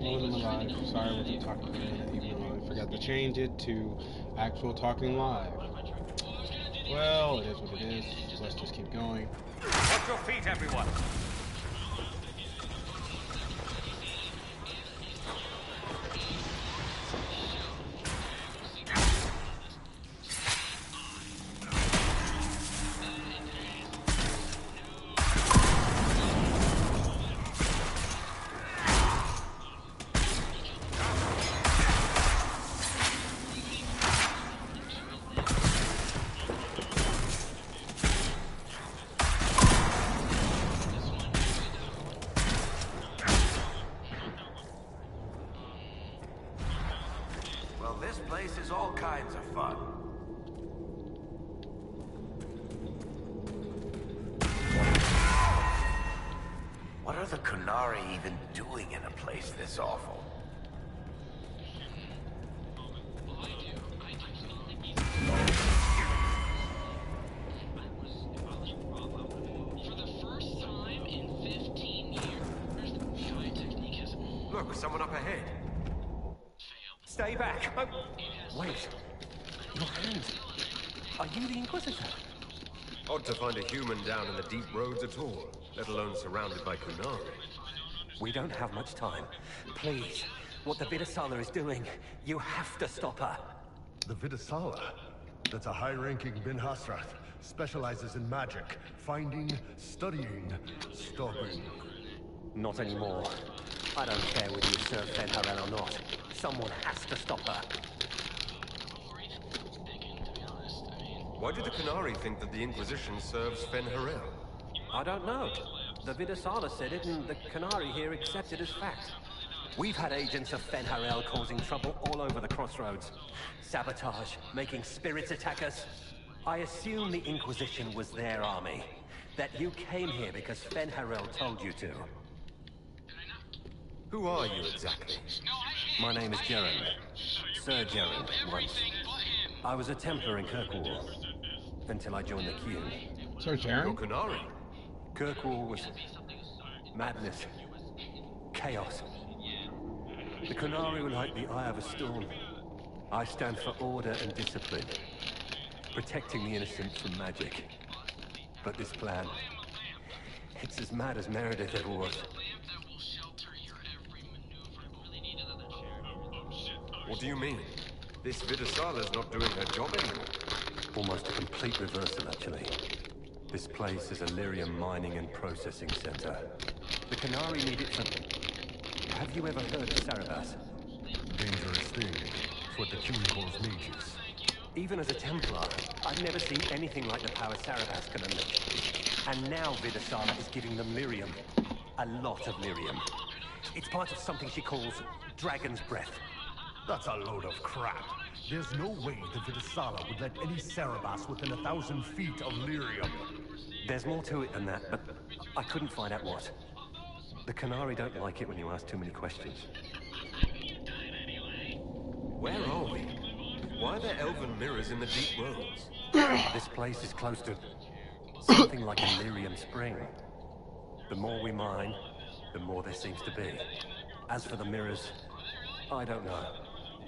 close them alive. Sorry, wasn't talking a minute, even though I forgot to change it to actual talking live. Well, it is what it is. Let's just keep going. Watch your feet, everyone! This place is all kinds of fun. What are the Kunari even doing in a place this awful? Look, there's someone up ahead. Stay back! Oh. Wait. Your hand. Are you the Inquisitor? Odd to find a human down in the deep roads at all, let alone surrounded by Kunari. We don't have much time. Please, what the Vidasala is doing, you have to stop her. The Vidasala? That's a high-ranking Bin Hasrath. Specializes in magic. Finding, studying, stopping. Not anymore. I don't care whether you serve Fenharel or not. Someone has to stop her. Why do the Kunari think that the Inquisition serves Fenharel? I don't know. The Vidasala said it, and the Kunari here accept it as fact. We've had agents of Fenharel causing trouble all over the crossroads. Sabotage, making spirits attack us. I assume the Inquisition was their army. That you came here because Fenharel told you to. Who are you exactly? My name is Gerrand. Sir Gerrand, once. I was a Templar in Kirkwall. Until I joined the Q. Sir You're Jaren? Kunari. Kirkwall was madness, chaos. The Kunari were like the eye of a storm. I stand for order and discipline, protecting the innocent from magic. But this plan, it's as mad as Meredith ever was. What do you mean? This Vidasala's not doing her job anymore. Almost a complete reversal, actually. This place is a lyrium mining and processing center. The Kunari need it for... Have you ever heard of Sarabas? Dangerous thing. It's what the Q calls mages. Even as a Templar, I've never seen anything like the power Sarabas can unleash. And now Vidasala is giving them lyrium. A lot of lyrium. It's part of something she calls Dragon's Breath. That's a load of crap. There's no way the Vidasala would let any Sarabas within 1,000 feet of lyrium. There's more to it than that, but I couldn't find out what. The Kunari don't like it when you ask too many questions. Where are we? Why are there elven mirrors in the deep roads? This place is close to something like a lyrium spring. The more we mine, the more there seems to be. As for the mirrors, I don't know.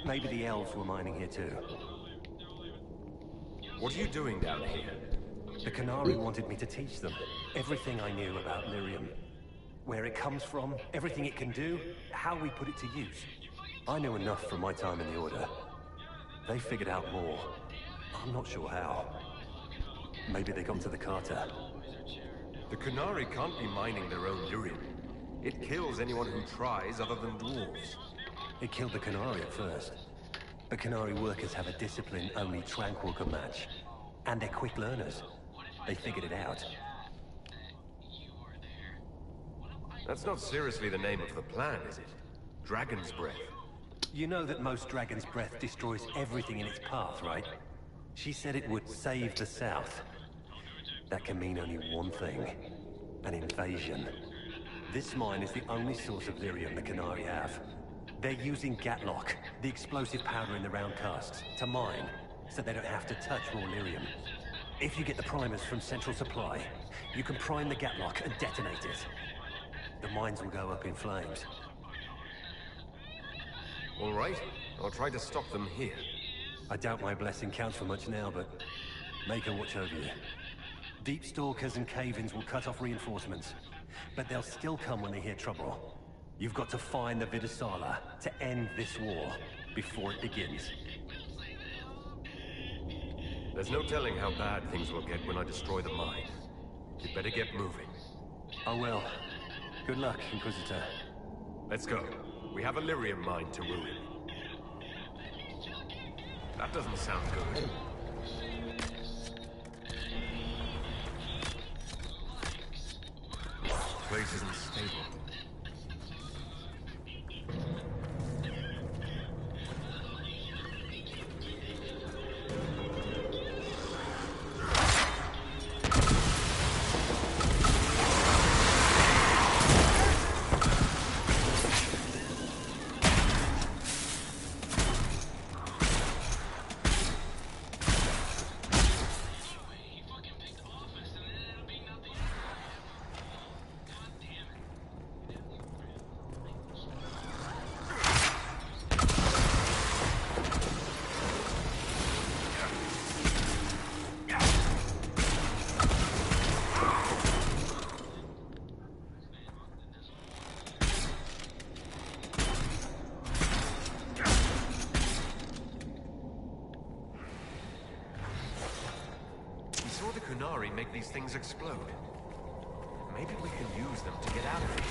Maybe the elves were mining here too. What are you doing down here? The Kunari wanted me to teach them everything I knew about lyrium. Where it comes from, everything it can do, how we put it to use. I knew enough from my time in the Order. They figured out more. I'm not sure how. Maybe they got to the Carter. The Kunari can't be mining their own lyrium. It kills anyone who tries other than dwarves. It killed the Kunari at first. The Kunari workers have a discipline only Tranquil can match. And they're quick learners. They figured it out. That's not seriously the name of the plan, is it? Dragon's Breath. You know that most Dragon's Breath destroys everything in its path, right? She said it would save the South. That can mean only one thing. An invasion. This mine is the only source of lyrium the Kunari have. They're using Gatlock, the explosive powder in the round casks, to mine, so they don't have to touch raw lyrium. If you get the primers from Central Supply, you can prime the Gatlock and detonate it. The mines will go up in flames. All right, I'll try to stop them here. I doubt my blessing counts for much now, but make her watch over you. Deep stalkers and cave-ins will cut off reinforcements, but they'll still come when they hear trouble. You've got to find the Vidasala to end this war before it begins. There's no telling how bad things will get when I destroy the mine. You'd better get moving. I will. Good luck, Inquisitor. Let's go. We have a lyrium mine to ruin. That doesn't sound good. This place isn't stable. Make these things explode. Maybe we can use them to get out of here.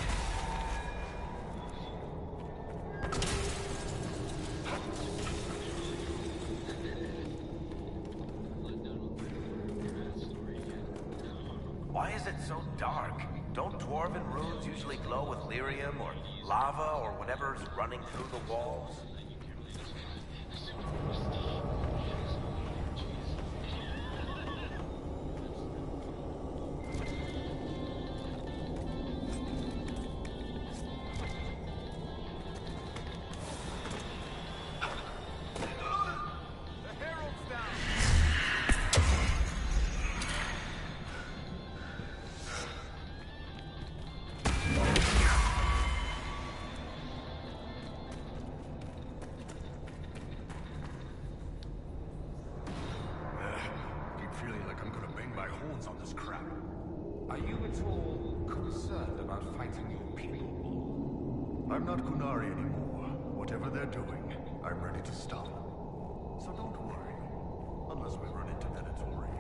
Why is it so dark? Don't dwarven runes usually glow with lyrium or lava or whatever's running through the walls? On this crap. Are you at all concerned about fighting your people? I'm not Kunari anymore. Whatever they're doing, I'm ready to stop. So don't worry. Unless we run into Venatori.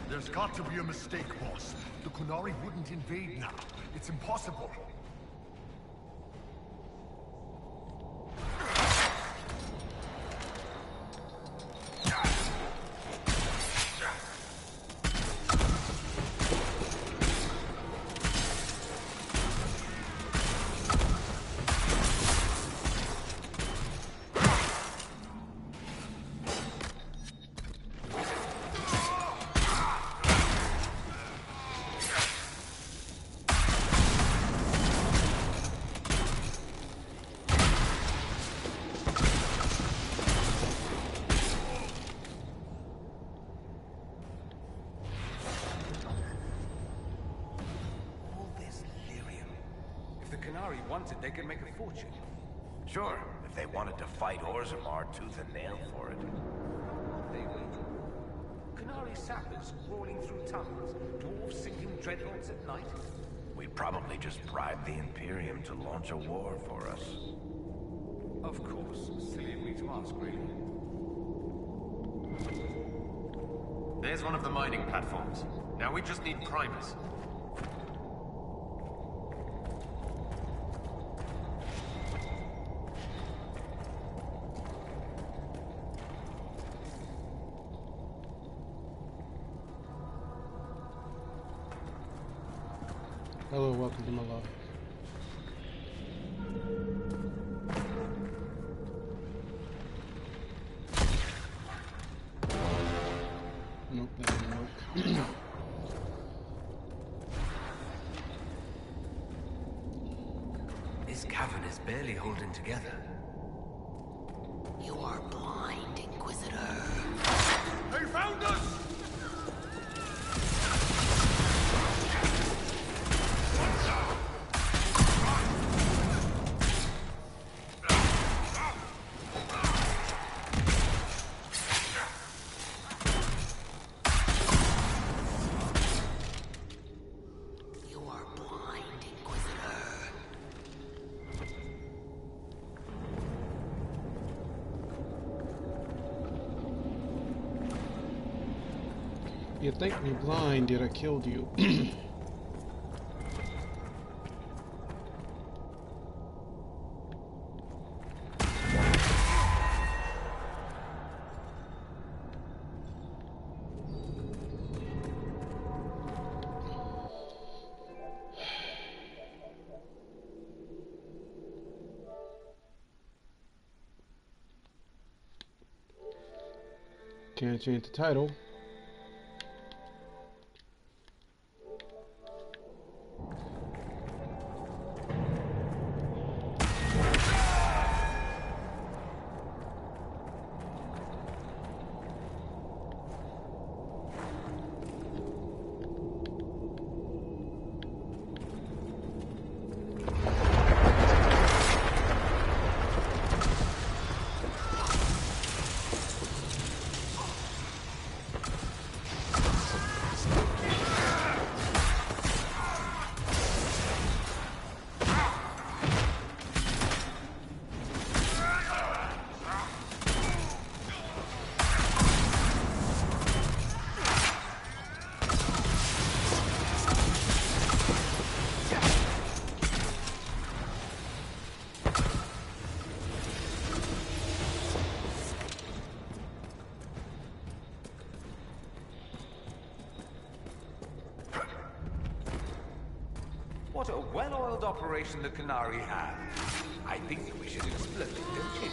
There's got to be a mistake, boss. The Kunari wouldn't invade now. It's impossible. Canary wanted, they could make a fortune. Sure, if they wanted to fight Orzammar tooth and nail for it. They would. Canary sappers crawling through tunnels, dwarves sinking dreadnoughts at night. We'd probably just bribe the Imperium to launch a war for us. Of course, silly of me to ask, really. There's one of the mining platforms. Now we just need primers. Hello, welcome to my life. Nope, that didn't work. This cavern is barely holding together. You are blind, Inquisitor. They found us! You are blind, Inquisitor. You think me blind, yet I killed you. Can't change the title. What a well-oiled operation the Canary had. I think we should explode it, don't you?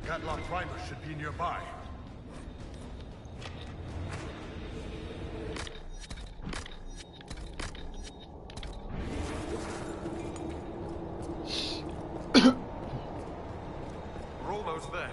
Catlock primer should be nearby. We're almost there.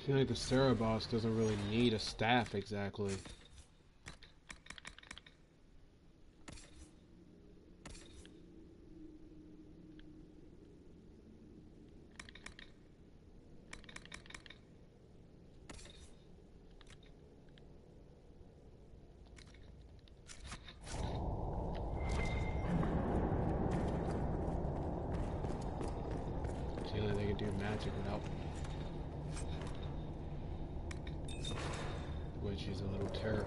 feel like the Sarah boss doesn't really need a staff exactly. Seems like they can do magic without, which is a little terrifying.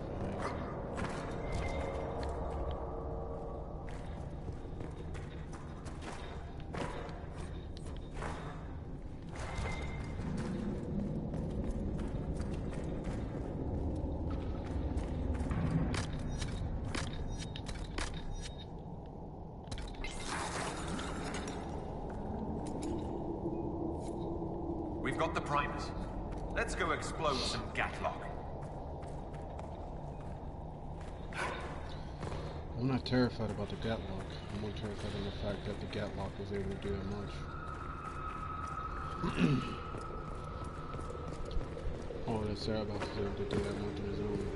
We've got the primers. Let's go explode some Gatlock. I'm not terrified about the Gatlock. I'm more terrified of the fact that the Gatlock was able to do that much. Oh, that Sarah boss was able to do that much on his own.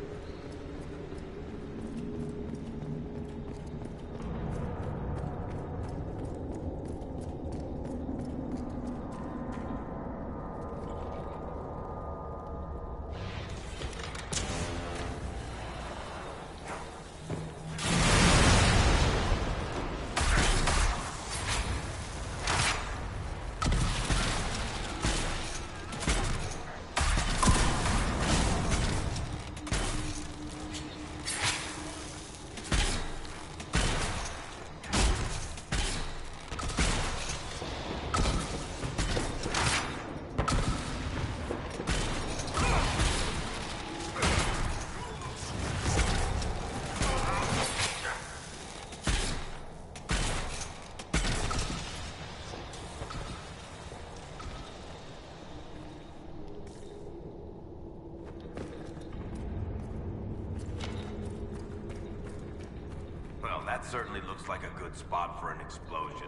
Well, that certainly looks like a good spot for an explosion.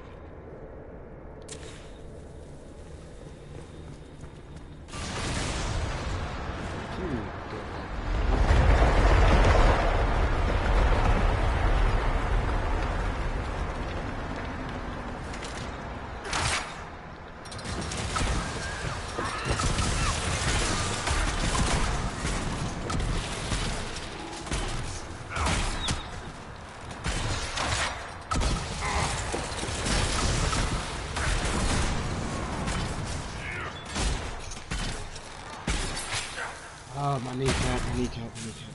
Oh, my kneecap, my kneecap, my kneecap.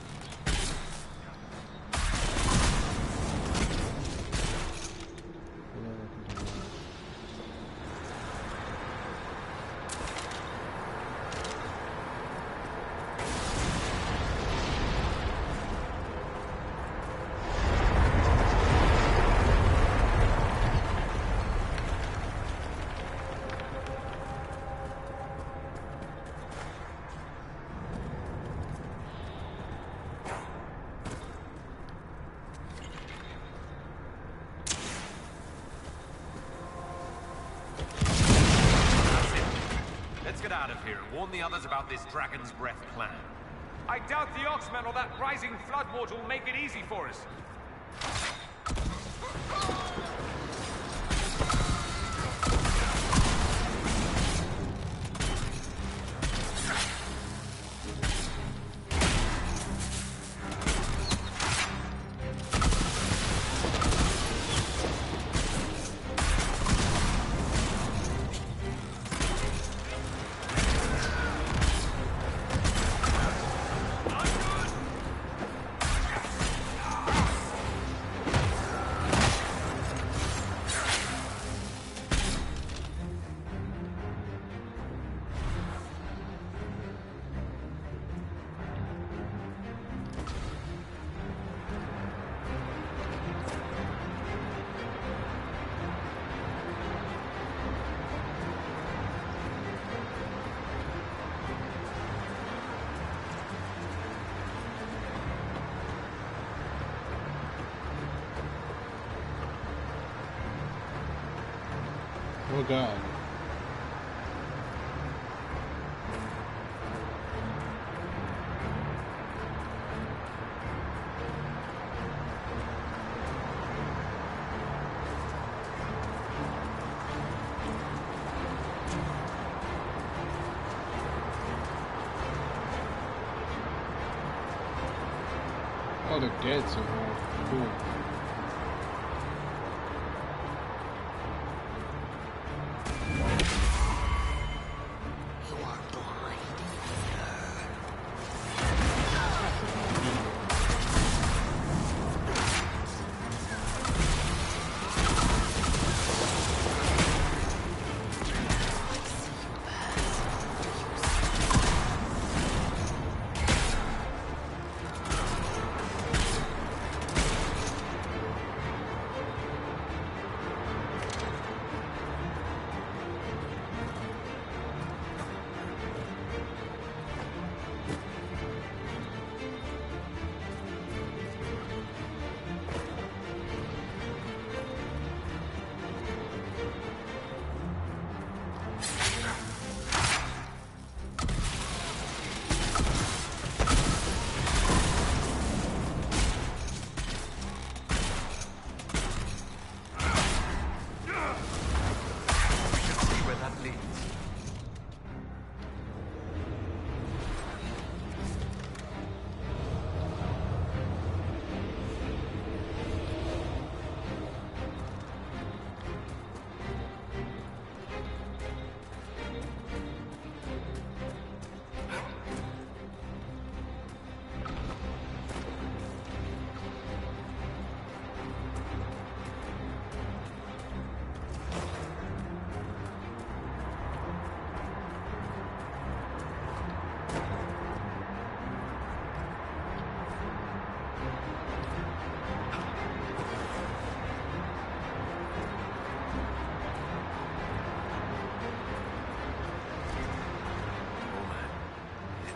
Out of here and warn the others about this Dragon's Breath plan. I doubt the Oxmen or that rising flood mortal will make it easy for us. Oh god. Oh, they're dead so far. Cool. You are blind,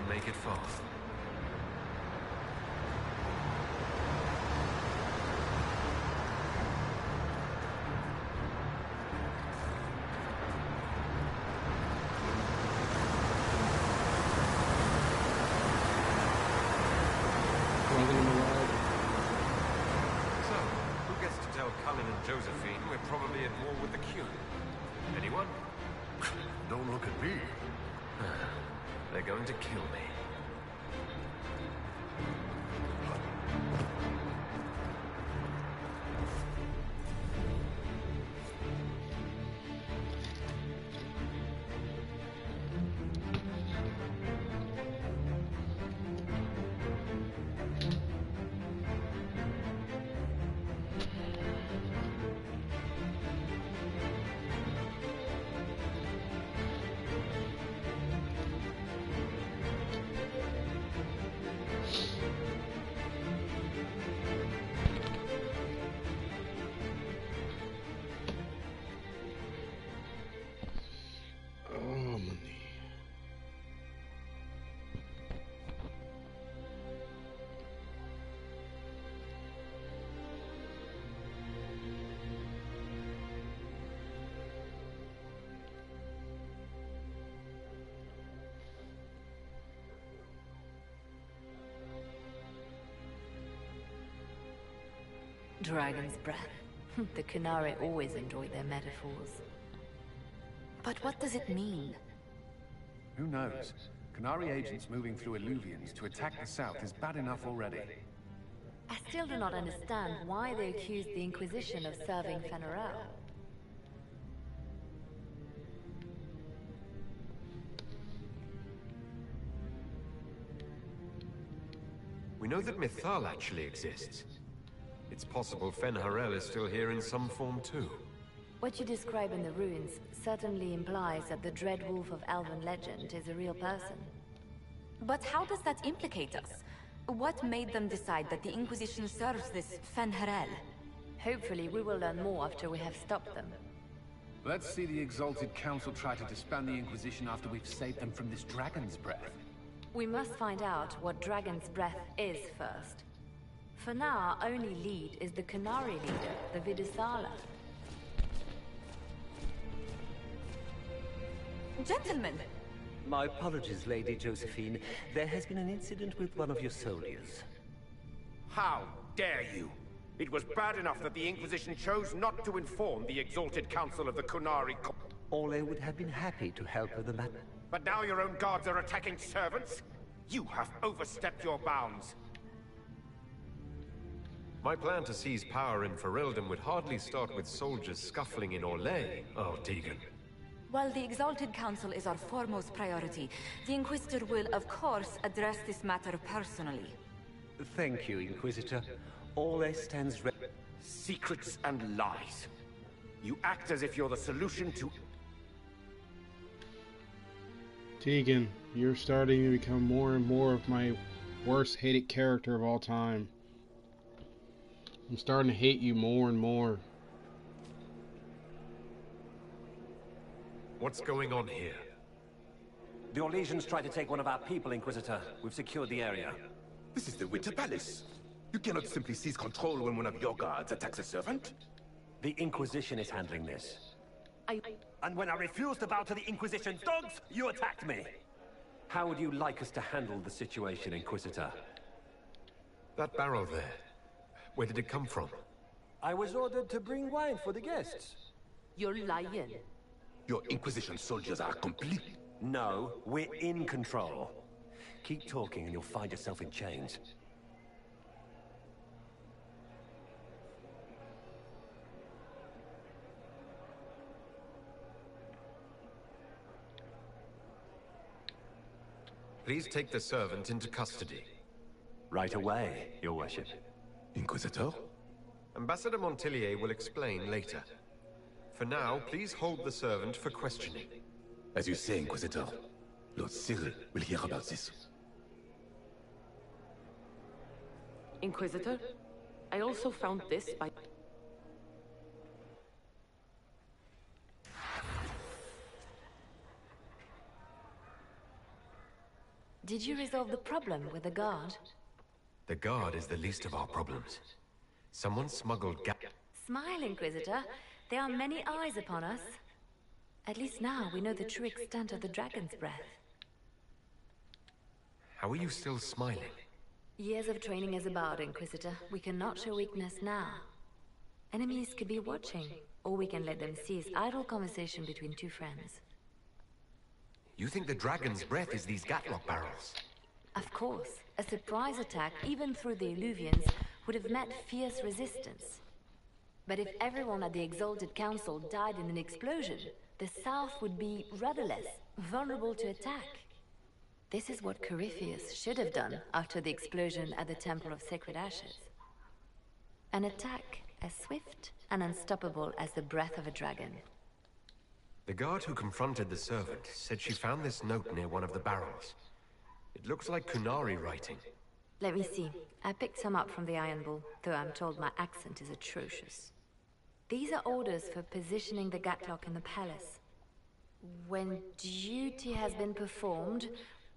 Make it fast. So, who gets to tell Cullen and Josephine we're probably at war with the Q? Anyone? Don't look at me. They're going to kill me. Dragon's breath. The Qunari always enjoy their metaphors. But what does it mean? Who knows? Qunari agents moving through Illuvians to attack the south is bad enough already. I still do not understand why they accused the Inquisition of serving Fenarel. We know that Mythal actually exists. It's possible Fenharel is still here in some form too. What you describe in the ruins certainly implies that the Dread Wolf of Elven legend is a real person. But how does that implicate us? What made them decide that the Inquisition serves this Fenharel? Hopefully we will learn more after we have stopped them. Let's see the Exalted Council try to disband the Inquisition after we've saved them from this Dragon's Breath. We must find out what Dragon's Breath is first. For now, our only lead is the Qunari leader, the Vidisala. Gentlemen! My apologies, Lady Josephine. There has been an incident with one of your soldiers. How dare you! It was bad enough that the Inquisition chose not to inform the Exalted Council of the Qunari. Orle would have been happy to help with the matter. But now your own guards are attacking servants? You have overstepped your bounds. My plan to seize power in Ferelden would hardly start with soldiers scuffling in Orlais, Earl Tegan. While the Exalted Council is our foremost priority, the Inquisitor will, of course, address this matter personally. Thank you, Inquisitor. All stands ready. Secrets and lies. You act as if you're the solution to... Tegan, you're starting to become more and more of my worst hated character of all time. I'm starting to hate you more and more. What's going on here? The Orlesians tried to take one of our people, Inquisitor. We've secured the area. This is the Winter Palace. You cannot simply seize control when one of your guards attacks a servant. The Inquisition is handling this. And when I refused to bow to the Inquisition's dogs, you attacked me! How would you like us to handle the situation, Inquisitor? That barrel there, where did it come from? I was ordered to bring wine for the guests. You're lying. Your Inquisition soldiers are complete. No, we're in control. Keep talking and you'll find yourself in chains. Please take the servant into custody. Right away, Your Worship. Inquisitor? Ambassador Montillier will explain later. For now, please hold the servant for questioning. As you say, Inquisitor, Lord Cyril will hear about this. Inquisitor, I also found this by... Did you resolve the problem with the guard? The guard is the least of our problems. Someone smuggled Smile, Inquisitor. There are many eyes upon us. At least now we know the true extent of the dragon's breath. How are you still smiling? Years of training as a bard, Inquisitor. We cannot show weakness now. Enemies could be watching, or we can let them seize idle conversation between two friends. You think the dragon's breath is these Gatlock barrels? Of course. A surprise attack, even through the Illuvians, would have met fierce resistance. But if everyone at the Exalted Council died in an explosion, the South would be rudderless, vulnerable to attack. This is what Corypheus should have done after the explosion at the Temple of Sacred Ashes. An attack as swift and unstoppable as the breath of a dragon. The guard who confronted the servant said she found this note near one of the barrels. It looks like Kunari writing. Let me see. I picked some up from the Iron Bull, though I'm told my accent is atrocious. These are orders for positioning the Gatlock in the palace. When duty has been performed,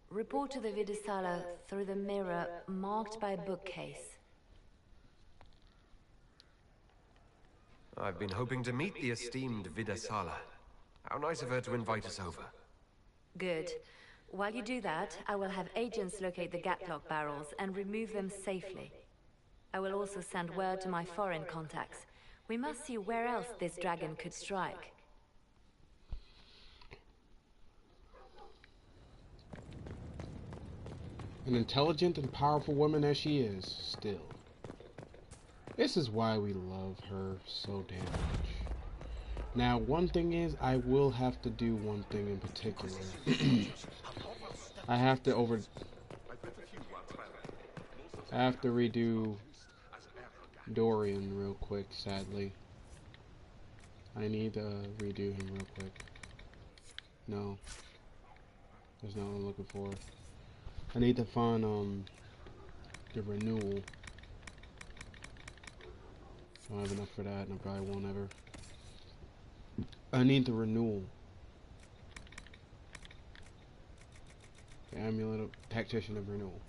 report to the Vidisala through the mirror marked by a bookcase. I've been hoping to meet the esteemed Vidisala. How nice of her to invite us over. Good. While you do that, I will have agents locate the Gatlock barrels and remove them safely. I will also send word to my foreign contacts. We must see where else this dragon could strike. An intelligent and powerful woman as she is, still. This is why we love her so damn much. Now, one thing is, I will have to do one thing in particular. I have to redo Dorian real quick, sadly. I need to redo him real quick. No. That's not what I'm looking for. I need to find, the renewal. I don't have enough for that, and I probably won't ever. I need the renewal. The Amulet of Tactician of Renewal.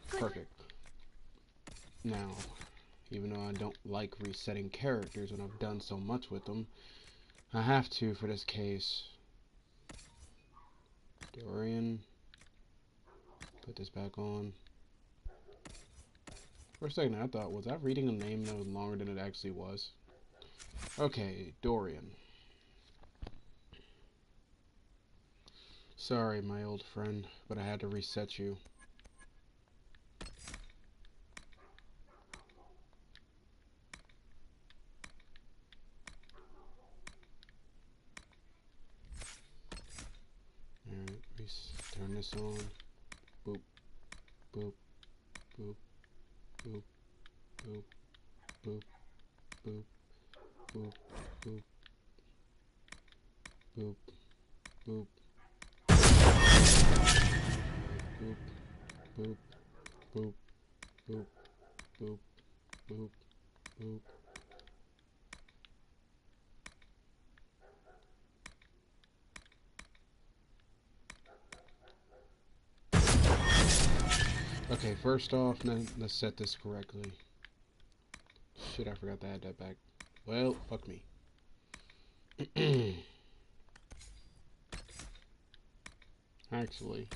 Perfect. Now, even though I don't like resetting characters and I've done so much with them, I have to for this case. Dorian. Put this back on. For a second I thought, was I reading a name that was longer than it actually was? Okay, Dorian. Sorry, my old friend, but I had to reset you. this on. Boop, boop, boop, boop, boop, boop, boop, boop, boop, boop, boop, boop, boop, boop, boop, boop, boop, boop. Okay, first off, let's set this correctly. Shit, I forgot to add that back. Well, fuck me. Actually.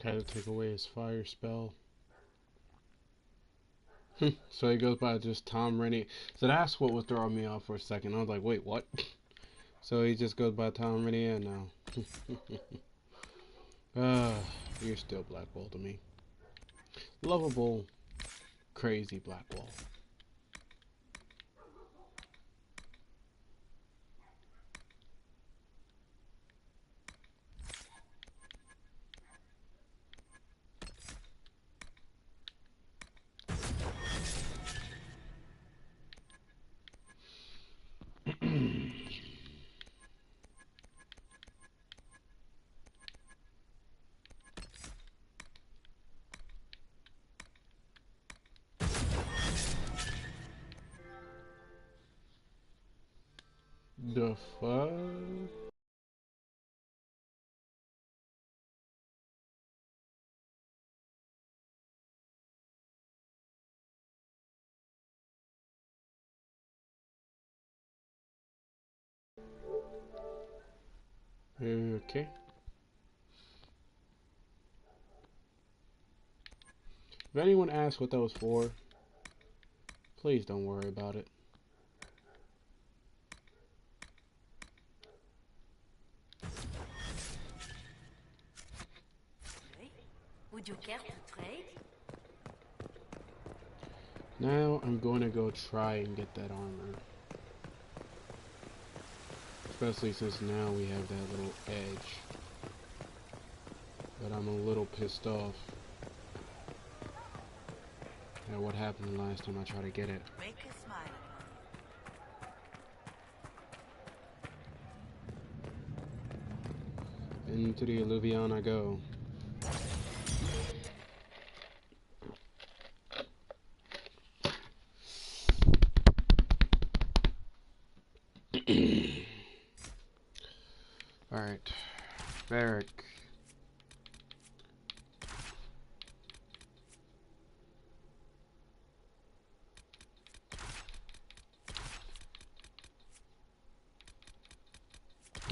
Had to take away his fire spell. So he goes by just Tom Rennie. So that's what was throwing me off for a second. I was like, wait, what? So he just goes by Tom Rennie now. You're still Blackwall to me. Lovable, crazy Blackwall. The fuck? Okay. If anyone asks what that was for, please don't worry about it. Would you care to trade? Now I'm going to go try and get that armor. Especially since now we have that little edge. But I'm a little pissed off at what happened the last time I tried to get it. Make a smile. Into the Illuvion I go. Alright. Varric.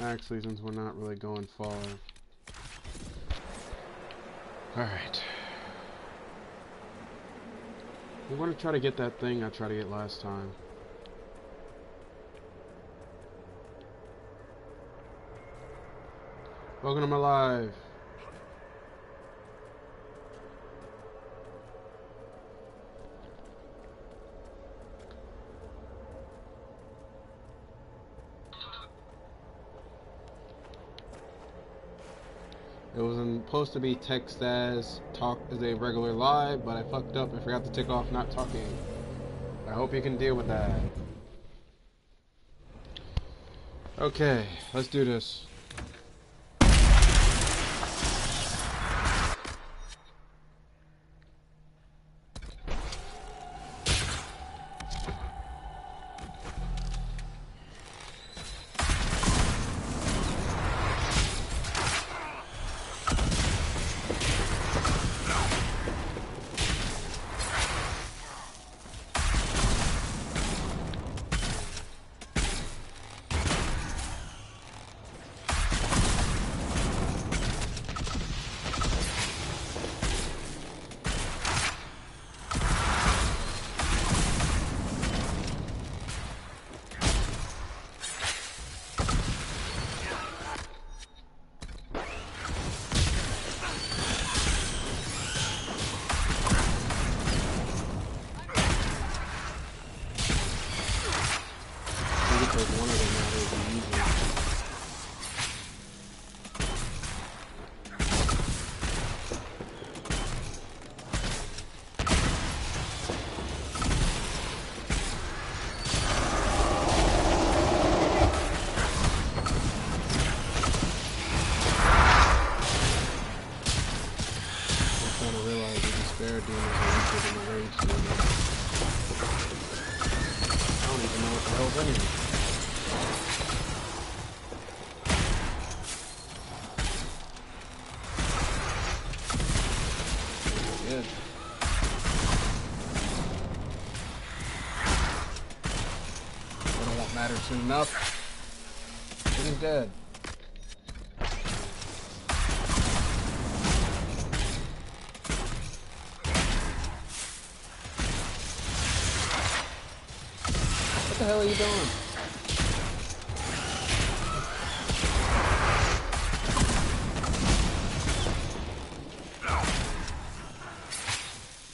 Actually, since we're not really going far. Alright. We're going to try to get that thing I tried to get last time. Welcome to my live. It wasn't supposed to be text as talk as a regular live, but I fucked up and forgot to tick off not talking. I hope you can deal with that. Okay, let's do this. Soon enough. It is dead. What the hell are you doing?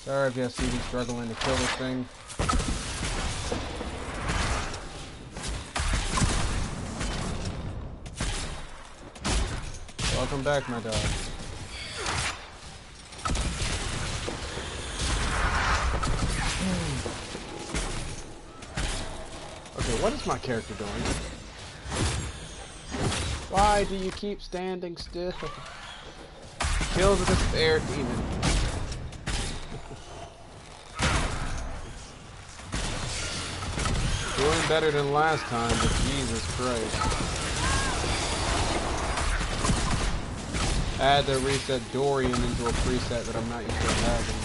Sorry if you see me struggling to kill this thing. Welcome back, my dog. Okay, what is my character doing? Why do you keep standing still? Kill the despair demon. Doing better than last time, but Jesus Christ. I had to reset Dorian into a preset that I'm not used to having.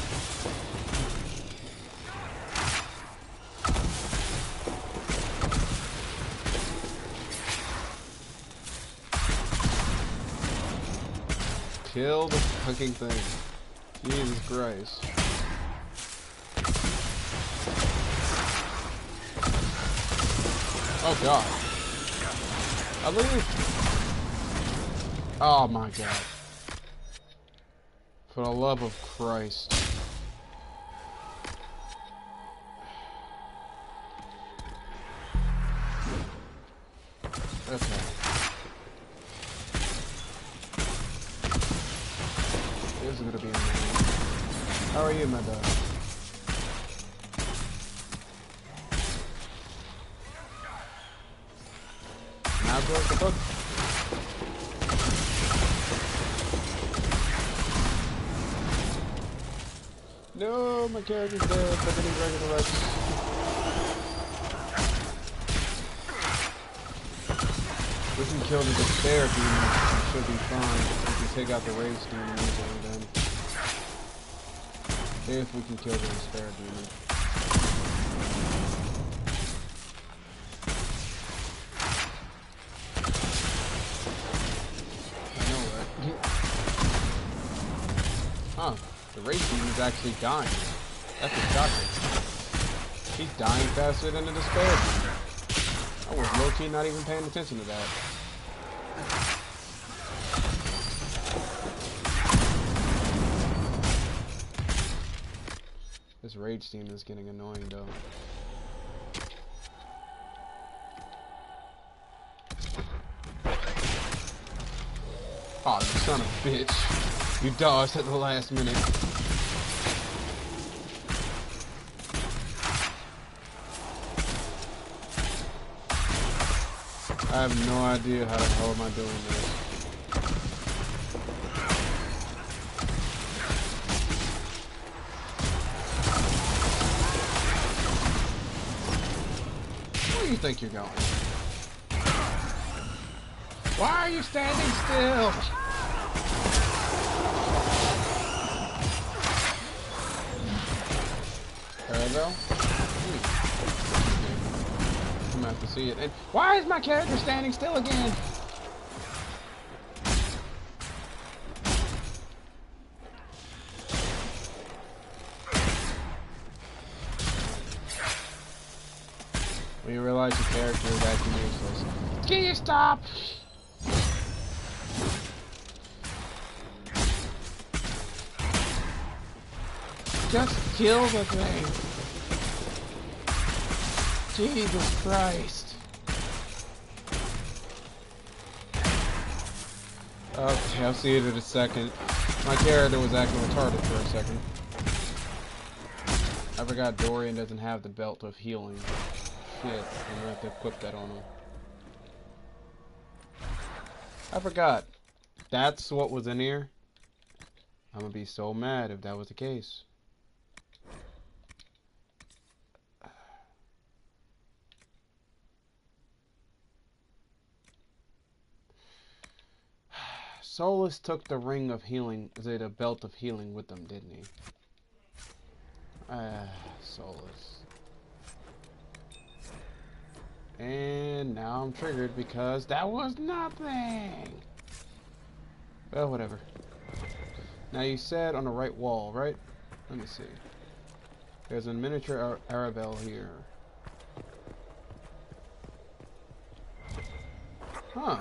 Kill the fucking thing. Jesus Christ. Oh god. I leave. Oh my god. For the love of Christ. Okay. This is gonna be amazing. How are you, my dog? Now goes the book. No, my character's dead, but then he resurrects. We can kill the despair demon, it should be fine. We can take out the rage demon easily then. If we can kill the despair demon. I know, right? Huh. The rage demon's actually dying. That's a shocker. He's dying faster than the despair demon. I was low-key not even paying attention to that. This rage demon is getting annoying though. Aw, oh, you son of a bitch. You dodged at the last minute. I have no idea how the hell am I doing this. Where do you think you're going? Why are you standing still? There we go. I'm gonna have to see it. And why is my character standing still again? When you realize your character is acting useless. Can you stop? Just kill the thing. Jesus Christ. Okay, I'll see it in a second. My character was acting retarded for a second. I forgot Dorian doesn't have the belt of healing. Shit, I'm gonna have to equip that on him. I forgot. That's what was in here? I'm gonna be so mad if that was the case. Solus took the ring of healing, the belt of healing with them, didn't he? Solus. And now I'm triggered because that was nothing! Well, whatever. Now you said on the right wall, right? Let me see. There's a miniature Arabelle here. Huh.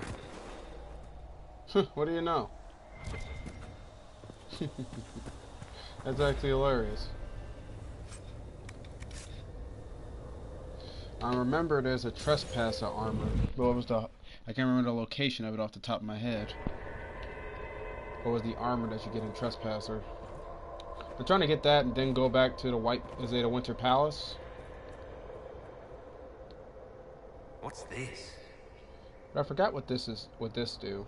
What do you know? That's actually hilarious. I remember there's a trespasser armor. Well, it was I can't remember the location of it off the top of my head. What was the armor that you get in Trespasser? I'm trying to get that and then go back to the Winter Palace. What's this? But I forgot what this do.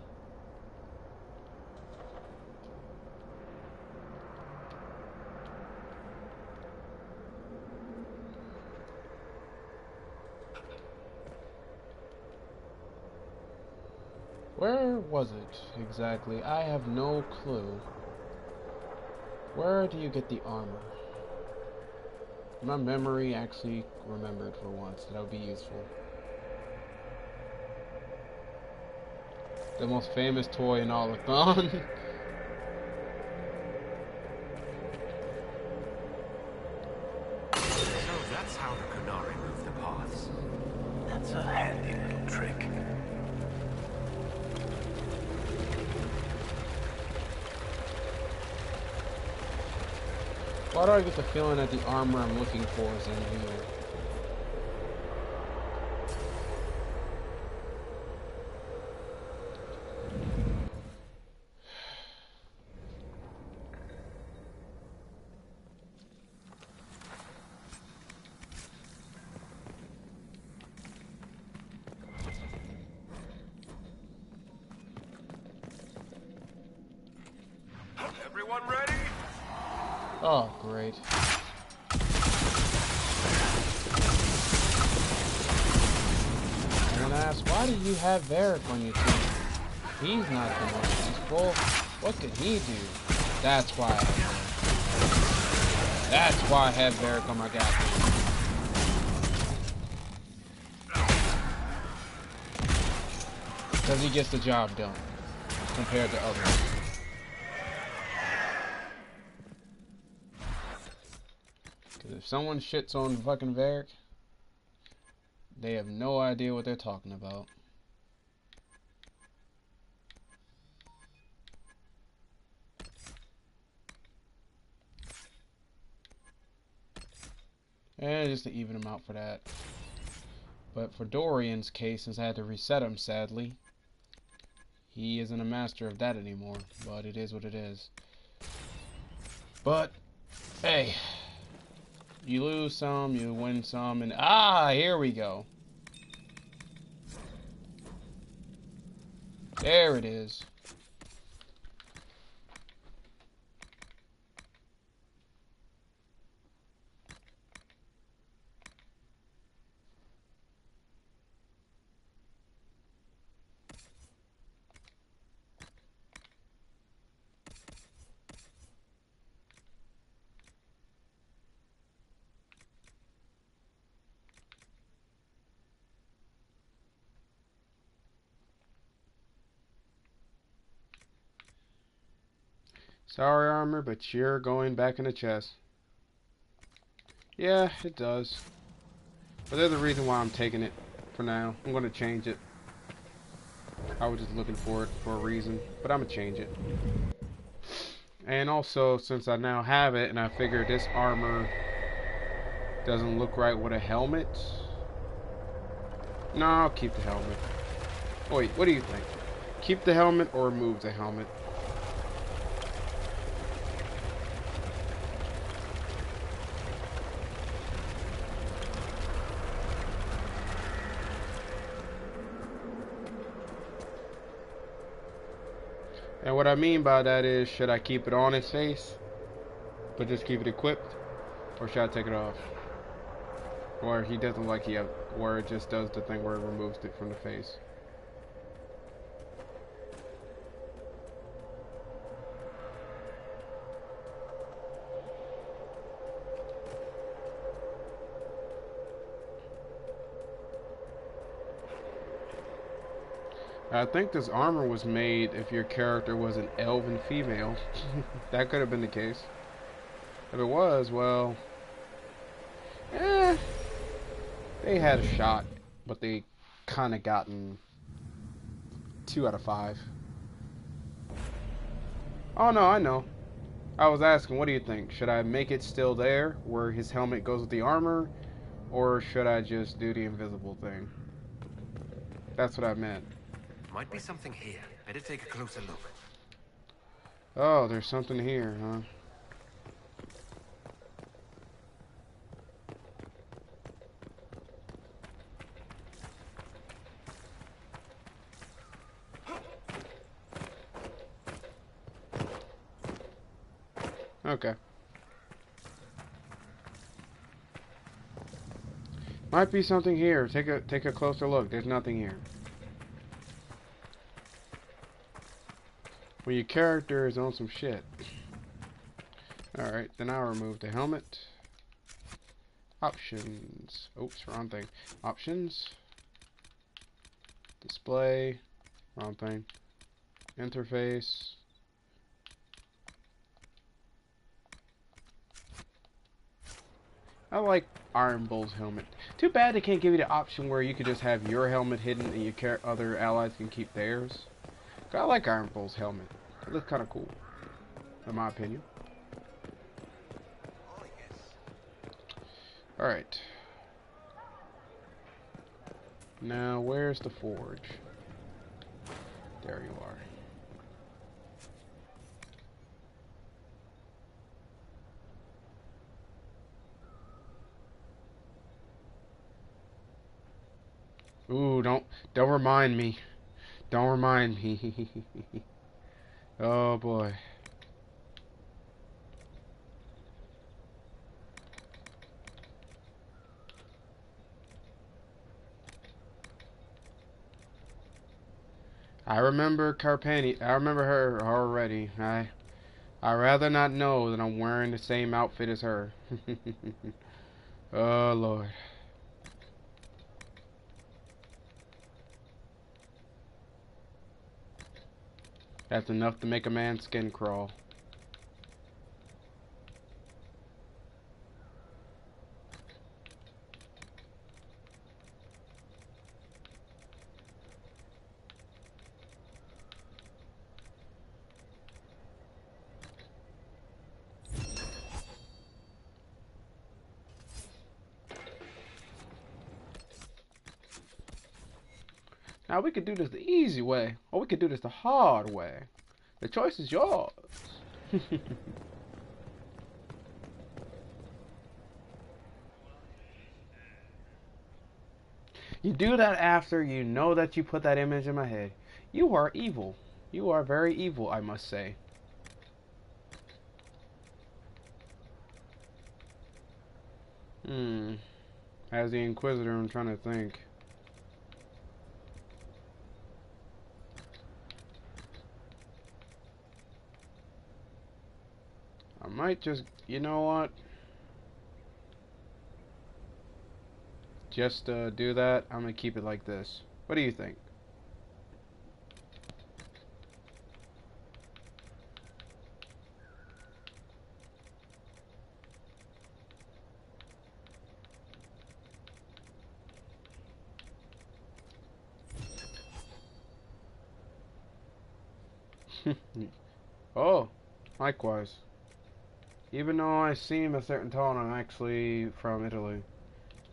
Where was it exactly? I have no clue. Where do you get the armor? My memory actually remembered for once. That would be useful. The most famous toy in all of Thon. So that's how the Qunari move the paths. That's a handy little trick. Why do I get the feeling that the armor I'm looking for is in here? Everyone ready? Oh, great. I'm gonna ask, why do you have Varric on your team? He's not the most useful. What could he do? That's why I have Varric. That's why I have Varric on my goddamn. Because he gets the job done compared to others. Because if someone shits on fucking Varric, they have no idea what they're talking about. And just to even him out for that. But for Dorian's case, since I had to reset him, sadly, he isn't a master of that anymore. But it is what it is. But, hey, you lose some, you win some, and here we go. There it is. Sorry, armor, but you're going back in the chest. Yeah, it does. But there's a reason why I'm taking it for now. I'm going to change it. I was just looking for it for a reason, but I'm going to change it. And also, since I now have it, and I figure this armor doesn't look right with a helmet. No, I'll keep the helmet. Wait, what do you think? Keep the helmet or remove the helmet? And what I mean by that is, should I keep it on his face, but just keep it equipped, or should I take it off? Or he doesn't like where it just does the thing where it removes it from the face. I think this armor was made if your character was an elven female. That could have been the case. If it was, well, they had a shot, but they kind of gotten 2 out of 5. Oh no, I know. I was asking, what do you think? Should I make it still there, where his helmet goes with the armor, or should I just do the invisible thing? That's what I meant. Might be something here. Better take a closer look. Oh, there's something here, huh? Okay. Might be something here. Take a closer look. There's nothing here. Well, your character is on some shit. Alright, then I'll remove the helmet. Options. Oops, wrong thing. Options. Display. Wrong thing. Interface. I like Iron Bull's helmet. Too bad they can't give you the option where you could just have your helmet hidden and your other allies can keep theirs. I like Iron Bull's helmet. It looks kind of cool, in my opinion. Alright. Now, where's the forge? There you are. Ooh, don't remind me. Don't remind me. Oh boy. I remember Carpani. I remember her already. I rather not know that I'm wearing the same outfit as her. Oh Lord. That's enough to make a man's skin crawl. Now we could do this the easy way, or we could do this the hard way. The choice is yours. You do that after you know that you put that image in my head. You are evil. You are very evil, I must say. As the Inquisitor, I'm trying to think. I might just, you know what? Just do that. I'm gonna keep it like this. What do you think? Oh, likewise. Even though I seem a certain tone, I'm actually from Italy.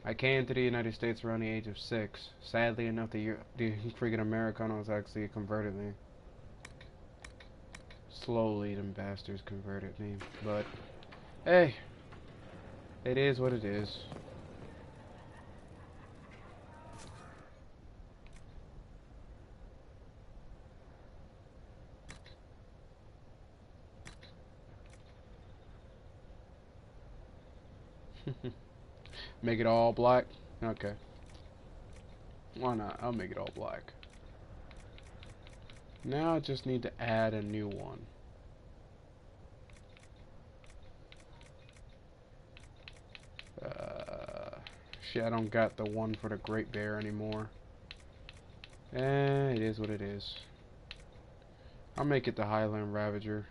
I came to the United States around the age of 6. Sadly enough, the freaking Americanos actually converted me. Slowly, them bastards converted me. But, hey, it is what it is. Make it all black? Okay. Why not? I'll make it all black. Now I just need to add a new one. Shit, I don't got the one for the Great Bear anymore. It is what it is. I'll make it the Highland Ravager.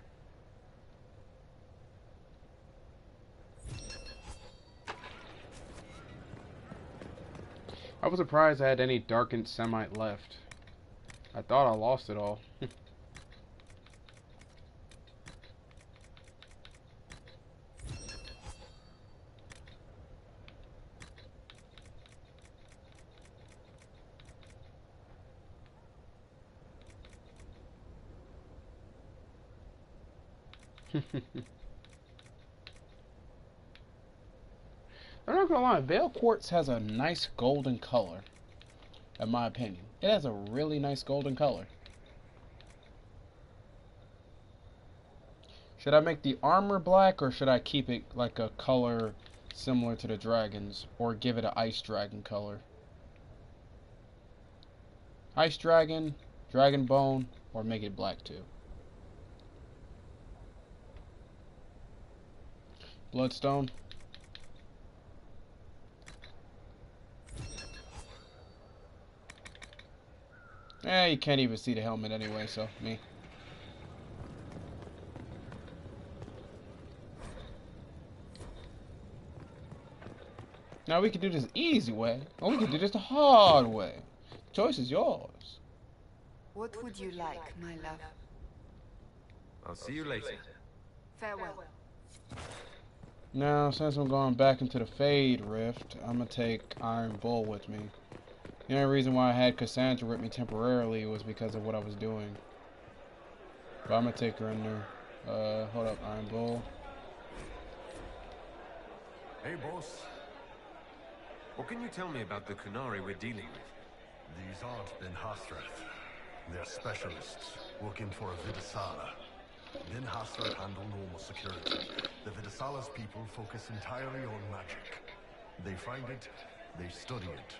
I was surprised I had any darkened Semite left. I thought I lost it all. I'm not gonna lie, Veil Quartz has a nice golden color, in my opinion. It has a really nice golden color. Should I make the armor black, or should I keep it like a color similar to the dragons, or give it an ice dragon color? Ice dragon, dragon bone, or make it black too? Bloodstone. You can't even see the helmet anyway, so me. Now we can do this the easy way, or we can do this the hard way. Choice is yours. What would you like, my love? I'll see you later. Farewell. Now, since I'm going back into the Fade Rift, I'm gonna take Iron Bull with me. The only reason why I had Cassandra with me temporarily was because of what I was doing. But I'm gonna take her in there. Hold up, Iron Bull. Hey, boss. What can you tell me about the Qunari we're dealing with? These aren't Bin Hasrath. They're specialists working for a Vidasala. Bin Hasrath handle normal security. The Vidasala's people focus entirely on magic. They find it, they study it,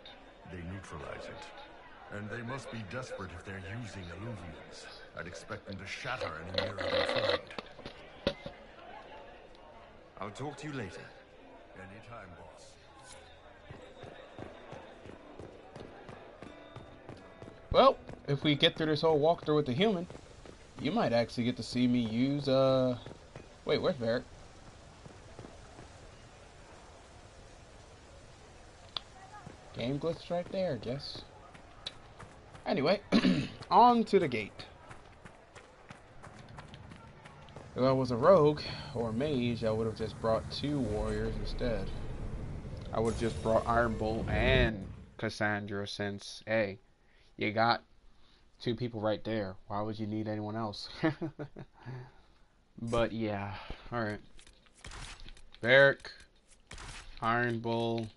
they neutralize it. And they must be desperate if they're using Illuvians. I'd expect them to shatter any mirror they find. I'll talk to you later. Anytime, boss. Well, if we get through this whole walkthrough with the human, you might actually get to see me use, Wait, where's Barrett? Game glitch right there, I guess. Anyway, on to the gate. If I was a rogue or a mage, I would have just brought 2 warriors instead. I would have just brought Iron Bull and Cassandra, since, hey, you got 2 people right there. Why would you need anyone else? But yeah, alright. Barrack, Iron Bull,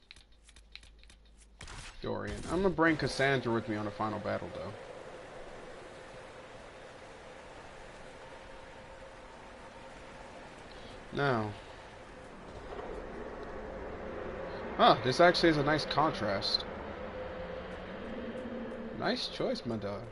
Dorian. I'm gonna bring Cassandra with me on the final battle, though. Now. Huh, this actually is a nice contrast. Nice choice, my dog.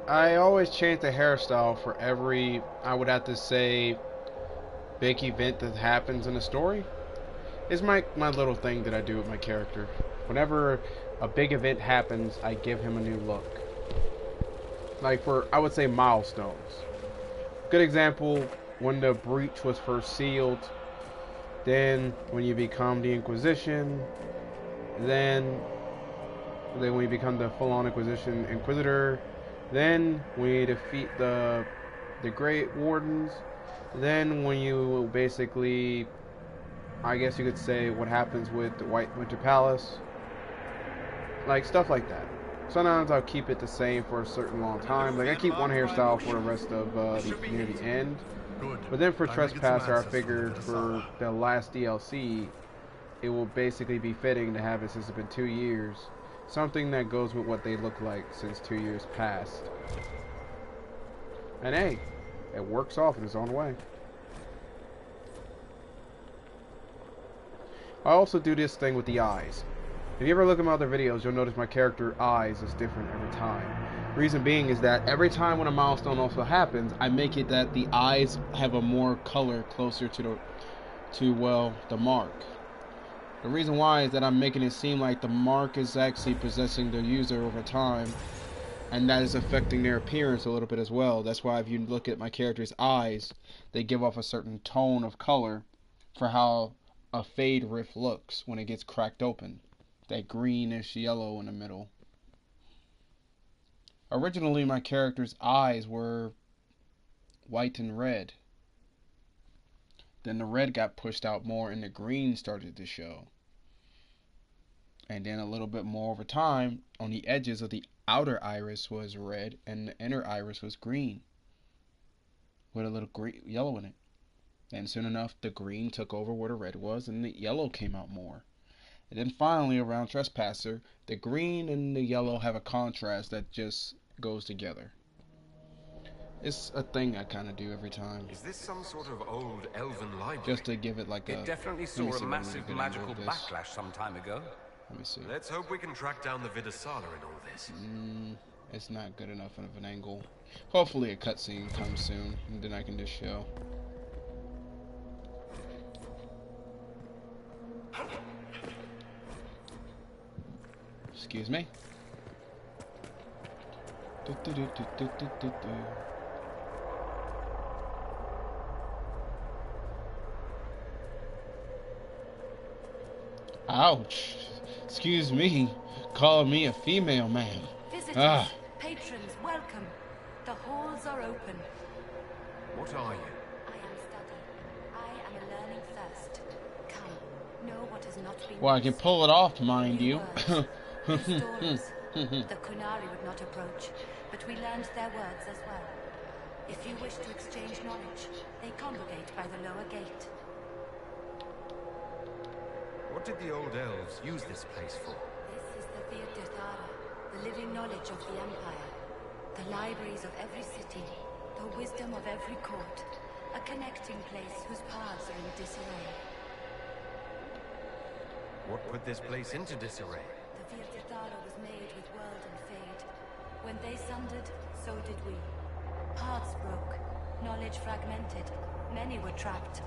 I always change the hairstyle for every, I would have to say, big event that happens in a story. It's my little thing that I do with my character. Whenever a big event happens, I give him a new look. Like for, I would say, milestones. Good example, when the breach was first sealed, then when you become the Inquisition, then when you become the full-on Inquisition Inquisitor, then when you defeat the Great Wardens, then when you basically, I guess you could say, what happens with the White Winter Palace, like stuff like that. Sometimes I'll keep it the same for a certain long time. Like I keep one hairstyle for the rest of near the end. But then for Trespasser, I figured for the last DLC, it will basically be fitting to have it since it's been 2 years. Something that goes with what they look like since 2 years passed. And hey, it works off in its own way. I also do this thing with the eyes. If you ever look at my other videos, you'll notice my character eyes is different every time. Reason being is that every time when a milestone also happens, I make it that the eyes have a more color closer to the mark. The reason why is that I'm making it seem like the mark is actually possessing the user over time, and that is affecting their appearance a little bit as well. That's why if you look at my character's eyes, they give off a certain tone of color for how a fade rift looks when it gets cracked open. That greenish yellow in the middle. Originally, my character's eyes were white and red. Then the red got pushed out more and the green started to show. And then a little bit more over time, on the edges of the outer iris was red and the inner iris was green, with a little yellow in it. And soon enough, the green took over where the red was and the yellow came out more. And then finally, around Trespasser, the green and the yellow have a contrast that just goes together. It's a thing I kind of do every time. Is this some sort of old elven library? Just to give it like It definitely saw a massive magical backlash some time ago. Let me see. Let's hope we can track down the Vidasala in all this. It's not good enough of an angle. Hopefully a cutscene comes soon, and then I can just show. Excuse me. Ouch. Excuse me. Calling me a female, man. Visitors, patrons, welcome. The halls are open. What are you? I am study. I am a learning thirst. Come, know what has not been. Well, I can pull it off, mind you. Stories. The Kunari would not approach, but we learned their words as well. If you wish to exchange knowledge, they congregate by the lower gate. What did the old elves use this place for? This is the Virdathara, the living knowledge of the Empire. The libraries of every city, the wisdom of every court. A connecting place whose paths are in disarray. What put this place into disarray? The Virdathara was made with world and fade. When they sundered, so did we. Paths broke, knowledge fragmented. Many were trapped.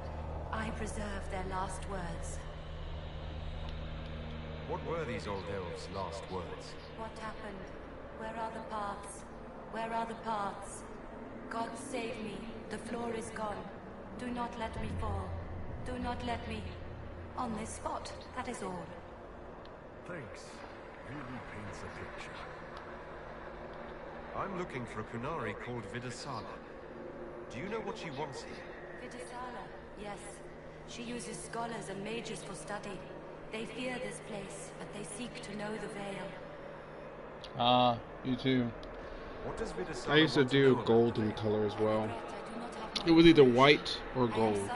I preserved their last words. What were these old elves' last words? What happened? Where are the paths? Where are the paths? God save me. The floor is gone. Do not let me fall. Do not let me... On this spot, that is all. Thanks. Really paints a picture. I'm looking for a Kunari called Vidasala. Do you know what she wants here? Vidisala, yes. She uses scholars and mages for study. They fear this place, but they seek to know the Veil. Ah, you too. What does Vidisala I used to want do know golden color as well. It was either white or gold.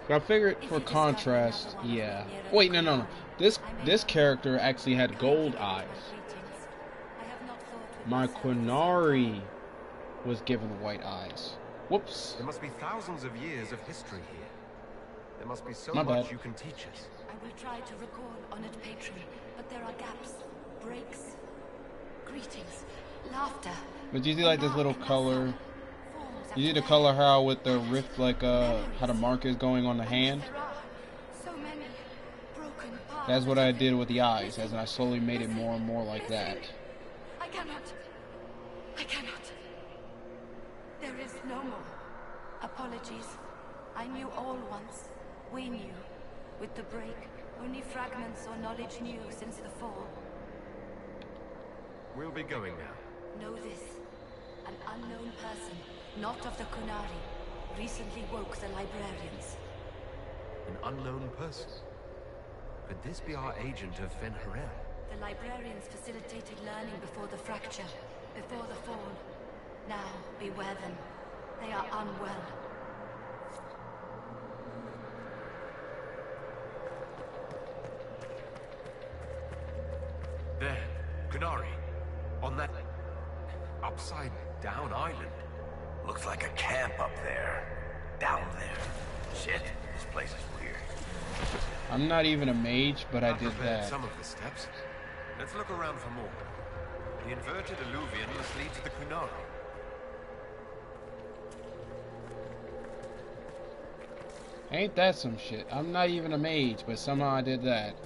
But I figured for contrast, yeah. Wait, no. This character actually had gold eyes. My Qunari was given white eyes. Whoops. There must be thousands of years of history here. There must be so My much bad. you can teach us. I will try to recall honored patron, but there are gaps, breaks, greetings, laughter. But you see like this little color. You see the color how with the rift, like how the mark is going on the hand. So many broken paths. That's what I did with the eyes, as I slowly made it more and more like that. I cannot. There is no more. Apologies. I knew all once. We knew. With the break, only fragments or knowledge new since the fall. We'll be going now. Know this. An unknown person, not of the Qunari, recently woke the librarians. An unknown person? Could this be our agent of Fen Harel? The librarians facilitated learning before the fracture, before the fall. Now, beware them. They are unwell. There, Qunari. On that upside-down island. Looks like a camp up there. Down there. Shit, this place is weird. I'm not even a mage, but I did prepared that. some of the steps. Let's look around for more. The inverted alluvion must lead to the Qunari. Ain't that some shit? I'm not even a mage, but somehow I did that.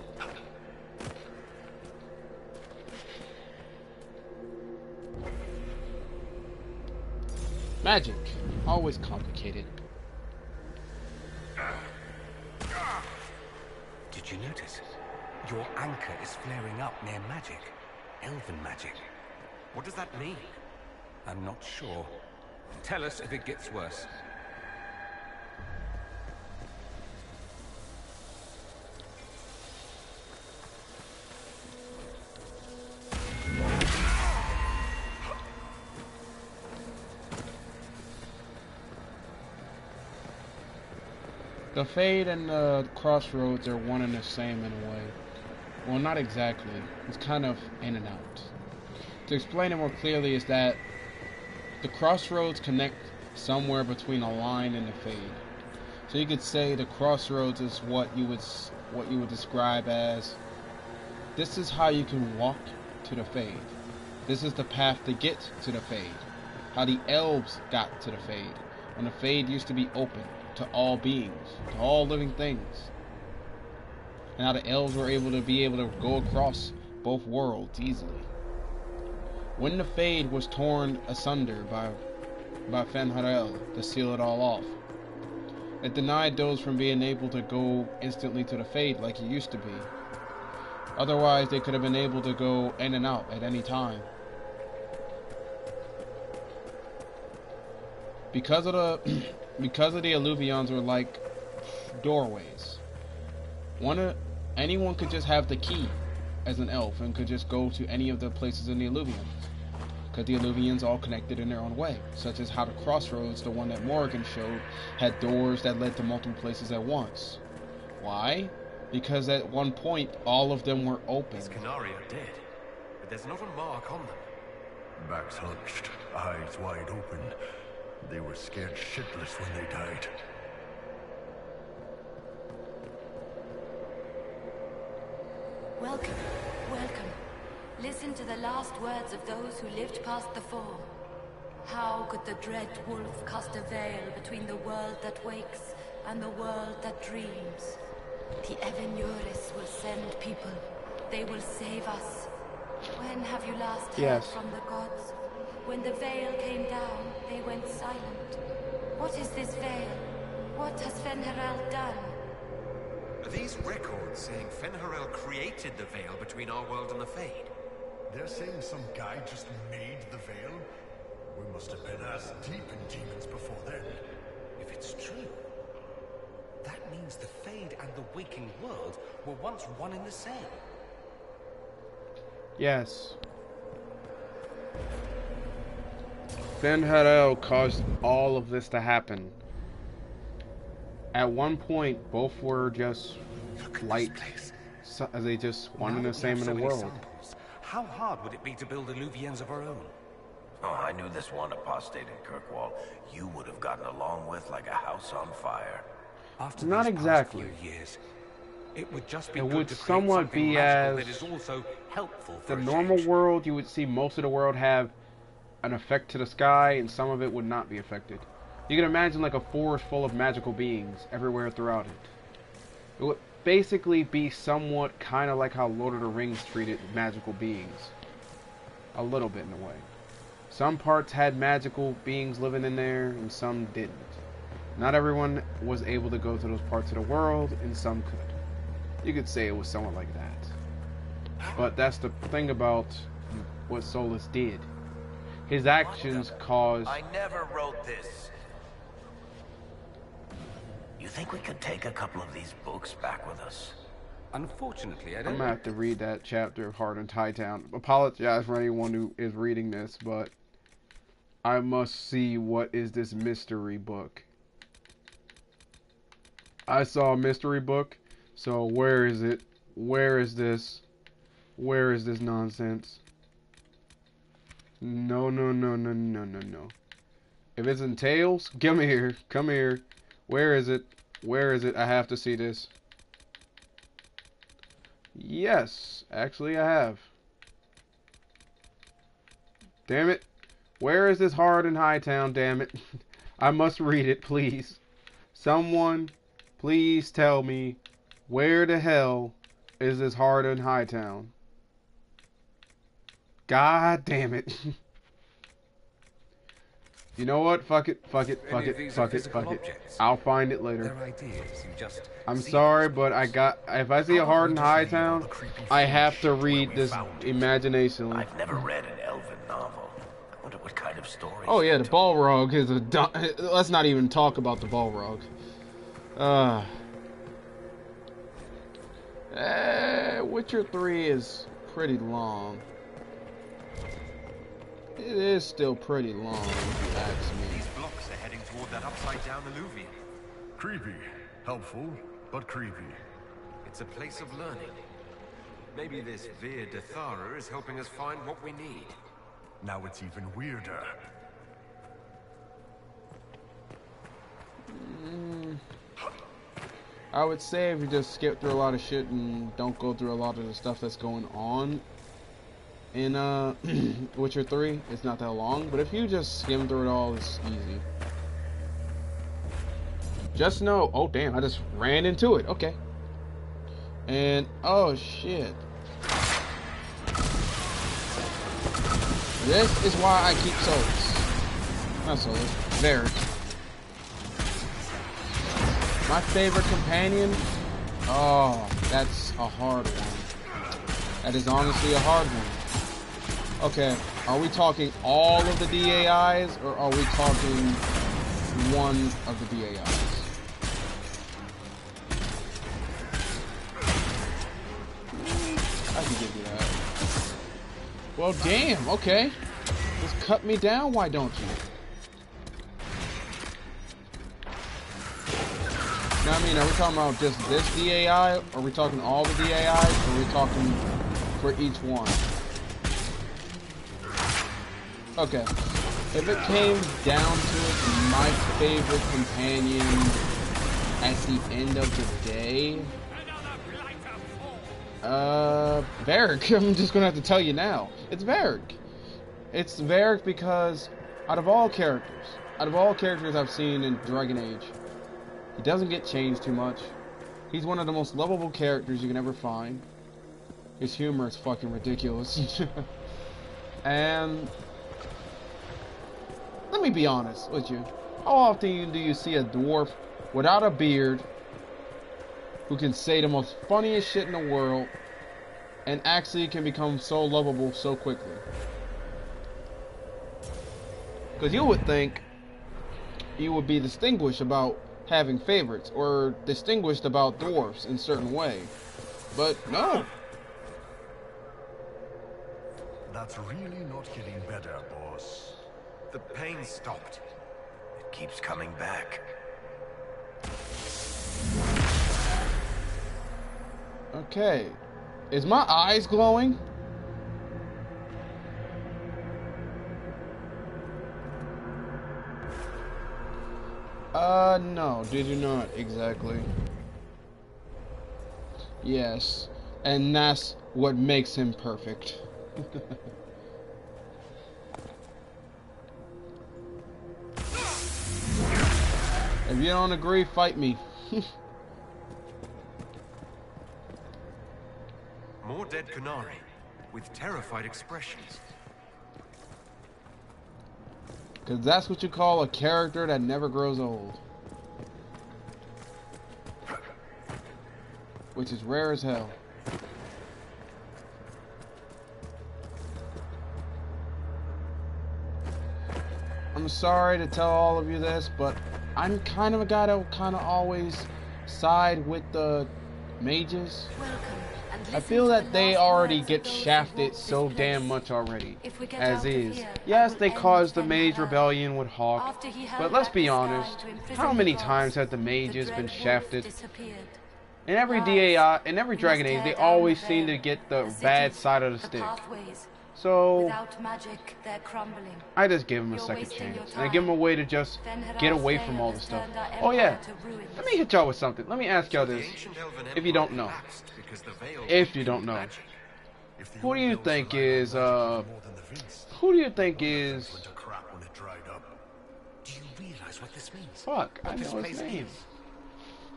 Magic. Always complicated. Did you notice? Your anchor is flaring up near magic. Elven magic. What does that mean? I'm not sure. Tell us if it gets worse. The Fade and the Crossroads are one and the same in a way. Well, not exactly. It's kind of in and out. To explain it more clearly is that the Crossroads connect somewhere between a line and the Fade. So you could say the Crossroads is what you would describe as, this is how you can walk to the Fade. This is the path to get to the Fade. How the elves got to the Fade. When the Fade used to be open to all beings, to all living things. And how the elves were able to go across both worlds easily. When the Fade was torn asunder by Fen Harel to seal it all off, it denied those from being able to go instantly to the Fade like it used to be. Otherwise, they could have been able to go in and out at any time. Because of the alluvions were like doorways. Anyone could just have the key as an elf and could just go to any of the places in the alluvions. Because the alluvions all connected in their own way. Such as how the Crossroads, the one that Morrigan showed, had doors that led to multiple places at once. Why? Because at one point, all of them were open. These Qunari are dead, but there's not a mark on them. Backs hunched, eyes wide open. They were scared shitless when they died. Welcome, welcome. Listen to the last words of those who lived past the fall. How could the dread wolf cast a veil between the world that wakes and the world that dreams? The Evenuris will send people. They will save us. When have you last heard from the gods? When the veil came down, they went silent. What is this veil? What has Fen Harel done? Are these records saying Fen Harel created the veil between our world and the Fade? They're saying some guy just made the veil? We must have been ass deep in demons before then. If it's true, that means the Fade and the waking world were once one and the same. Yes. Fenharel caused all of this to happen. At one point, both were just light, so, they just one and the same in the world. Samples, how hard would it be to build Illuvians of our own? Oh, I knew this one apostate in Kirkwall you would have gotten along with like a house on fire. After Not these exactly. past few years, it would just be It good would to create somewhat something be magical as that is also helpful for the a normal change. world. You would see most of the world have an effect to the sky, and some of it would not be affected. You can imagine like a forest full of magical beings everywhere throughout it. It would basically be somewhat kind of like how Lord of the Rings treated magical beings. A little bit in a way. Some parts had magical beings living in there, and some didn't. Not everyone was able to go to those parts of the world, and some could. You could say it was somewhat like that. But that's the thing about what Solus did. His actions caused... I never wrote this. You think we could take a couple of these books back with us? Unfortunately, I I'm don't. gonna have to read that chapter of Hardened Hightown. Apologize for anyone who is reading this, but I must see what is this mystery book. I saw a mystery book, so where is it? Where is this? Where is this nonsense? No, no, no, no, no, no, no. If it's in Tales, come here. Come here. Where is it? Where is it? I have to see this. Yes, actually I have. Damn it. Where is this Hardened Hightown, damn it? I must read it, please. Someone, please tell me, where the hell is this Hardened Hightown? God damn it. You know what? Fuck it. Fuck it. Fuck it. Fuck it. Fuck it. I'll find it later. They're ideas. You just I'm sorry, but I got. If I see a Hardened Hightown, I have to read this imaginationally. I've never read an elven novel. I wonder what kind of story. Oh yeah, the Balrog is a. Let's not even talk about the Balrog. Witcher 3 is pretty long. It is still pretty long, if you ask me. These blocks are heading toward that upside-down alluvium. Creepy. Helpful, but creepy. It's a place of learning. Maybe this Vir Dethara is helping us find what we need. Now it's even weirder. I would say if you just skip through a lot of shit and don't go through a lot of the stuff that's going on in Witcher 3, it's not that long, but if you just skim through it all, it's easy. Just know, oh damn, I just ran into it, okay. And, oh shit. This is why I keep Solus. Not Solus, Varric. My favorite companion? Oh, that's a hard one. That is honestly a hard one. Okay, are we talking all of the DAIs, or are we talking one of the DAIs? I can give you that. Well, damn, okay. Just cut me down, why don't you? Now, I mean, are we talking about just this DAI? Are we talking all the DAIs? Or are we talking for each one? Okay. If it came down to it, my favorite companion at the end of the day... Varric. I'm just gonna have to tell you now. It's Varric. It's Varric because out of all characters I've seen in Dragon Age, he doesn't get changed too much. He's one of the most lovable characters you can ever find. His humor is fucking ridiculous. And let me be honest with you. How often do you see a dwarf without a beard who can say the most funniest shit in the world and actually can become so lovable so quickly? Because you would think you would be distinguished about having favorites, or distinguished about dwarfs in a certain way. But no. That's really not getting better, boss. The pain stopped. It keeps coming back. Okay. Is my eyes glowing? No, did you not exactly? Yes, and that's what makes him perfect. If you don't agree, fight me. More dead Qunari, with terrified expressions. Because that's what you call a character that never grows old. Which is rare as hell. I'm sorry to tell all of you this, but I'm kind of a guy that will kind of always side with the mages. I feel that they already get shafted so damn much already, as is. Yes, they caused the Mage Rebellion with Hawk, but let's be honest, how many times have the mages been shafted? In every DAI, in every Dragon Age, they always seem to get the bad side of the stick. So, I just give them a second chance. And I give them a way to just get away from all the stuff. Oh yeah, let me hit y'all with something. Let me ask y'all this, if you don't know. If you don't know. Who do you think is, Do you realize what this means? Fuck, I know his name.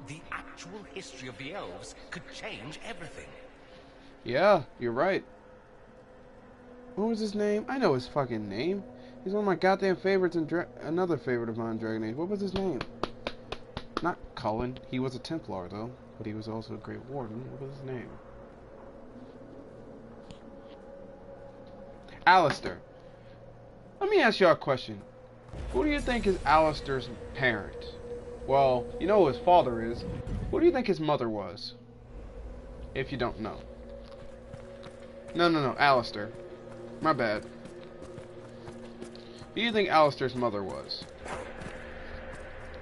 The actual history of the elves could change everything. Yeah, you're right. What was his name? I know his fucking name. He's one of my goddamn favorites and another favorite of mine in Dragon Age. What was his name? Not Cullen. He was a Templar though, but he was also a Great Warden. What was his name? Alistair. Let me ask y'all a question. Who do you think is Alistair's parent? Well, you know who his father is. Who do you think his mother was? If you don't know. No, Alistair. My bad. Who do you think Alistair's mother was?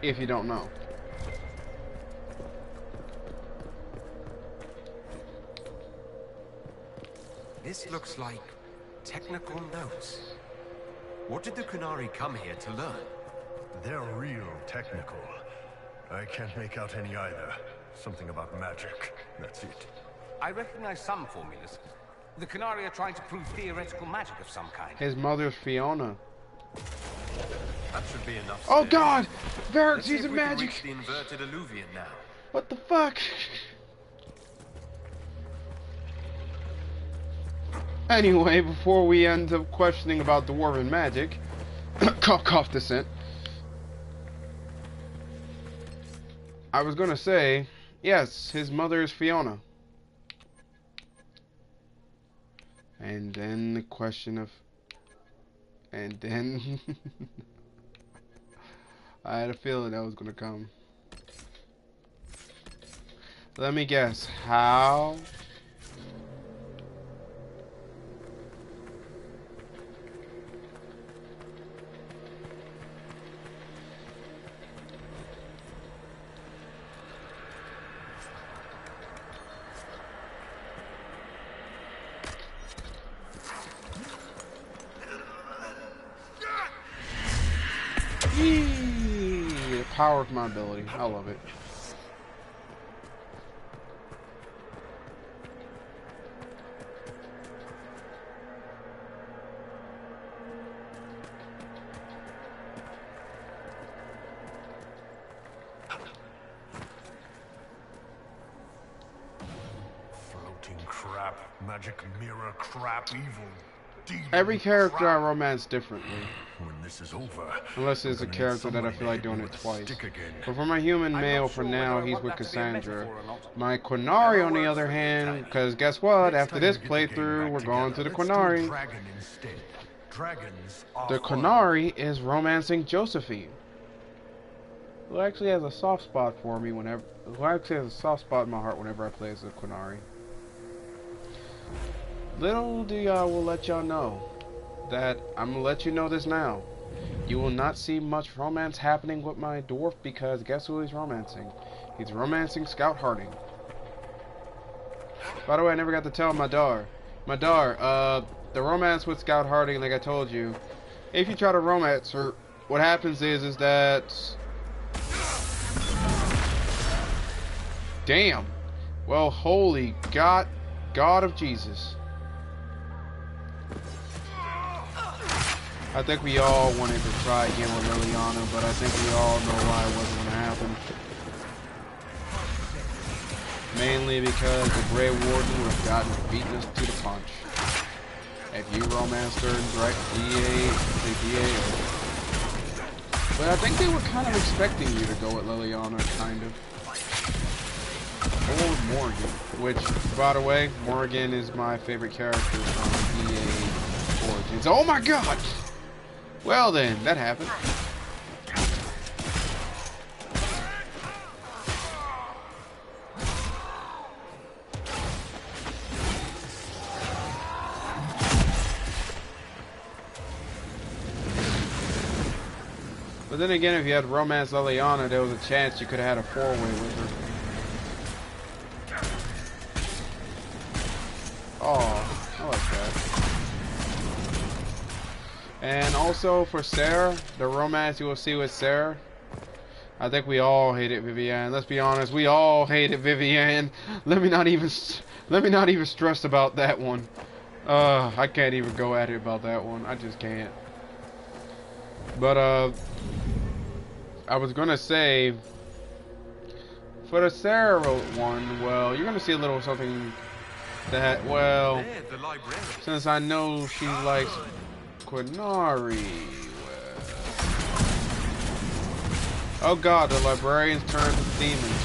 If you don't know. This looks like technical notes. What did the Qunari come here to learn? They're real technical. I can't make out any either. Something about magic. That's it. I recognize some formulas. The Qunari are trying to prove theoretical magic of some kind. His mother's Fiona. That should be enough. Oh god! Varric's Let's see if using we can magic! reach the inverted alluvion now. What the fuck? Anyway, before we end up questioning about dwarven magic, cough descent. I was gonna say, yes, his mother is Fiona. And then the question of... And then... I had a feeling that was gonna come. Let me guess, how... The power of my ability. I love it. Floating crap, magic mirror crap, evil demon. Every character crap. I romance differently. When this is over, Unless it's a character that I feel like doing it twice. But for my human male, for now, he's with Cassandra. My Qunari, on the other hand, because guess what? After this playthrough, we're going to the Qunari. Dragons are The Qunari is romancing Josephine, who actually has a soft spot for me whenever. Who actually has a soft spot in my heart whenever I play as a Qunari. Little do y'all will let y'all know that I'm gonna let you know this now. You will not see much romance happening with my dwarf because guess who he's romancing? He's romancing Scout Harding. By the way, I never got to tell Madar. Madar, the romance with Scout Harding, like I told you, if you try to romance her, what happens is that... Damn. Well, holy God of Jesus. I think we all wanted to try again with Liliana, but I think we all know why it wasn't going to happen. Mainly because the Grey Warden would have gotten beaten us to the punch. If you romanced her in direct DA, but I think they were kind of expecting you to go with Liliana, kind of. Or with Morrigan, which, by the way, Morrigan is my favorite character from DA Origins. Oh my God! Well then, that happened. But then again, if you had romance Liliana, there was a chance you could have had a four-way with her. Oh, I like that. And also for Sarah, the romance you will see with Sarah, I think we all hated Vivienne. Let's be honest, we all hated Vivienne. Let me not even stress about that one. I can't even go at it about that one. I just can't. But I was gonna say for the Sarah one, well, you're gonna see a little something that, well, since I know she likes Qunari. Oh God, the librarians turned to demons.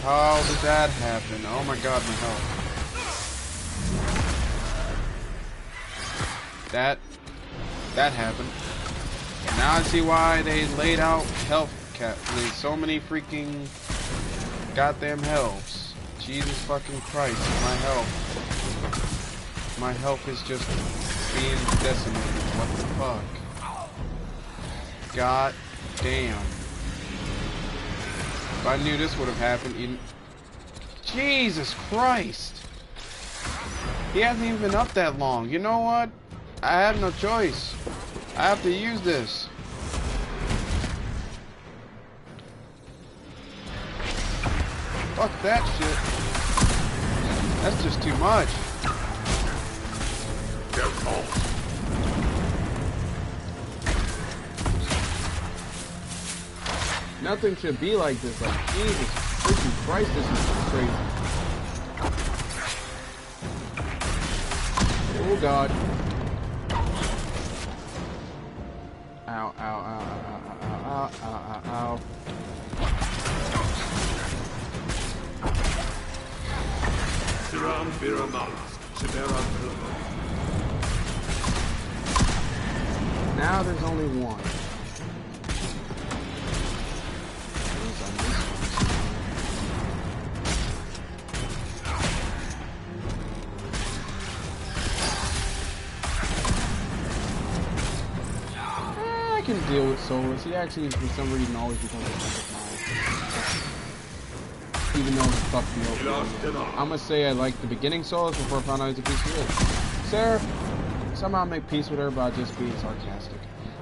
How did that happen? Oh my God, my health. That happened. And now I see why they laid out health cap. There's so many freaking goddamn healths. Jesus fucking Christ, my health is just being decimated. What the fuck? God damn. If I knew this would have happened, Jesus Christ. He hasn't even been up that long. You know what? I have no choice. I have to use this. Fuck that shit. That's just too much. Nothing should be like this. Like, Jesus freaking Christ, this is crazy. Oh God. Ow, ow, ow, ow, ow, ow, ow, ow, ow. Now there's only one. I can deal with Solus. He actually, for some reason, always becomes a friend of mine. Even though he fucked me over. I'm gonna say I like the beginning Solus before I found out he's a piece of shit. Sarah, somehow make peace with her by just being sarcastic.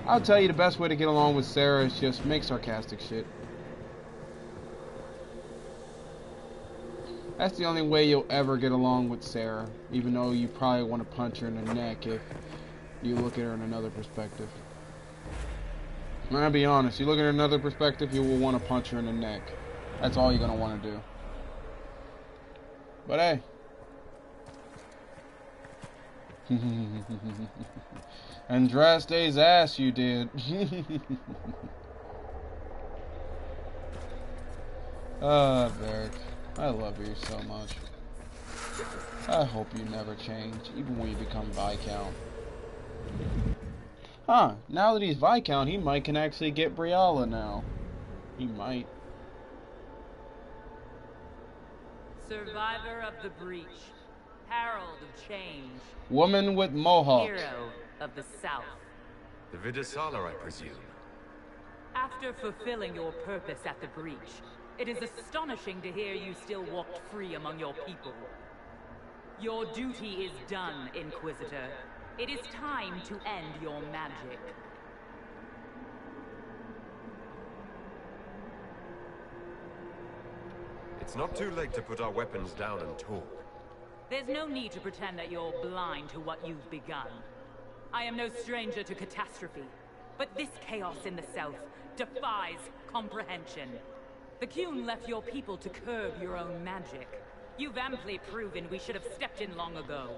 I'll tell you the best way to get along with Sarah is just make sarcastic shit. That's the only way you'll ever get along with Sarah, even though you probably want to punch her in the neck if you look at her in another perspective. I'm gonna be honest, you look at her in another perspective, you will want to punch her in the neck. That's all you're gonna want to do. But hey. Andraste's ass you did. Beric, I love you so much. I hope you never change, even when you become Viscount. Huh, now that he's Viscount, he might can actually get Briala now. He might. Survivor of the breach. Herald of change. Woman with mohawk. Hero of the South. The Vidasala, I presume. After fulfilling your purpose at the breach, it is astonishing to hear you still walked free among your people. Your duty is done, Inquisitor. It is time to end your magic. It's not too late to put our weapons down and talk. There's no need to pretend that you're blind to what you've begun. I am no stranger to catastrophe, but this chaos in the South defies comprehension. The Qun left your people to curb your own magic. You've amply proven we should have stepped in long ago.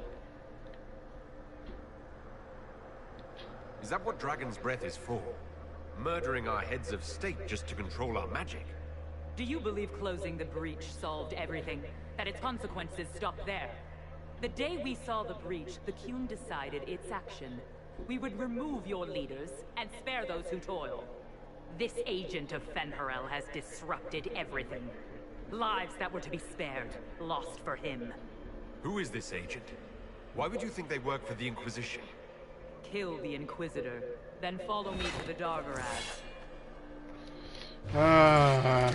Is that what Dragon's Breath is for? Murdering our heads of state just to control our magic? Do you believe closing the breach solved everything? That its consequences stopped there? The day we saw the breach, the Qun decided its action. We would remove your leaders and spare those who toil. This agent of Fen'Harel has disrupted everything. Lives that were to be spared, lost for him. Who is this agent? Why would you think they work for the Inquisition? Kill the Inquisitor, then follow me to the Dargarad. God!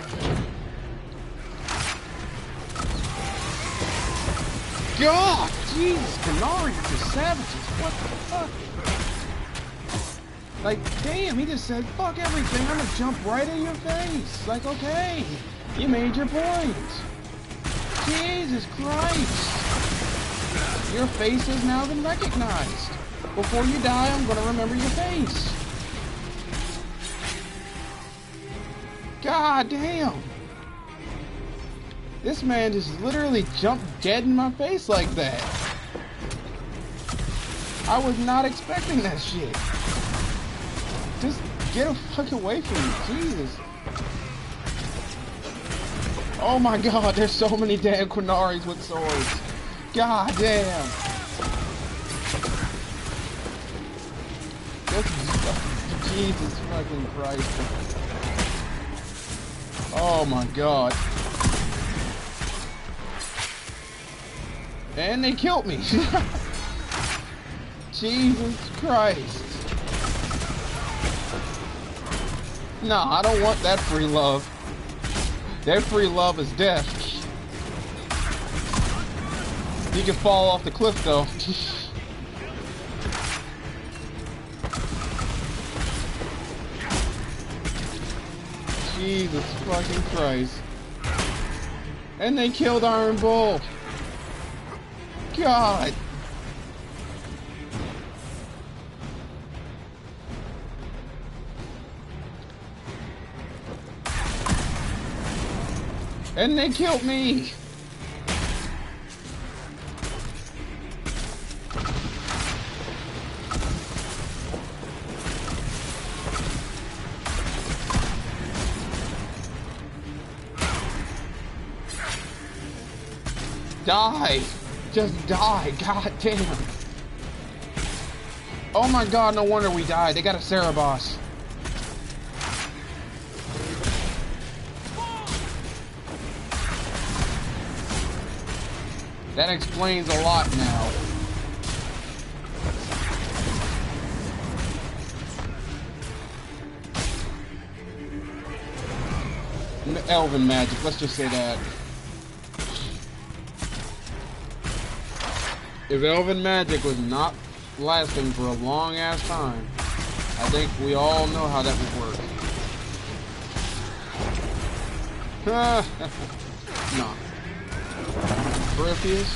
Jesus, Canary, you savages! What the fuck? Like, damn, he just said, fuck everything, I'm gonna jump right in your face! Like, okay, you made your point! Jesus Christ! Your face has now been recognized! Before you die, I'm gonna remember your face! God damn! This man just literally jumped dead in my face like that. I was not expecting that shit. Just get the fuck away from me, Jesus. Oh my god, there's so many damn Quinaris with swords. God damn. Jesus fucking Christ. Oh my god. And they killed me. Jesus Christ. No, I don't want that free love. Their free love is death. You can fall off the cliff though. Jesus fucking Christ. And they killed Iron Bull. God. And they killed me. Die. Just die. God damn. Oh my god, no wonder we died. They got a Cerebos. That explains a lot now. Elven magic, let's just say that. If Elven magic was not lasting for a long ass time, I think we all know how that would work. No. Peripheus?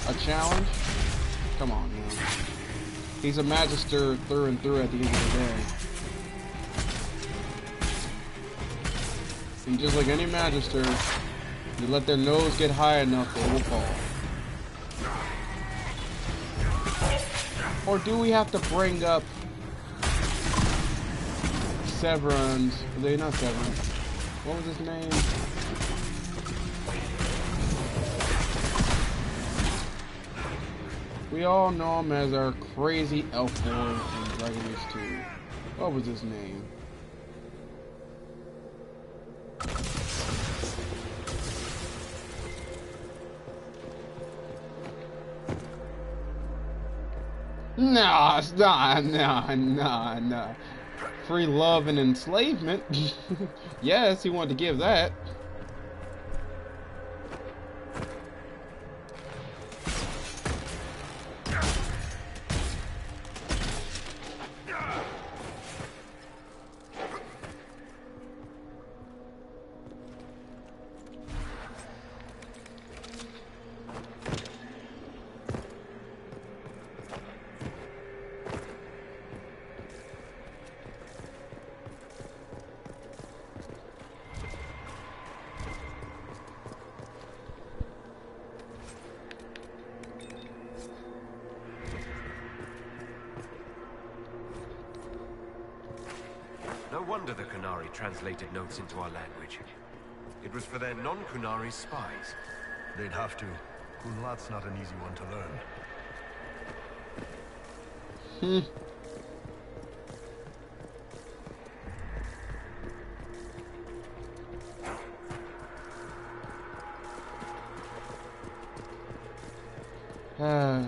A challenge? Come on, man. He's a magister through and through at the end of the day. And just like any magister, you let their nose get high enough, they will fall. Or do we have to bring up Severance? Are they not Severance? What was his name? We all know him as our crazy elf lord in Dragon Age 2. What was his name? Nah, nah. Free love and enslavement. Yes, he wanted to give that. No wonder the Qunari translated notes into our language. It was for their non-Qunari spies. They'd have to. Kunlat's not an easy one to learn.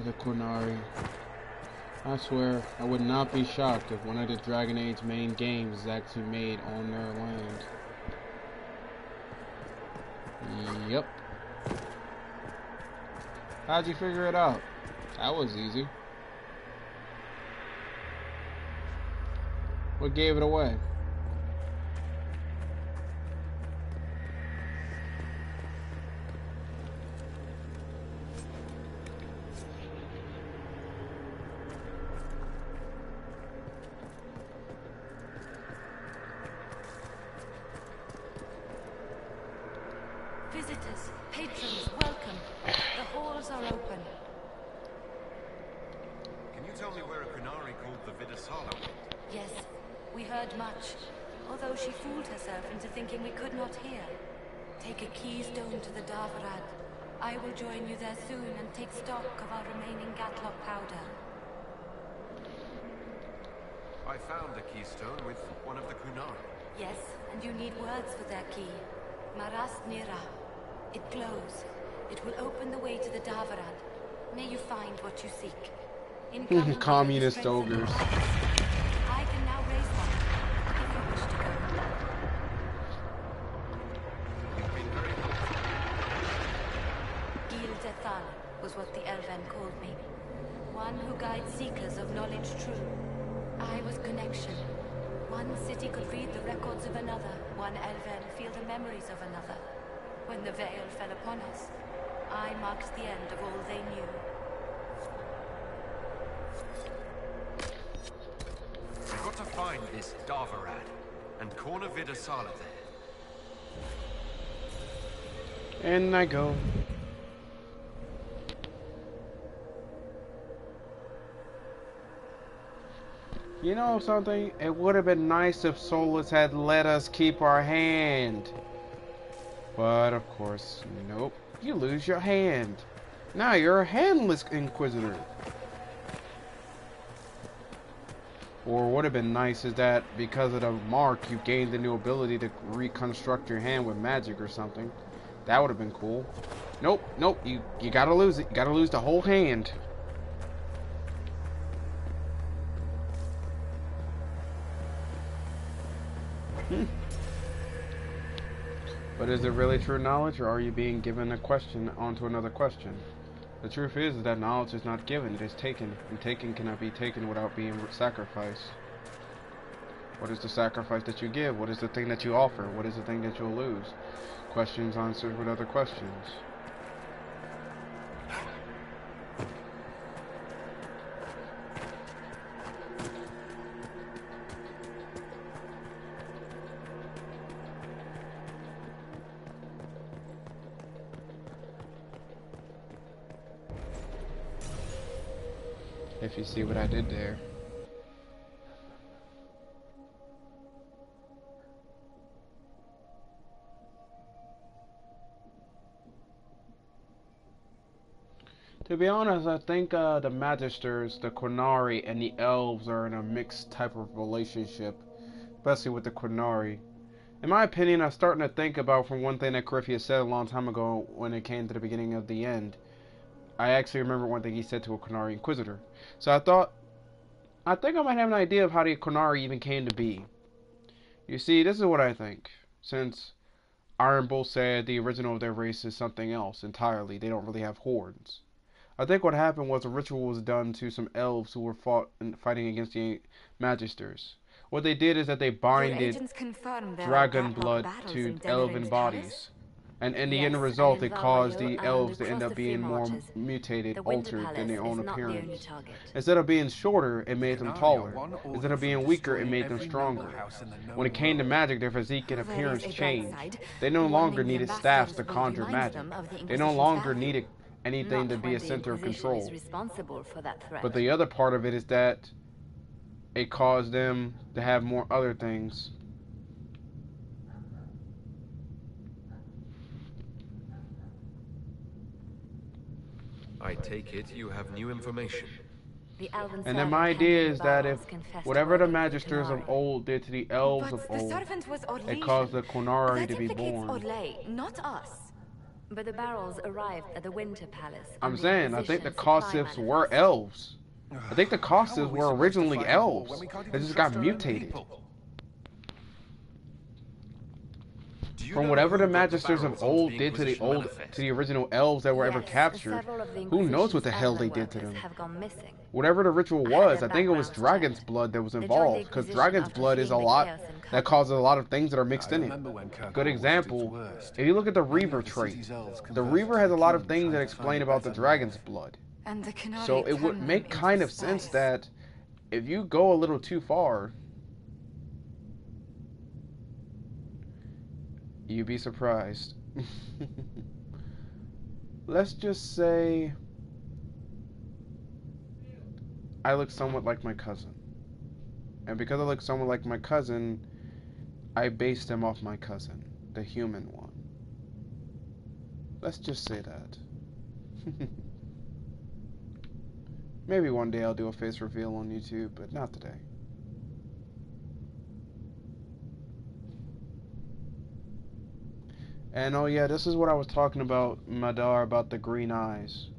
The Qunari. I swear, I would not be shocked if one of the Dragon Age main games is actually made on their land. Yep. How'd you figure it out? That was easy. What gave it away? Visitors, patrons, welcome. The halls are open. Can you tell me where a Qunari called the Vidasala went? Yes, we heard much, although she fooled herself into thinking we could not hear. Take a keystone to the Davarad. I will join you there soon and take stock of our remaining Gatlock powder. I found a keystone with one of the Qunari. Yes, and you need words for their key. Maras Nira. It glows. It will open the way to the Davarad. May you find what you seek. In Communist ogres. I can now raise one, if you wish to go. You've been very helpful. Gil Dethal was what the Elven called me. One who guides seekers of knowledge true. I was connection. One city could read the records of another. One Elven feel the memories of another. When the veil fell upon us, I marked the end of all they knew. We've got to find this Davarad and corner Vidasala there. And I go. You know something? It would have been nice if Solus had let us keep our hand. But of course, nope. You lose your hand. Now you're a handless Inquisitor. Or what would have been nice is that because of the mark, you gained the new ability to reconstruct your hand with magic or something. That would have been cool. Nope, nope. You gotta lose it. You gotta lose the whole hand. But is it really true knowledge, or are you being given a question onto another question? The truth is that knowledge is not given, it is taken, and taken cannot be taken without being sacrificed. What is the sacrifice that you give? What is the thing that you offer? What is the thing that you'll lose? Questions answered with other questions. If you see what I did there. To be honest, I think the Magisters, the Qunari, and the Elves are in a mixed type of relationship, especially with the Qunari. In my opinion, I'm starting to think about from one thing that Corypheus said a long time ago when it came to the beginning of the end. I actually remember one thing he said to a Qunari Inquisitor. So I think I might have an idea of how the Qunari even came to be. You see, this is what I think. Since Iron Bull said the original of their race is something else entirely, they don't really have horns. I think what happened was a ritual was done to some elves who were fighting against the Magisters. What they did is that they binded dragon blood to elven bodies. And in the end result, it caused the elves to end up being more mutated, altered than their own appearance. Instead of being shorter, it made them taller. Instead of being weaker, it made them stronger. When it came to magic, their physique and appearance changed. They no longer needed staffs to conjure magic. They no longer needed anything to be a center of control. But the other part of it is that it caused them to have more other things. I take it you have new information. And then my idea is that if whatever the Magisters of old did to the elves of old, it caused the Qunari to be born. Not us. But the barrels arrived at the Winter Palace. I'm saying, I think the Kosifs were elves. I think the Kosifs were originally elves. They just got mutated. From whatever the Magisters of old did to the original elves that were ever captured, who knows what the hell they did to them. Whatever the ritual was, I think it was dragon's blood that was involved, because dragon's blood is a lot that causes a lot of things that are mixed in it. Good example, if you look at the Reaver trait, the Reaver has a lot of things that explain about the dragon's blood. So it would make kind of sense that if you go a little too far, you'd be surprised. Let's just say I look somewhat like my cousin. And because I look somewhat like my cousin, I based him off my cousin, the human one. Let's just say that. Maybe one day I'll do a face reveal on YouTube, but not today. And oh yeah, this is what I was talking about, Madar, about the green eyes.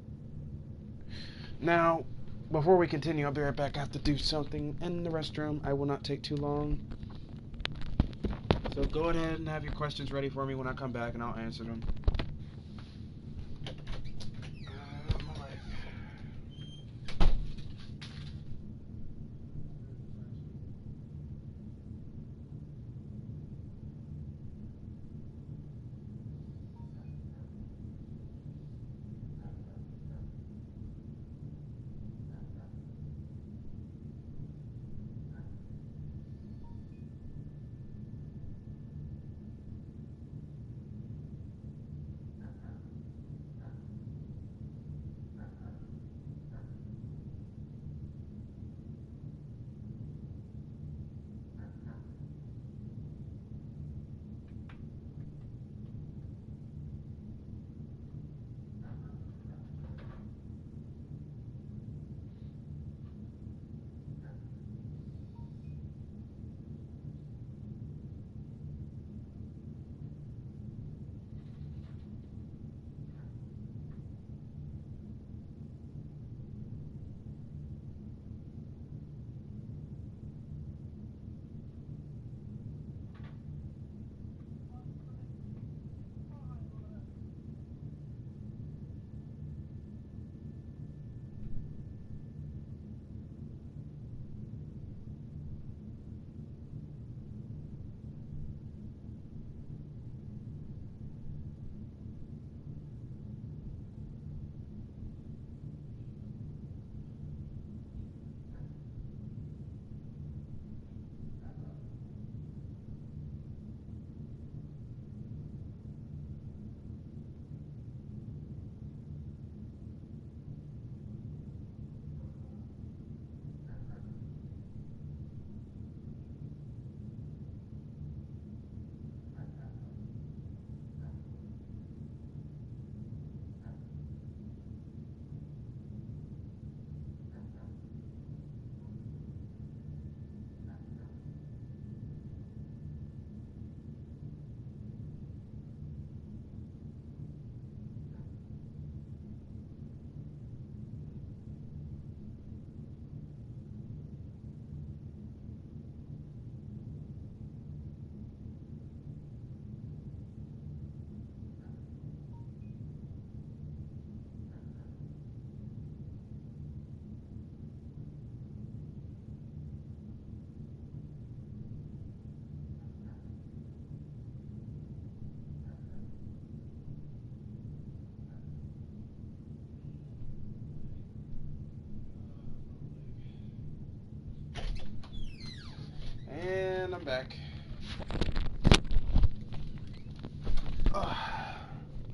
Now, before we continue, I'll be right back. I have to do something in the restroom. I will not take too long. So go ahead and have your questions ready for me when I come back, and I'll answer them.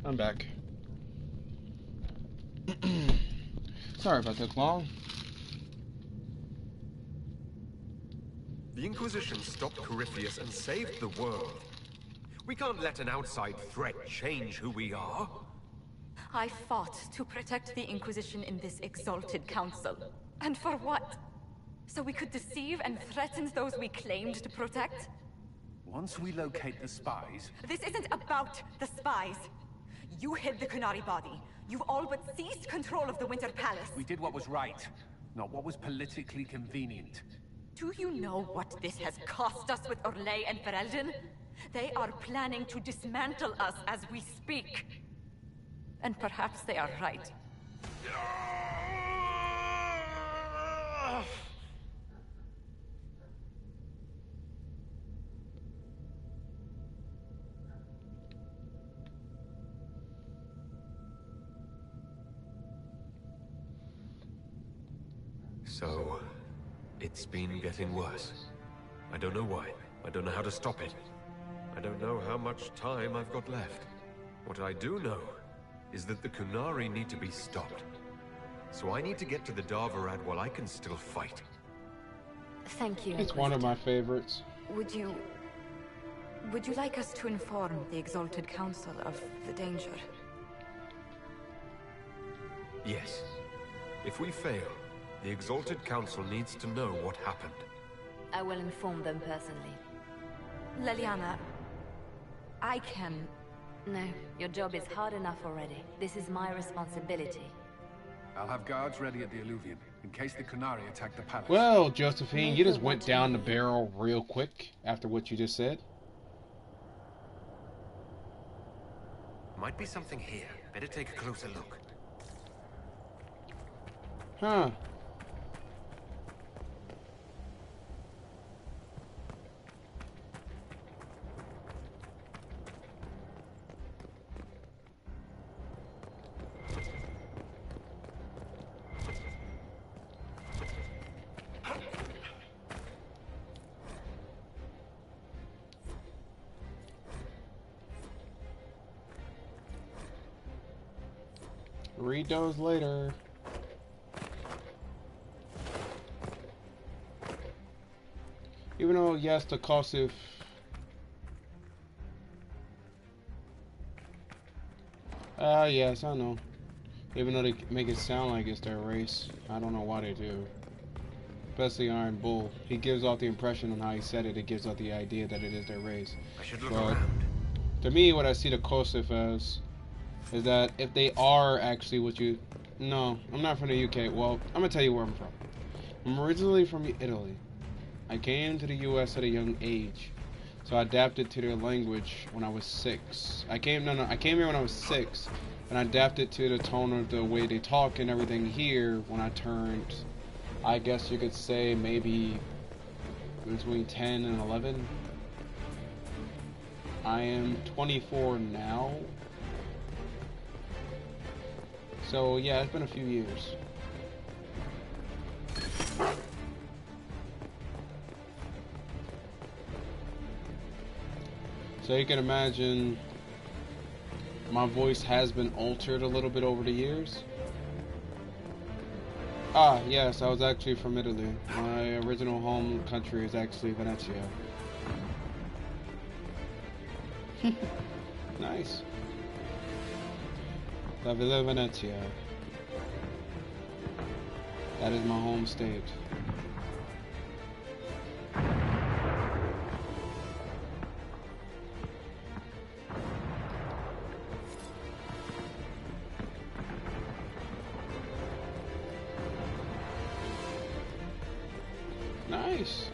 I'm back. Sorry about that long. The Inquisition stopped Corypheus and saved the world. We can't let an outside threat change who we are. I fought to protect the Inquisition in this exalted council. And for what? So we could deceive and threaten those we claimed to protect? Once we locate the spies... This isn't about the spies. You hid the Kunari body. You've all but seized control of the Winter Palace. We did what was right, not what was politically convenient. Do you know what this has cost us with Orlais and Ferelden? They are planning to dismantle us as we speak. And perhaps they are right. So, it's been getting worse. I don't know why. I don't know how to stop it. I don't know how much time I've got left. What I do know is that the Kunari need to be stopped. So I need to get to the Darvarad while I can still fight. Thank you. It's one of my favorites. Would you like us to inform the Exalted Council of the danger? Yes. If we fail, the Exalted Council needs to know what happened. I will inform them personally. Leliana, I can... No, your job is hard enough already. This is my responsibility. I'll have guards ready at the Illuvian, in case the Kunari attack the palace. Well, Josephine, you just went down the barrel real quick after what you just said. Might be something here. Better take a closer look. Huh. Read those later. Even though, yes, the Kosif... yes, I know. Even though they make it sound like it's their race. I don't know why they do. Especially Iron Bull. He gives off the impression on how he said it. It gives off the idea that it is their race. I should look around. To me, what I see the Kosif as is that if they are actually what you... No, I'm not from the UK. Well, I'm going to tell you where I'm from. I'm originally from Italy. I came to the US at a young age. So I adapted to their language when I was 6. I came here when I was 6. And I adapted to the tone of the way they talk and everything here when I turned, I guess you could say, maybe between 10 and 11. I am 24 now. So yeah, it's been a few years. So you can imagine my voice has been altered a little bit over the years. Ah, yes, I was actually from Italy. My original home country is actually Venezia. Nice. La Villa Venezia. That is my home state. Nice.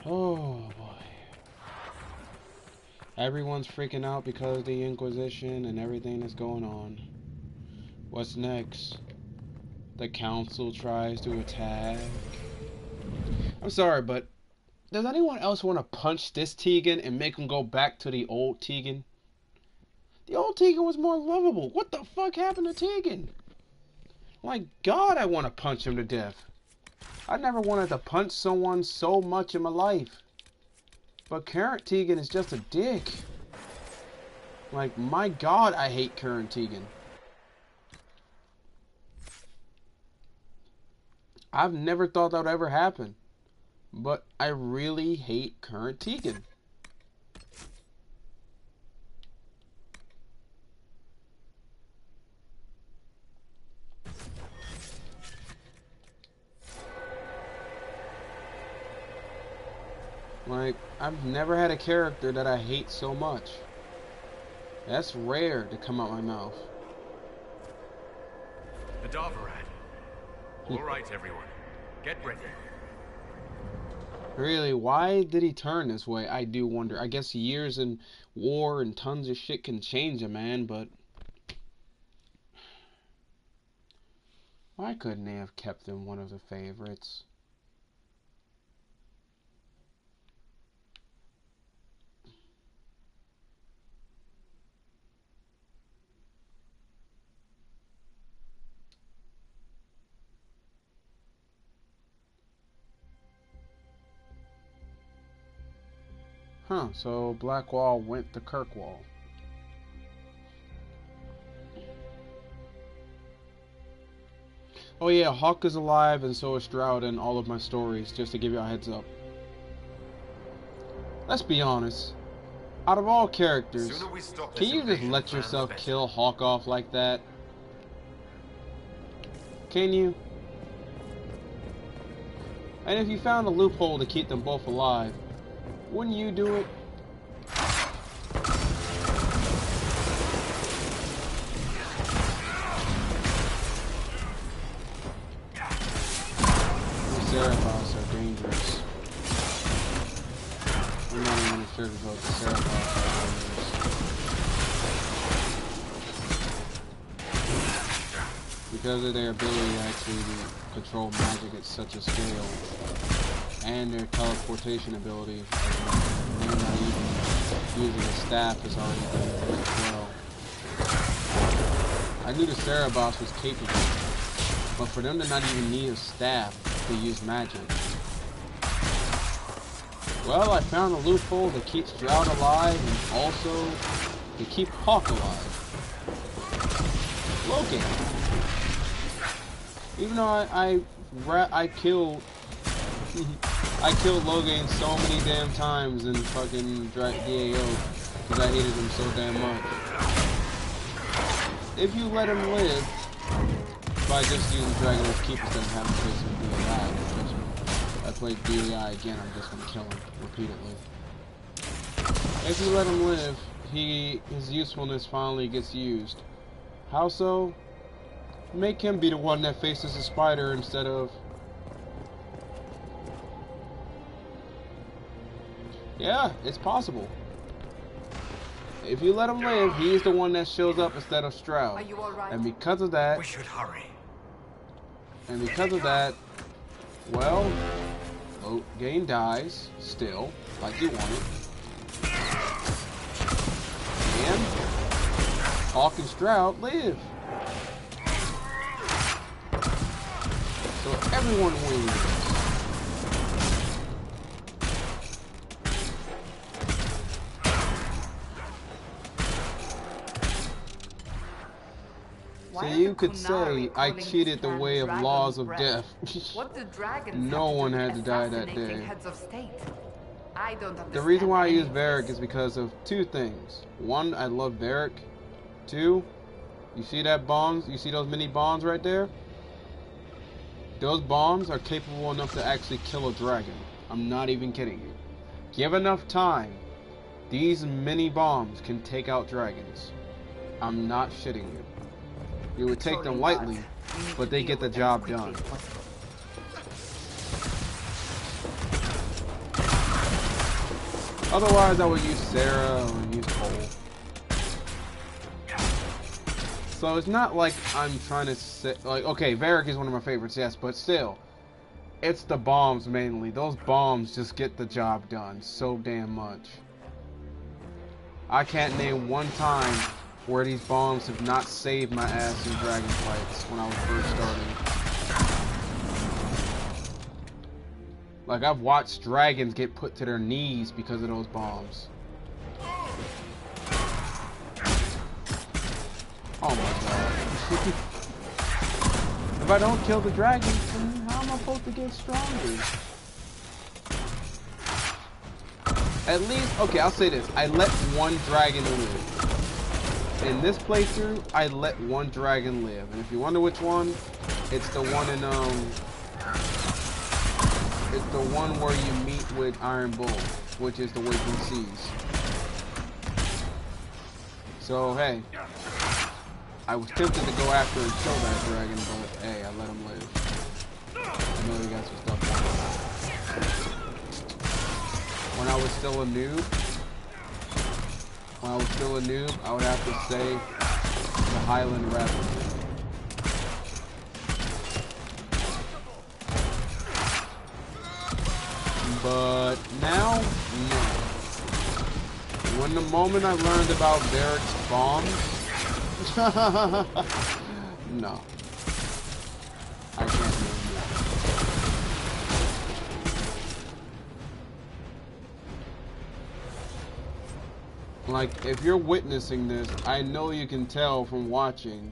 Oh boy. Everyone's freaking out because of the Inquisition and everything that's going on. What's next? The council tries to attack. I'm sorry, but does anyone else want to punch this Tegan and make him go back to the old Tegan? The old Tegan was more lovable. What the fuck happened to Tegan? My God, I want to punch him to death. I never wanted to punch someone so much in my life. But Karen Tegan is just a dick. Like, my God, I hate Karen Tegan. I've never thought that would ever happen. But I really hate Karen Tegan. Like, I've never had a character that I hate so much. That's rare to come out my mouth. The Darvarad. All right, everyone. Get ready. Really, why did he turn this way? I do wonder. I guess years in war and tons of shit can change a man, but... why couldn't they have kept him one of the favorites? Huh, so Blackwall went to Kirkwall. Oh yeah, Hawk is alive and so is Stroud in all of my stories, just to give you a heads up. Let's be honest. Out of all characters, can you just let yourself kill Hawk off like that? Can you? And if you found a loophole to keep them both alive, wouldn't you do it? The Seraphos are dangerous. I'm not even sure about the Seraphos are dangerous. Because of their ability to actually control magic at such a scale. And their teleportation ability, they're not even using a staff is already doing as well. I knew the Cerebos was capable, but for them to not even need a staff to use magic. Well, I found a loophole to keep Stroud alive and also to keep Hawk alive. Logan. Even though I killed Logan so many damn times in fucking DAO because I hated him so damn much. If you let him live by just using Dragon Age Keep instead of having to face him DAI, trust me. If I play DAI again, I'm just gonna kill him repeatedly. If you let him live, his usefulness finally gets used. How so? Make him be the one that faces the spider instead of... yeah, it's possible. If you let him live, he's the one that shows up instead of Stroud. Are you all right? And because of that... we should hurry. And because of that, well, Loghain dies, still, like you wanted. And Hawk and Stroud live. So everyone wins. So you could say I cheated the way of laws of death. No one had to die that day. The reason why I use Varric is because of two things. One, I love Varric. Two, you see that bombs? You see those mini bombs right there? Those bombs are capable enough to actually kill a dragon. I'm not even kidding you. Give enough time, these mini bombs can take out dragons. I'm not shitting you. You would take them lightly, but they get the job done. Otherwise, I would use Sarah or use Cole. So it's not like I'm trying to say, like, okay, Varric is one of my favorites, yes, but still, it's the bombs mainly. Those bombs just get the job done so damn much. I can't name one time where these bombs have not saved my ass in dragon fights when I was first starting. Like, I've watched dragons get put to their knees because of those bombs. Oh my god. If I don't kill the dragons, then how am I supposed to get stronger? At least, okay, I'll say this. I let one dragon live. In this playthrough, I let one dragon live. And if you wonder which one, it's the one in, it's the one where you meet with Iron Bull, which is the Waking Seas. So, hey. I was tempted to go after and kill that dragon, but hey, I let him live. I know you got some stuff going on. When I was still a noob, I would have to say the Highland Rebel. But now, no. When the moment I learned about Varric's bombs, no. I can't do more. Like, if you're witnessing this, I know you can tell from watching.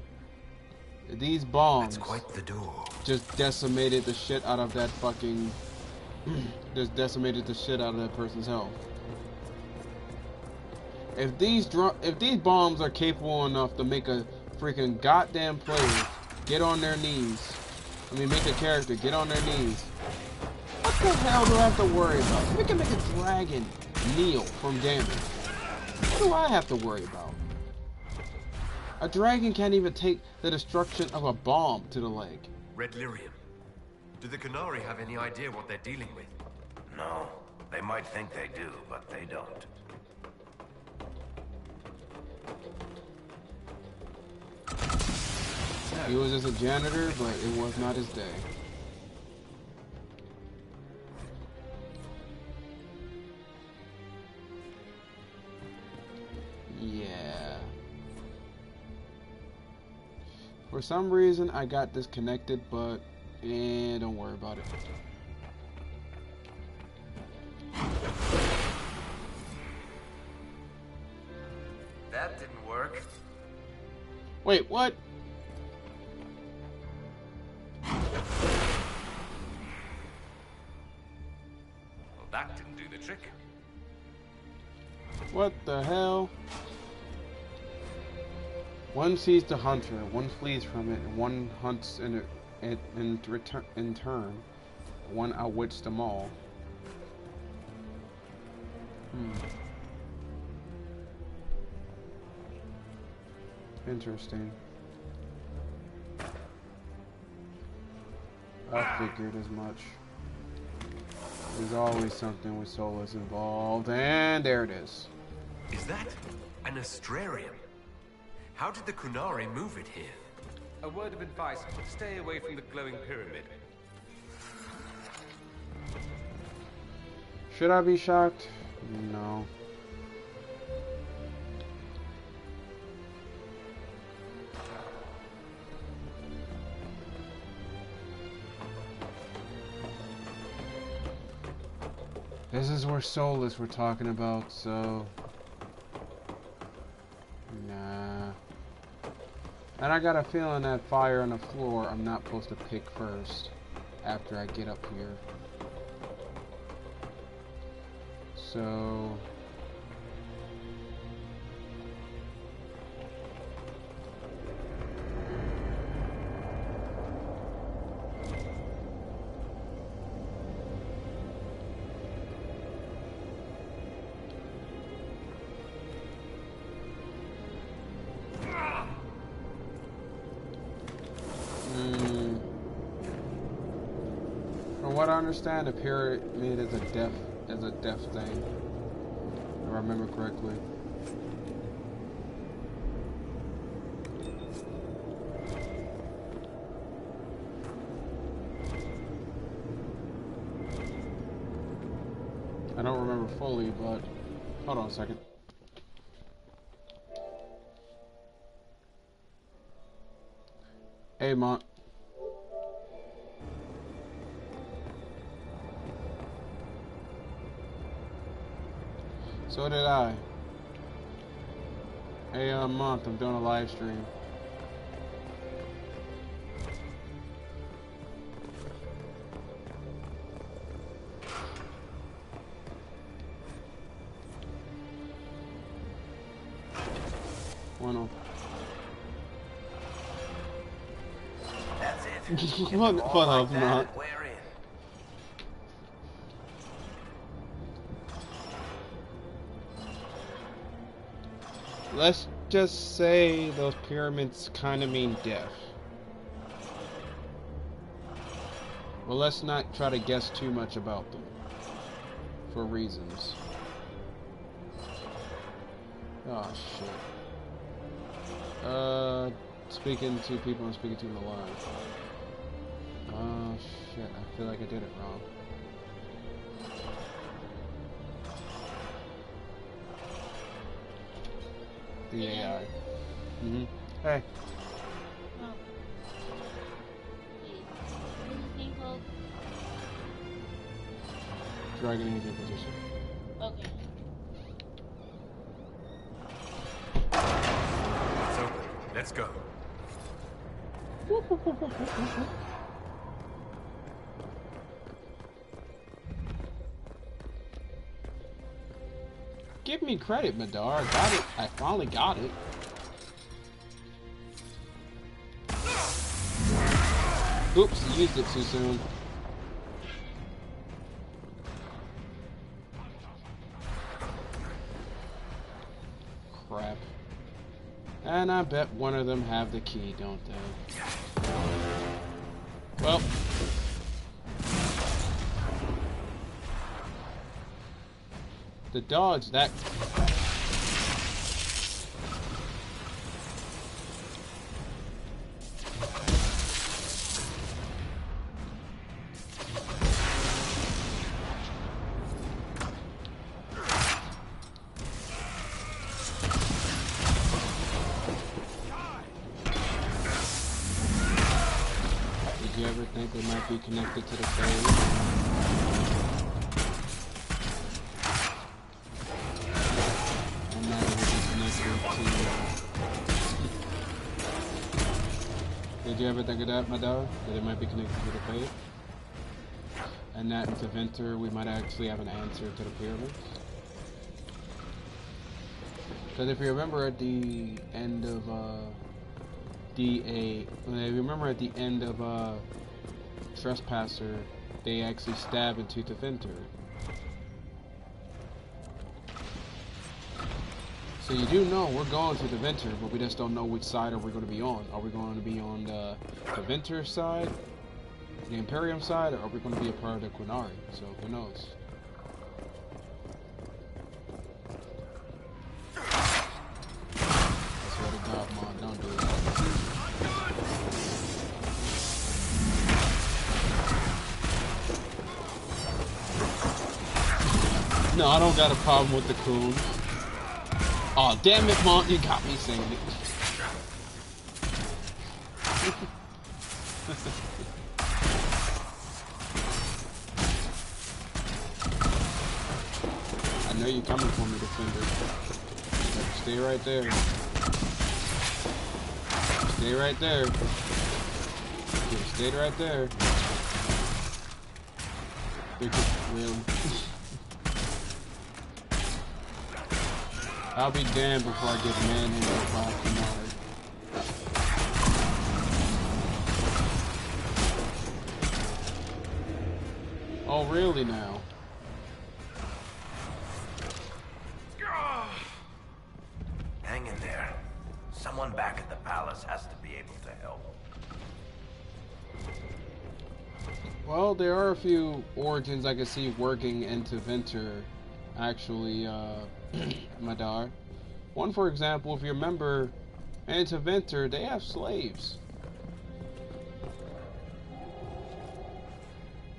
These bombs That's quite the door. Just decimated the shit out of that fucking... just decimated the shit out of that person's health. If these bombs are capable enough to make a freaking goddamn player get on their knees, I mean make a character get on their knees, what the hell do I have to worry about? We can make a dragon kneel from damage. What do I have to worry about? A dragon can't even take the destruction of a bomb to the leg. Red Lyrium. Do the Qunari have any idea what they're dealing with? No. They might think they do, but they don't. He was just a janitor, but it was not his day. Yeah. For some reason, I got disconnected, but don't worry about it. That didn't work. Wait, what? Well, that didn't do the trick. What the hell? One sees the hunter, one flees from it, and one hunts in turn, one outwits them all. Interesting. I figured as much. There's always something with Solus involved, and there it is. Is that an Astrarium? How did the Qunari move it here? A word of advice, stay away from the glowing pyramid. Should I be shocked? No. This is where Solus we're talking about, so... Nah. And I got a feeling that fire on the floor I'm not supposed to pick first after I get up here. So... From what I understand, the pyramid is a death thing. If I remember correctly. I don't remember fully, but hold on a second. Hey, Mont. So did I. Hey, Month, I'm doing a live stream. Bueno. That's it. What up, Mont? We're in. Let's just say those pyramids kind of mean death. Well, let's not try to guess too much about them. For reasons. Oh, shit. Speaking to people and speaking to the live. Oh, shit. I feel like I did it wrong. The AI. Mm-hmm. Hey. Oh. What is his name called? Dragon Age Inquisition. Okay. It's open. Let's go. Give me credit, Madar. I got it. I finally got it. Oops, I used it too soon. Crap. And I bet one of them have the key, don't they? Well. The dodge that. Did you ever think they might be connected to the phase? Did you ever think of that, my dog? That it might be connected to the fate? And that into Venter, we might actually have an answer to the pyramids? Because if you remember at the end of, Trespasser, they actually stab into the Venter. So you do know we're going to the Venter, but we just don't know which side are we going to be on. Are we going to be on the Venter side, the Imperium side, or are we going to be a part of the Qunari? So who knows? I swear to God, Mom, don't do that. No, I don't got a problem with the coon. Oh, damn it, Mont, you got me saying it. I know you're coming for me, Defender. Stay right there. Stay right there. Stay right there. Really? I'll be damned before I get manhandled by Qunari. Oh, really now? Hang in there. Someone back at the palace has to be able to help. Well, there are a few origins I can see working into Venter, actually, Madar. One, for example, if you remember, into Venter, they have slaves.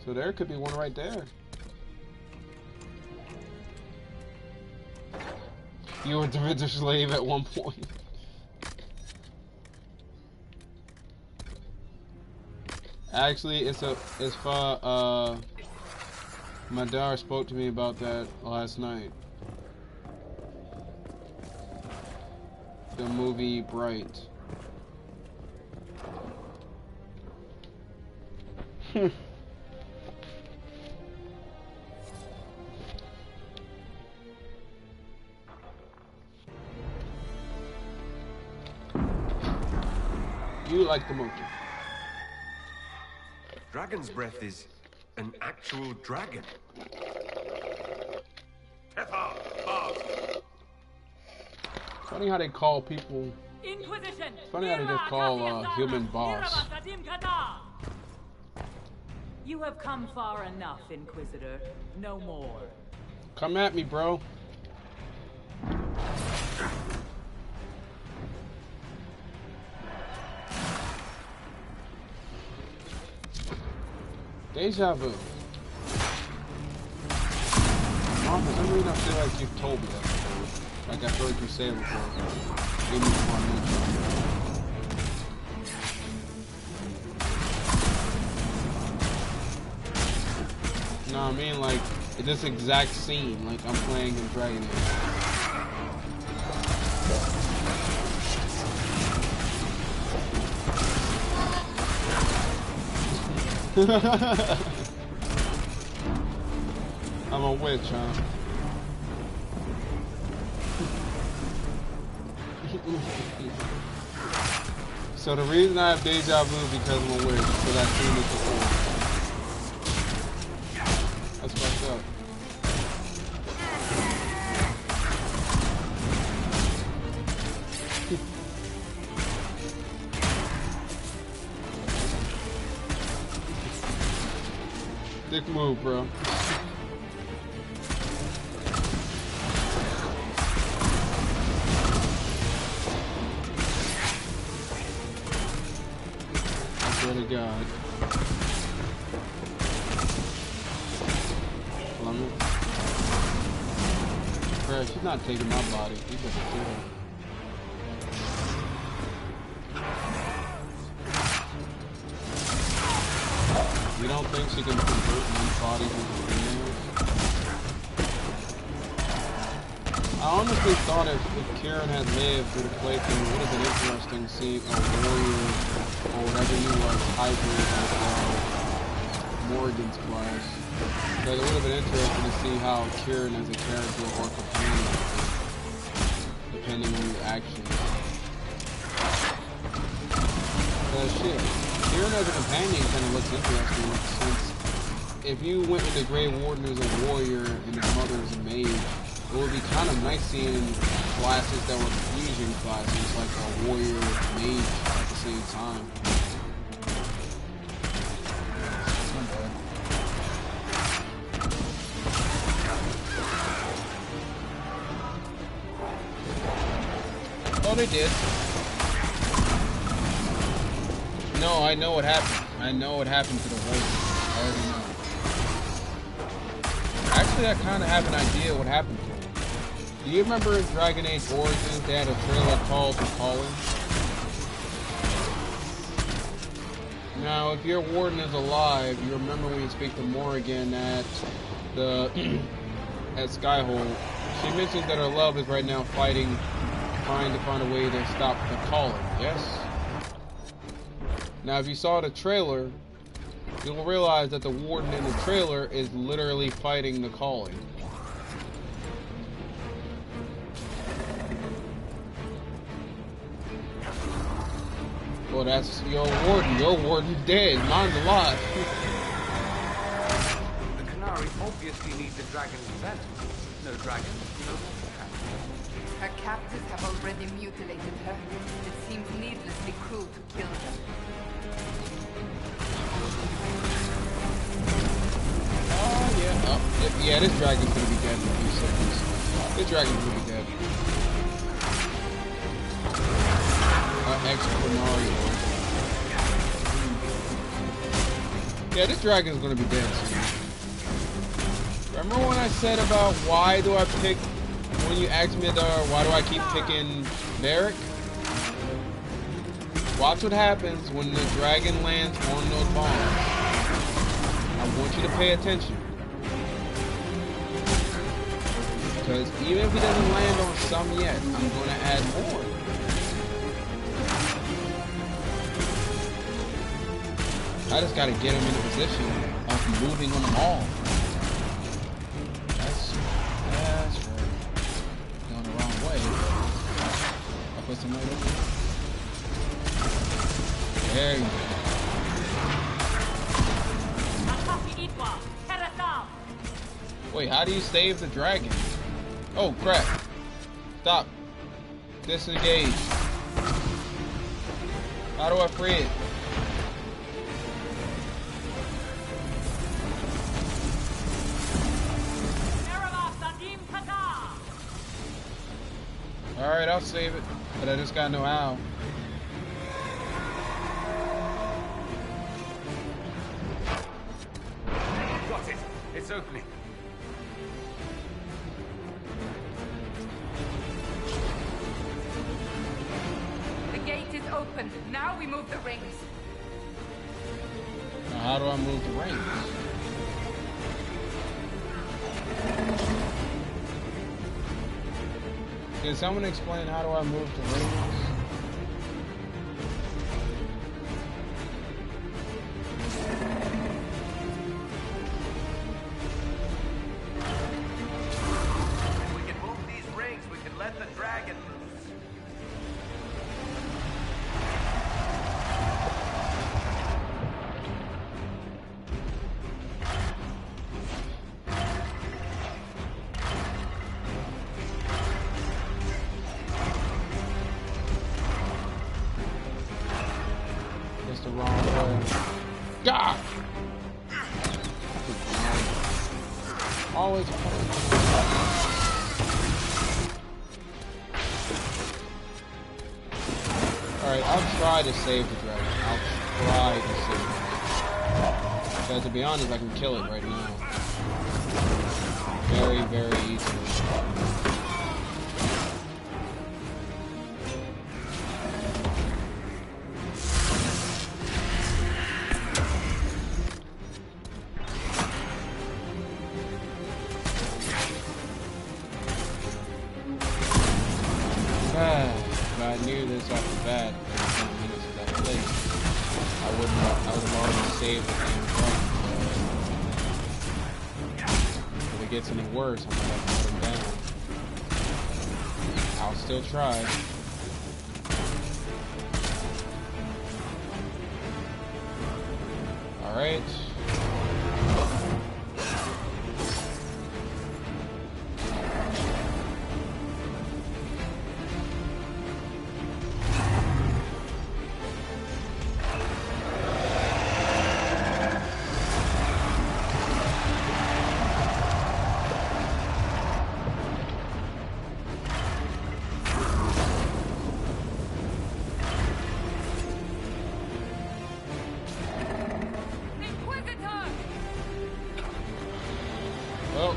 So there could be one right there. You were the Venter slave at one point. Actually, it's for my daughter spoke to me about that last night. The movie Bright. You like the movie. Dragon's breath is an actual dragon. Funny how they call people. Inquisition. Funny how they just call human boss. You have come far enough, Inquisitor. No more. Come at me, bro. Deja vu. Mom, for some reason I feel like you've told me that before. Like I've heard you say it before. Maybe you want to mention. No, I mean like this exact scene, like I'm playing in Dragon Age. I'm a witch, huh? So the reason I have deja vu because I'm a witch, because I've seen this before. That's fucked up. Dick move, bro. I swear to God. Plummet. Bro, she's not taking my body. You better kill her. You don't think she can convert one body into females? I honestly thought if Kieran had lived through the playthrough, it would have been interesting seeing a warrior or whatever he was hybrid with Morgan's class. Because it would have been interesting to see how Kieran as a character or companion, depending on your actions. Shit. Kieran as a companion kind of looks interesting since if you went with the Grey Warden as a warrior and his mother as a mage, it would be kind of nice seeing classes that were fusion classes, like a warrior mage at the same time. Oh, they did. No, I know what happened. I know what happened to the warrior. I already know. Actually, I kind of have an idea what happened to him. Do you remember in Dragon Age Origins, they had a trailer called The Calling? Now, if your warden is alive, you remember when you speak to Morrigan at the at Skyhold, she mentions that her love is right now fighting, trying to find a way to stop the Calling, yes? Now, if you saw the trailer, you'll realize that the warden in the trailer is literally fighting the Calling. Well, that's your warden. Your warden's dead. Mine's alive. The Canary obviously needs a dragon's venom. No dragon, no cat. Her captors have already mutilated her. It seems needlessly cruel to kill her. Oh, yeah. Oh, yeah, this dragon's gonna be dead in a few seconds. This dragon's gonna be dead. Ex-Quinario. Yeah, this dragon's gonna be dead soon. Remember when I said about why do I pick, when you asked me why do I keep picking Varric? Watch what happens when the dragon lands on those bombs. I want you to pay attention. Because even if he doesn't land on some yet, I'm going to add more. I just got to get him in a position of moving on them all. That's right. Going the wrong way. I'll put some weight over here. There you go. Wait, how do you save the dragon? Oh, crap. Stop. Disengage. How do I free it? Alright, I'll save it. But I just gotta know how. Got it. It's opening. The gate is open. Now we move the rings. Now how do I move the rings? Can someone explain how do I move the rings? If we can move these rings, we can let the dragon loose. It's the wrong way. God! Always Alright, I'll try to save the dragon. I'll try to save it. Because to be honest, I can kill it right now. Very, very easily. If I knew this off the bat, that place, I would have already saved the damn dragon. If it gets any worse, I'm gonna have to put him down. I'll still try. Alright. Well,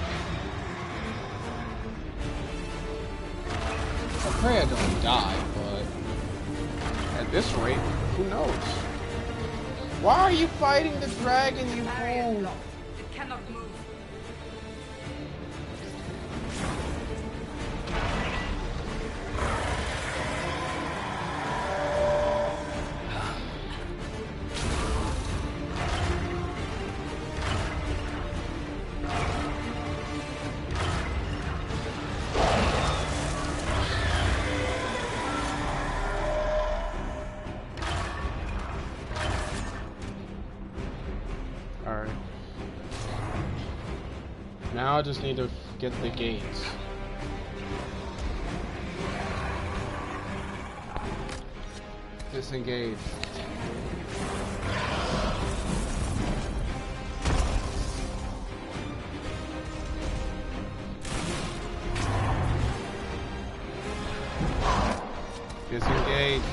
I pray I don't die, but at this rate, who knows? Why are you fighting the dragon, you fool? It cannot move. Alright. Now I just need to get the gates. Disengage. Disengage.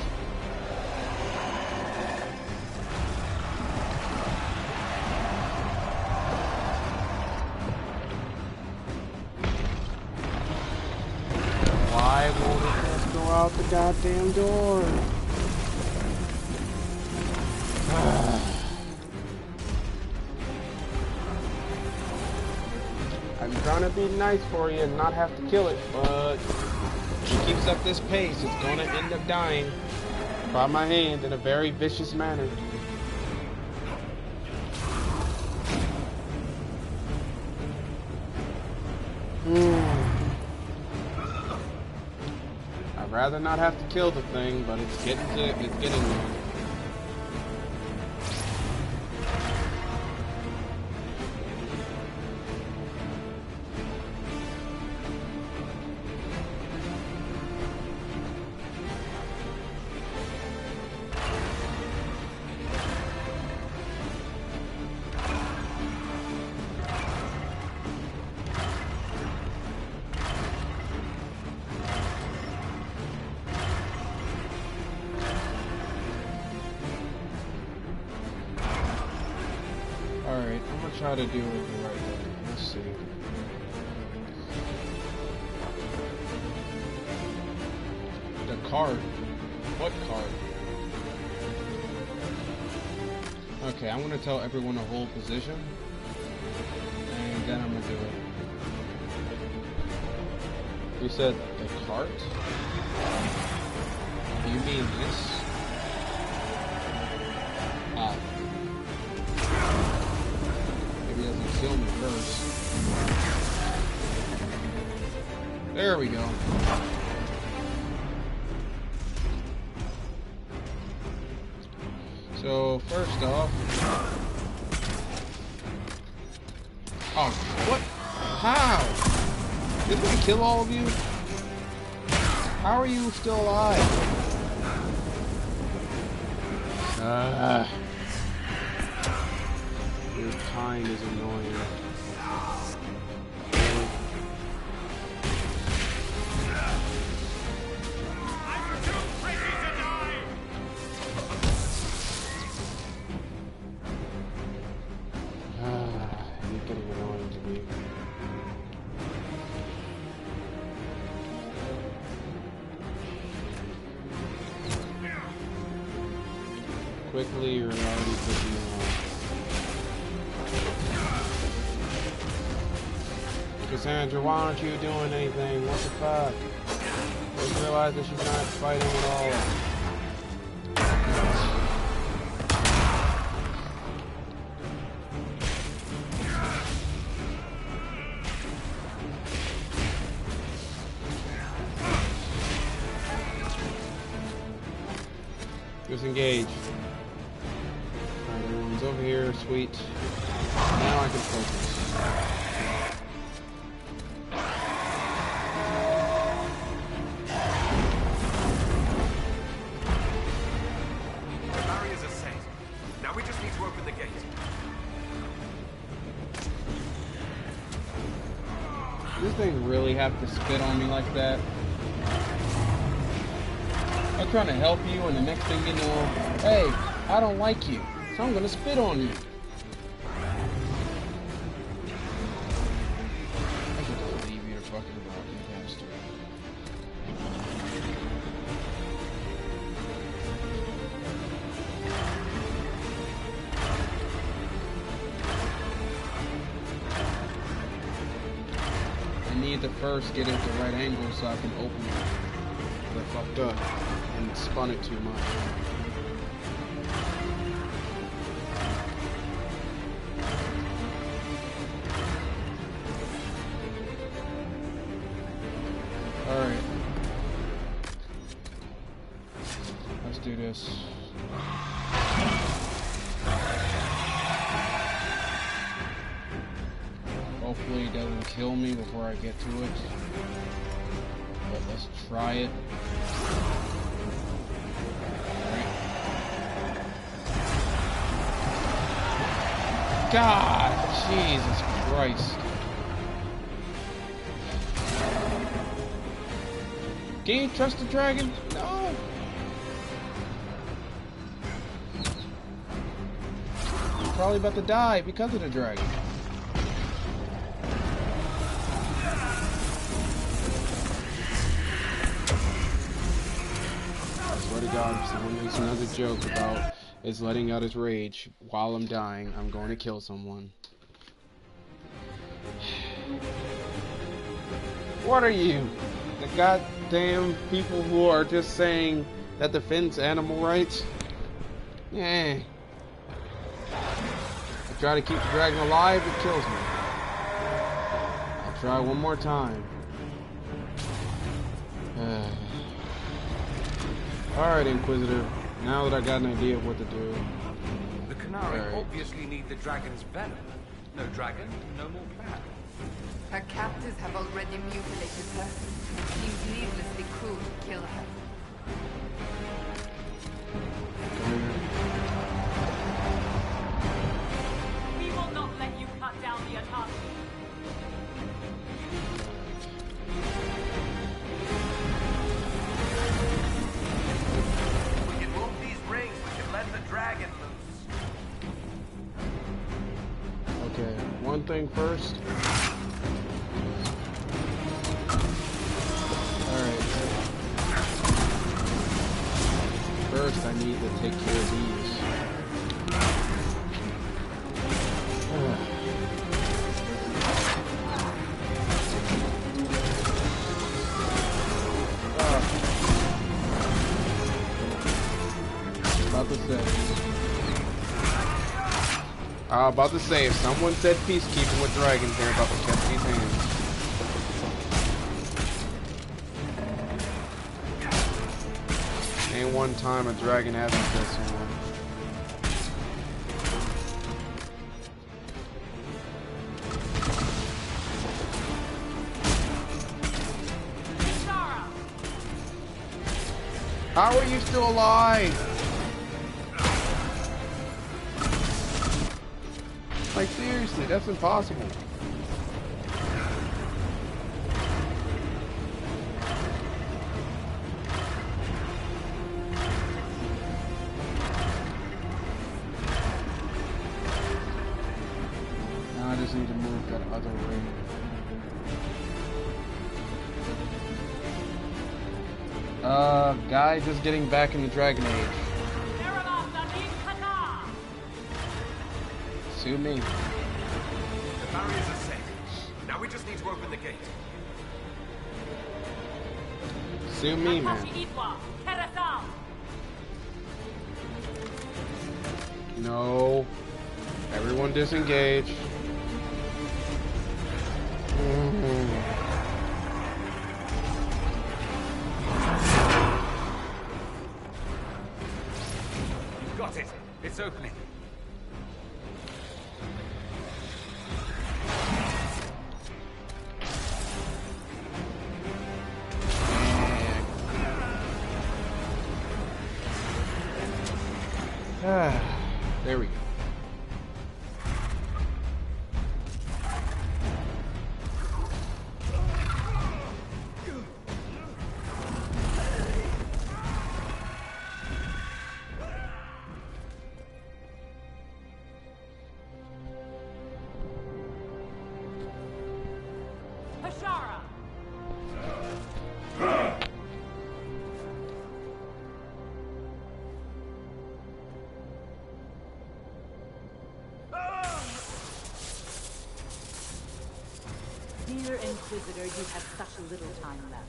Why won't it just go out the goddamn door? trying to be nice for you and not have to kill it, but if it keeps up this pace, it's gonna end up dying by my hand in a very vicious manner. I'd rather not have to kill the thing, but it's getting there. Alright, I'm gonna try to do it the right way. Let's see. The card. What card? Okay, I'm gonna tell everyone to hold position. And then I'm gonna do it. You said the cart? You mean this? Ah. Kill me first. There we go. So first off, oh, what? How? Didn't we kill all of you? How are you still alive? Your kind is annoying. You're getting annoying to me. Quickly, you're already pushing me off. Cassandra, why aren't you doing anything? What the fuck? Just realize that she's not fighting at all. Disengage. Alright, everyone's over here, sweet. Now I can focus. Does this thing really have to spit on me like that? I'm trying to help you, and the next thing you know, hey, I don't like you, so I'm gonna spit on you. I should just leave you to fucking rot, you bastard. I need to first get it at the right angle so I can open it. I fucked up and spun it too much. Alright. Let's do this. Hopefully it doesn't kill me before I get to it. But let's try it. God, Jesus Christ. Can you trust the dragon? No. He's probably about to die because of the dragon. I swear to God, if someone makes another joke about is letting out his rage while I'm dying, I'm going to kill someone. What are you? The goddamn people who are just saying that defends animal rights? Yeah. I try to keep the dragon alive, it kills me. I'll try one more time. Alright, Inquisitor. Now that I got an idea of what to do. The Qunari obviously need the dragon's venom. No dragon, no more plan. Her captors have already mutilated her. It seems needlessly cruel to kill her. We will not let you cut down the autonomy. We can move these rings. We can let the dragon loose. Okay, one thing first. Alright. First, I need to take care of these. About to say, if someone said peacekeeping with dragons, they're about to catch these hands. Ain't one time a dragon hasn't said someone. How are you still alive? Like, seriously, that's impossible. Now I just need to move that other ring. Guy just getting back in the Dragon Age. Sue me. The barriers are safe. Now we just need to open the gate. Sue me, man. No. Everyone disengage. Got it. It's opening. There we go. Dear Inquisitor, you have such little time left.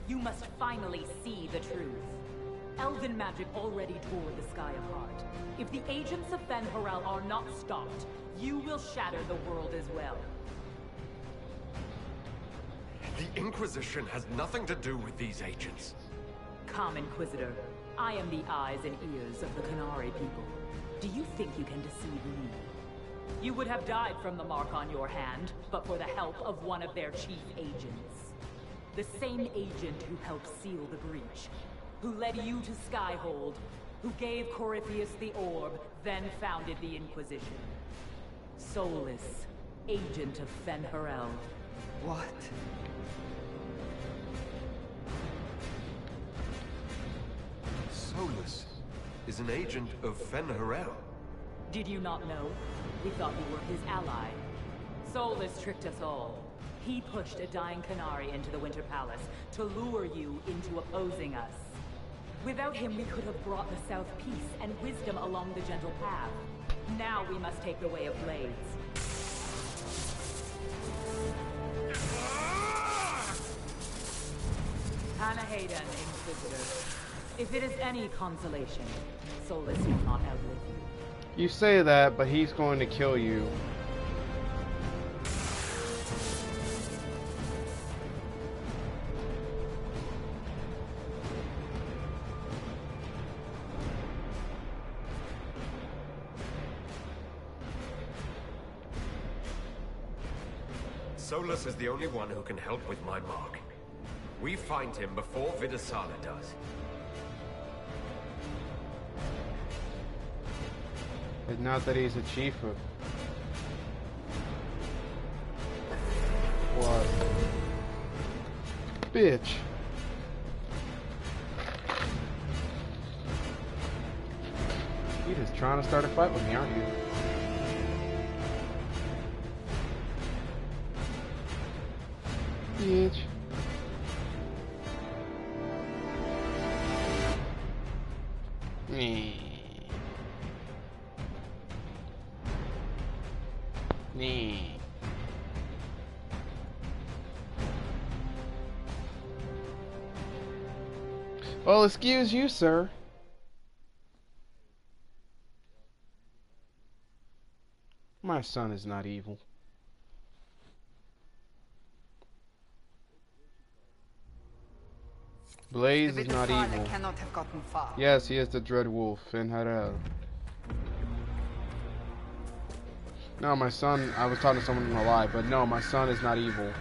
You must finally see the truth. Elven magic already tore the sky apart. If the agents of Fen'Harel are not stopped, you will shatter the world as well. The Inquisition has nothing to do with these agents. Come, Inquisitor. I am the eyes and ears of the Qunari people. Do you think you can deceive me? You would have died from the mark on your hand, but for the help of one of their chief agents. The same agent who helped seal the breach, who led you to Skyhold, who gave Corypheus the orb, then founded the Inquisition. Soulless, agent of Fen'Harel. What? Solus is an agent of Fen'Harel. Did you not know? We thought you were his ally. Solus tricked us all. He pushed a dying Qunari into the Winter Palace to lure you into opposing us. Without him, we could have brought the South peace and wisdom along the gentle path. Now we must take the way of blades. Panaheda, Inquisitor. If it is any consolation, Solus will not outlive you. You say that, but he's going to kill you. Solus is the only one who can help with my mark. We find him before Vidasala does. It's not that he's a chief of... What? Bitch. You're just trying to start a fight with me, aren't you? Bitch. Nee. Well, excuse you, sir. My son is not evil. Blaze is not evil. Cannot have gotten far. Yes, he is the Dread Wolf in Harel. No, my son, I was talking to someone in a lie, but no, my son is not evil.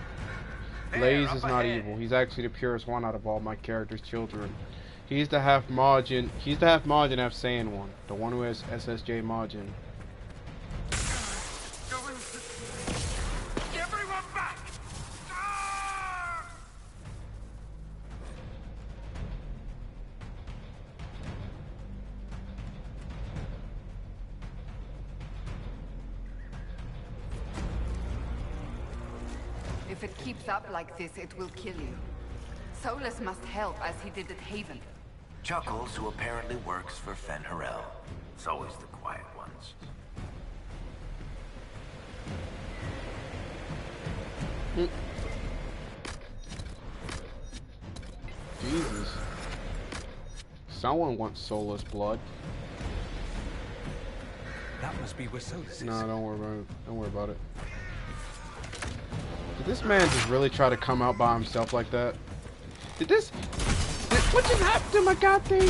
Blaze is not evil. He's actually the purest one out of all my character's children. He's the half Majin, half Saiyan one. The one who has SSJ Majin. Everyone back! If it keeps up like this, it will kill you. Solus must help, as he did at Haven. Chuckles, who apparently works for Fenharel. It's always the quiet ones. Jesus. Someone wants Solus blood. That must be where Solus is. No, don't worry about it. Don't worry about it. Did this man just really try to come out by himself like that? What just happened to my god thing?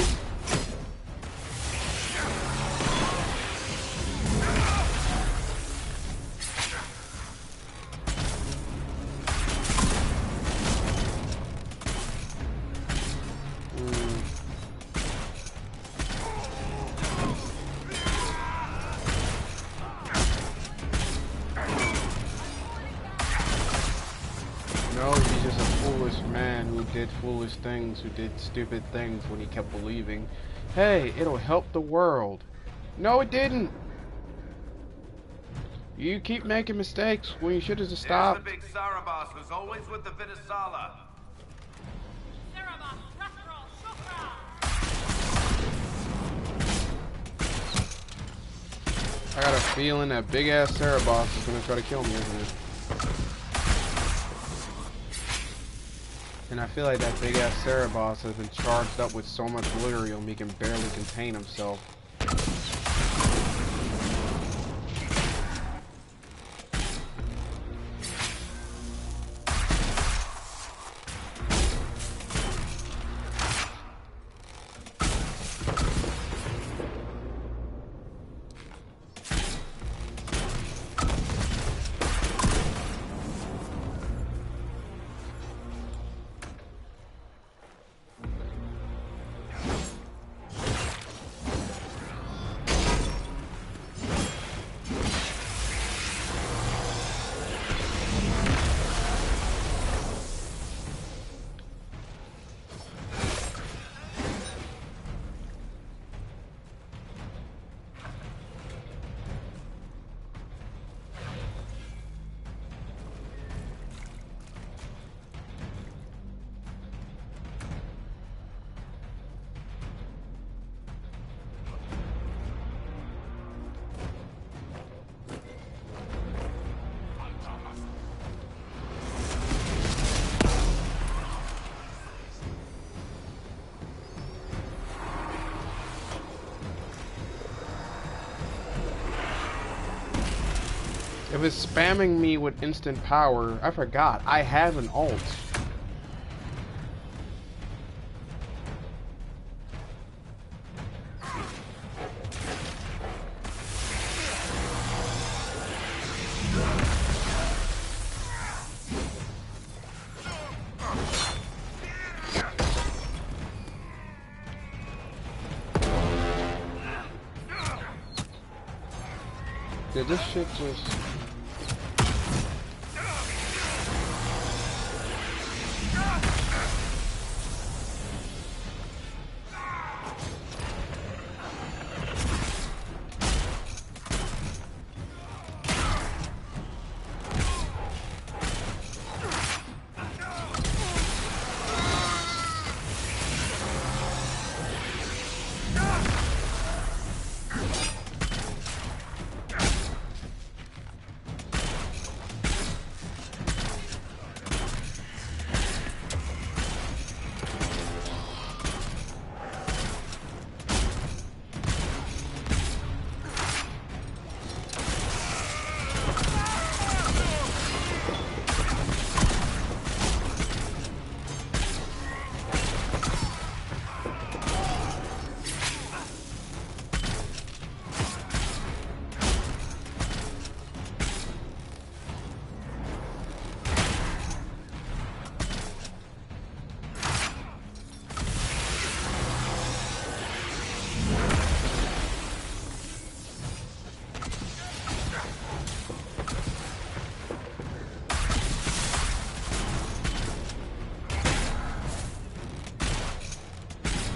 No, he's just a foolish man who did foolish things, who did stupid things when he kept believing, hey, it'll help the world. No, it didn't. You keep making mistakes when you should have just stopped. There's the big Sarabas who's always with the Vidasala. I got a feeling that big ass Sarabas is gonna try to kill me, isn't it? And I feel like that big ass Sarabas has been charged up with so much lyrium he can barely contain himself. If it's spamming me with instant power, I forgot. I have an ult. Did this shit just...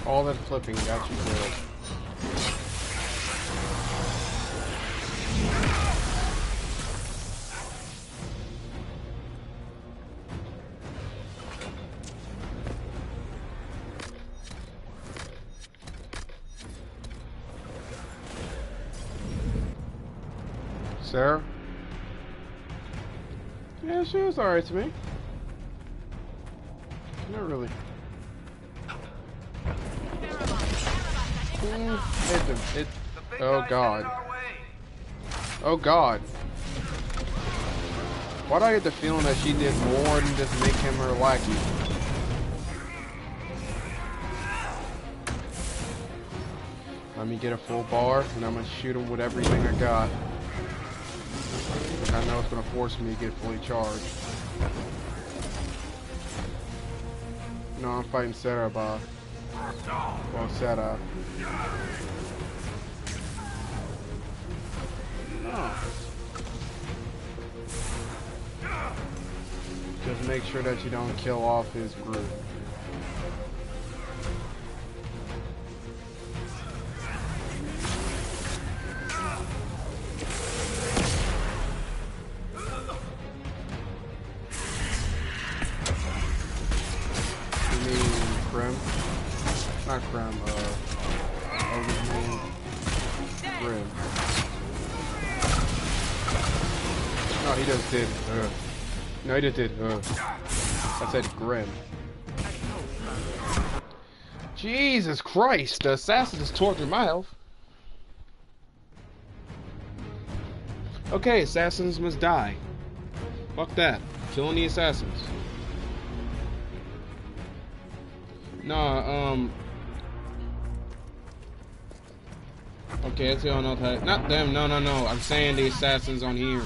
All that flipping got you killed. Sarah? Yeah, she was alright to me. Not really. Oh god. Oh god. Why do I get the feeling that she did more than just make him her lackey? Let me get a full bar and I'm gonna shoot him with everything I got. I know it's gonna force me to get fully charged. No, I'm fighting Sarah, Bob. Well, Sarah. Oh. Just make sure that you don't kill off his group. Not Grim, Grim. No, he just did, No, he just did, I said Grim. Jesus Christ, the assassin just tore through my health. Okay, assassins must die. Fuck that. Killing the assassins. No, okay, that's the only type. Not them, no. I'm saying the assassins on here.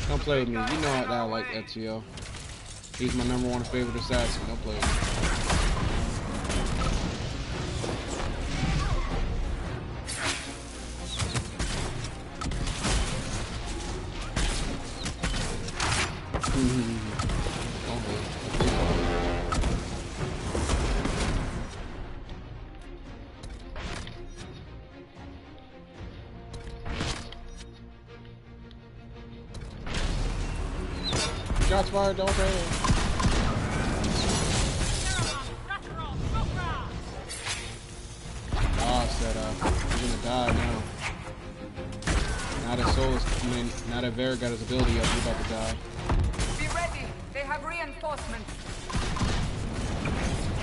Don't play with me. You know I like Ezio. He's my #1 favorite assassin. Don't play with me. Shots fired, don't fail. Ah, said, he's gonna die now. Now that Soul is, now that Vera got his ability up, he's about to die. Be ready, they have reinforcements.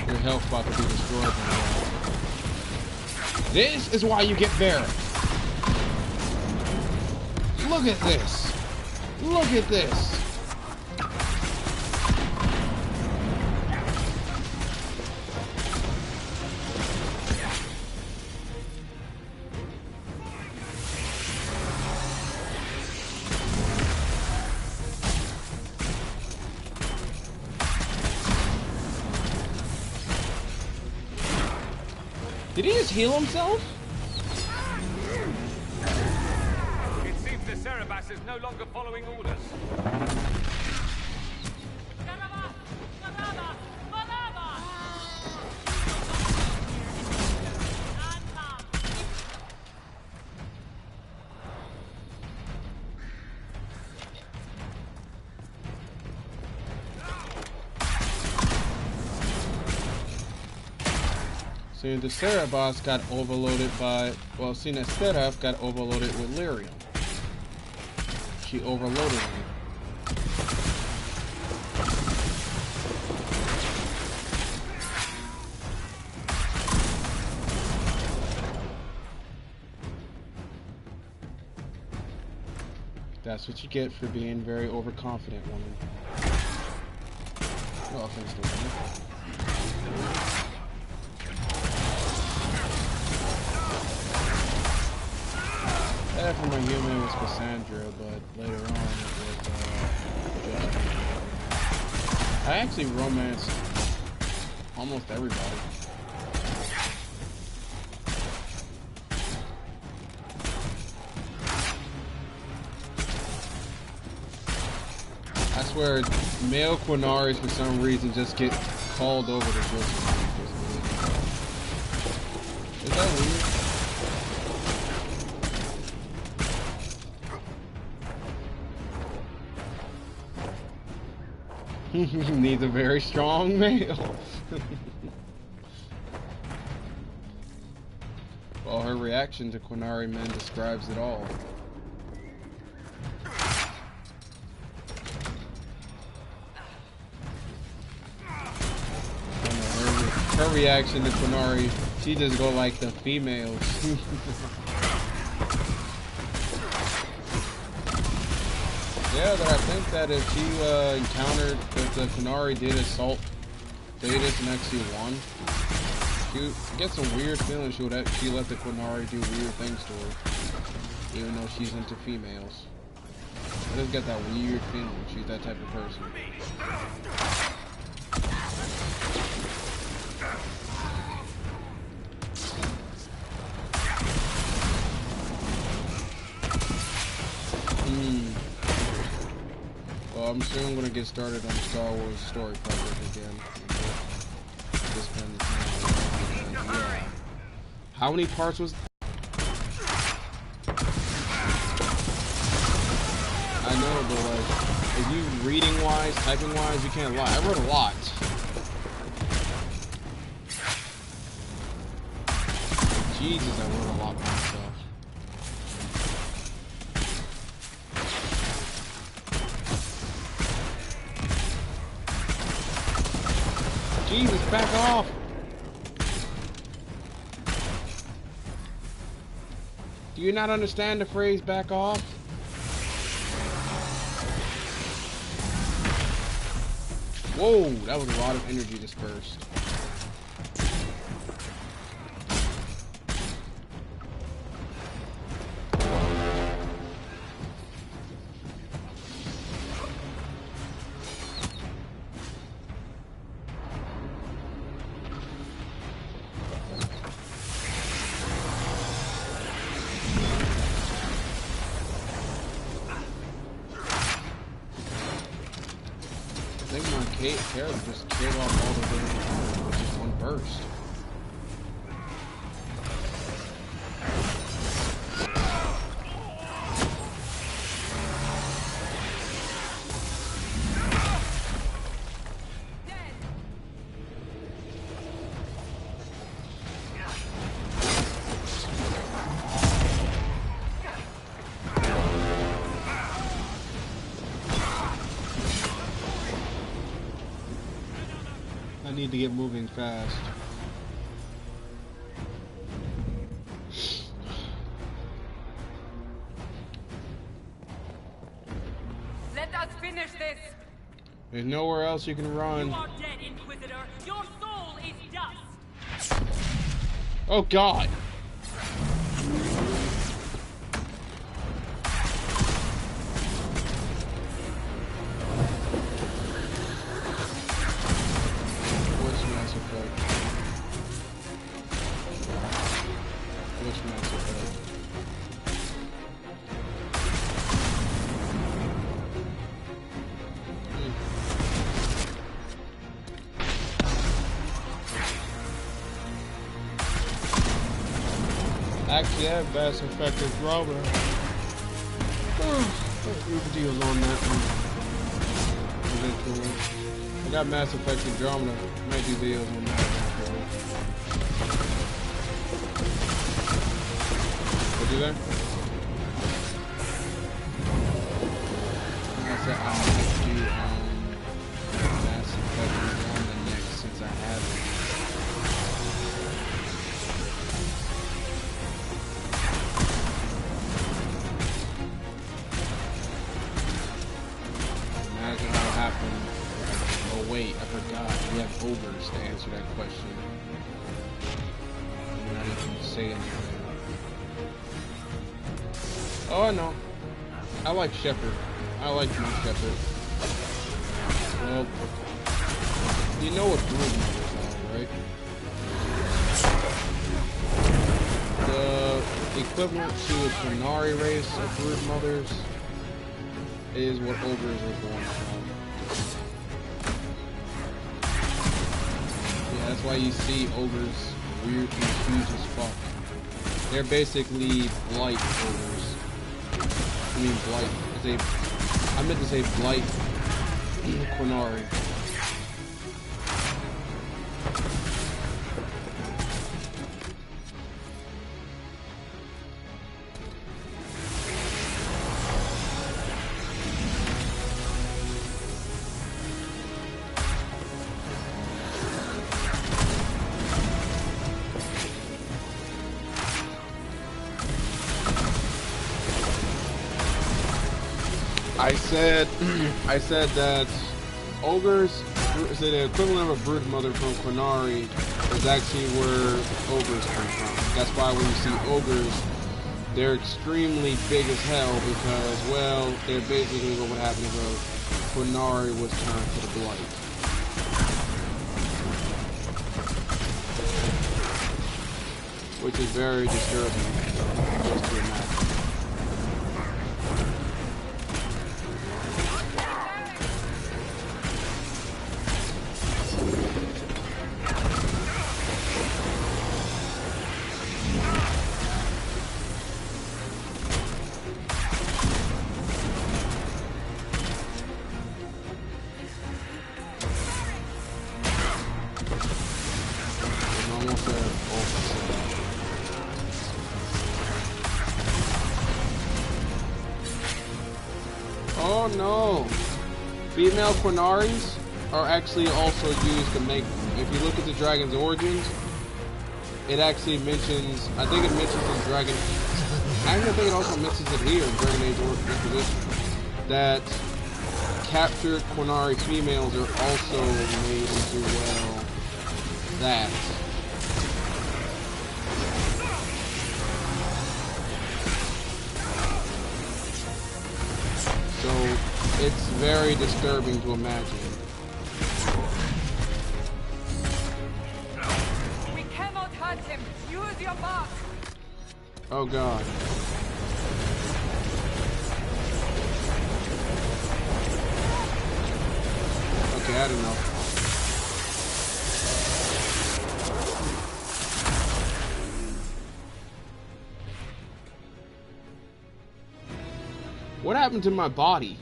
Your health about to be destroyed now. This is why you get Vera. Look at this. Look at this! Did he just heal himself? It seems the Cerebas is no longer following orders. See, the Cerebos got overloaded by, well, Sinestera got overloaded with lyrium. She overloaded him. That's what you get for being very overconfident, woman. No offense to women. For my human was Cassandra, but later on it was Justin. I actually romanced almost everybody. I swear, male Quinaris for some reason just get called over to Josephine. Is that weird? Needs a very strong male. Well, her reaction to Quinari men describes it all. Her reaction to Quinari, she just go like the females. Yeah, but I think that if she encountered, if the Quinari did assault Thetis and actually won, she gets some weird feelings. She let the Quinari do weird things to her, even though she's into females. I just get that weird feeling. She's that type of person. Well, I'm soon gonna get started on the Star Wars story project again. Just been, yeah. How many parts was? I know, but like, if you reading wise, typing wise, you can't lie. I wrote a lot. Jesus, I wrote a lot by myself. Jesus, back off! Do you not understand the phrase back off? Whoa, that was a lot of energy dispersed. Carrot just killed off all the damage with just one burst. I need to get moving fast. Let us finish this! There's nowhere else you can run. You are dead, Inquisitor. Your soul is dust. Oh God. What's Mass Effect? What's Mass Effect? Actually, I have Mass Effect Andromeda. We'll do deals on that one eventually. I got Mass Effect Andromeda. Might do deals on that eventually. What do that? I said I might do Mass Effect Andromeda next since I have it. Oh wait, I forgot. We have ogres to answer that question. I'm not even say anything. Oh, I know. I like Shepard. I like my Shepard. Well, you know what brood mothers are, right? The equivalent to a Qunari race of brood mothers is what ogres are born from. That's why you see ogres weird and huge as fuck. They're basically blight ogres. I mean blight. I meant to say blight Qunari. I said that ogres, so the equivalent of a brood mother from Qunari is actually where ogres come from. That's why when you see ogres, they're extremely big as hell because, well, they're basically what happened if a Qunari was turned to the blight. Which is very disturbing just to imagine. Oh no! Female Quinaris are actually also used to make, if you look at the dragon's origins, it actually mentions, I think it mentions in Dragon, I think it also mentions it here in Dragon Age Inquisition, that captured Qunari females are also made into, well, that. So, it's very disturbing to imagine. We cannot hurt him. Use your mark. Oh god. Okay, I don't know. What happened to my body?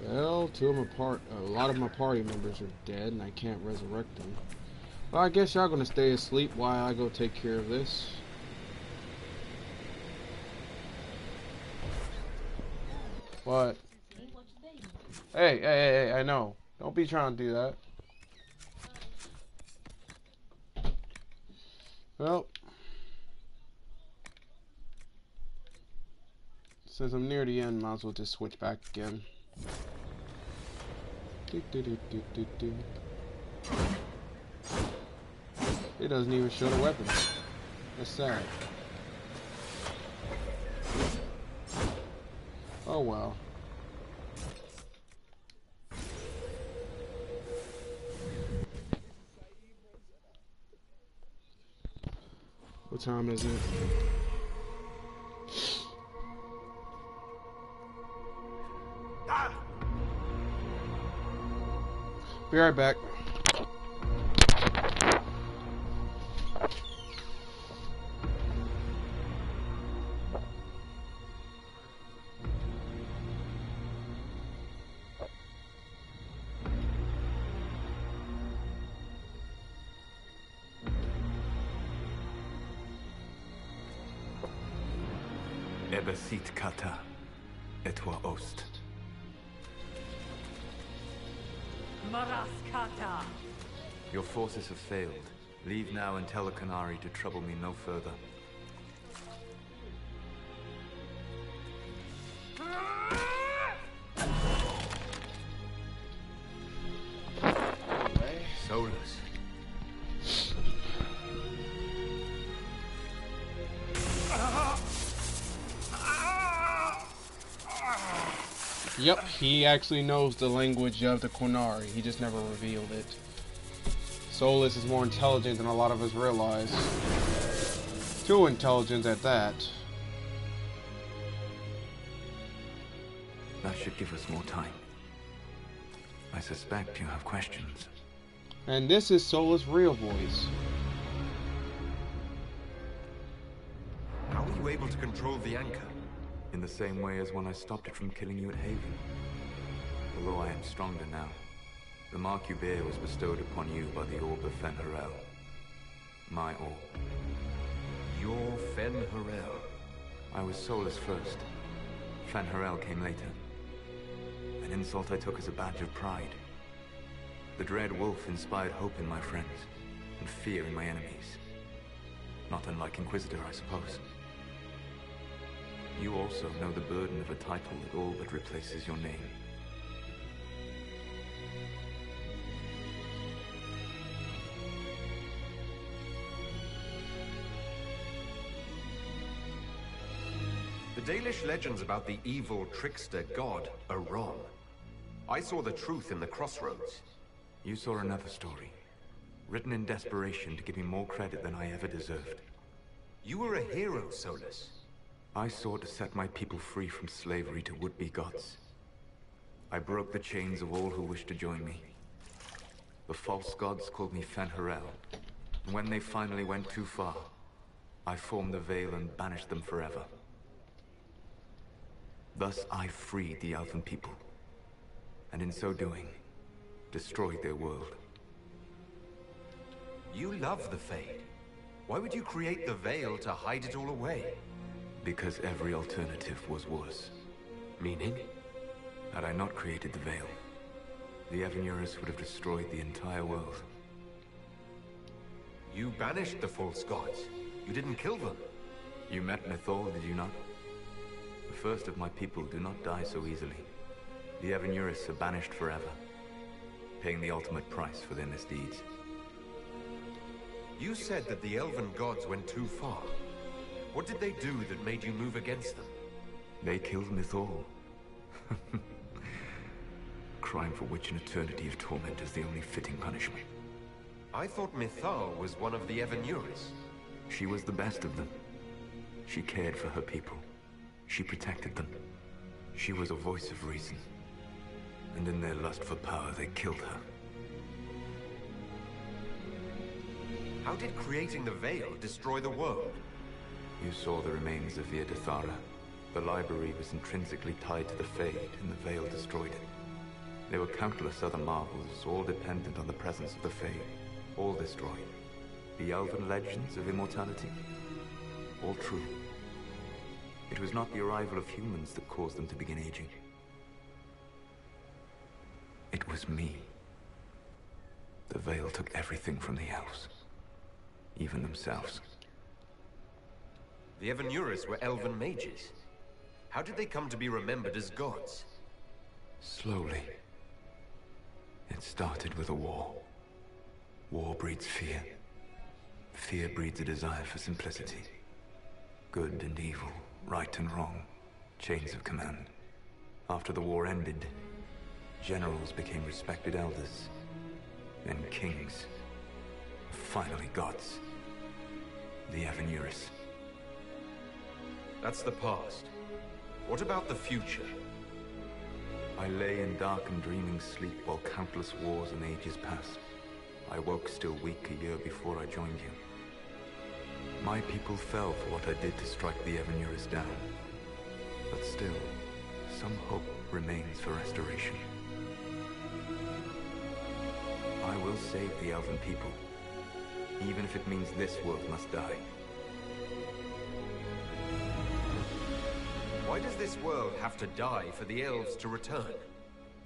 Well, a lot of my party members are dead and I can't resurrect them. Well, I guess y'all gonna stay asleep while I go take care of this. What? Hey, I know. Don't be trying to do that. Well, Since I'm near the end, might as well just switch back again. It doesn't even show the weapon. That's sad. Oh well. What time is it? Be right back. Ebesit kata, etwa ost. Maraskata! Your forces have failed. Leave now and tell the Qunari to trouble me no further. Solus. Yep, he actually knows the language of the Qunari. He just never revealed it. Solus is more intelligent than a lot of us realize. Too intelligent at that. That should give us more time. I suspect you have questions. And this is Solus' real voice. How were you able to control the anchor? In the same way as when I stopped it from killing you at Haven. Although I am stronger now. The mark you bear was bestowed upon you by the Orb of Fen-Harel. My orb. Your Fen-Harel? I was Solus first. Fen-Harel came later. An insult I took as a badge of pride. The Dread Wolf inspired hope in my friends, and fear in my enemies. Not unlike Inquisitor, I suppose. You also know the burden of a title that all but replaces your name. The Dalish legends about the evil trickster god are wrong. I saw the truth in the crossroads. You saw another story, written in desperation to give me more credit than I ever deserved. You were a hero, Solus. I sought to set my people free from slavery to would-be gods. I broke the chains of all who wished to join me. The false gods called me Fen-Harel, and when they finally went too far, I formed the Veil and banished them forever. Thus I freed the Elven people, and in so doing, destroyed their world. You love the Fade. Why would you create the Veil to hide it all away? Because every alternative was worse. Meaning? Had I not created the Veil, the Evanurus would have destroyed the entire world. You banished the false gods. You didn't kill them. You met Mythal, did you not? The first of my people do not die so easily. The Evanurus are banished forever, paying the ultimate price for their misdeeds. You said that the Elven gods went too far. What did they do that made you move against them? They killed Mythal. Crime for which an eternity of torment is the only fitting punishment. I thought Mythal was one of the Evanurus. She was the best of them. She cared for her people. She protected them. She was a voice of reason. And in their lust for power, they killed her. How did creating the Veil destroy the world? You saw the remains of Via Dethara. The library was intrinsically tied to the Fade, and the Veil destroyed it. There were countless other marvels, all dependent on the presence of the Fade, all destroyed. The Elven legends of immortality, all true. It was not the arrival of humans that caused them to begin aging. It was me. The Veil took everything from the elves, even themselves. The Evanurus were elven mages. How did they come to be remembered as gods? Slowly. It started with a war. War breeds fear. Fear breeds a desire for simplicity. Good and evil, right and wrong, chains of command. After the war ended, generals became respected elders, then kings, finally gods. The Avenuris. That's the past. What about the future? I lay in dark and dreaming sleep while countless wars and ages passed. I woke still weak a year before I joined you. My people fell for what I did to strike the Avenuris down. But still, some hope remains for restoration. I will save the Elven people, even if it means this world must die. Why does this world have to die for the elves to return?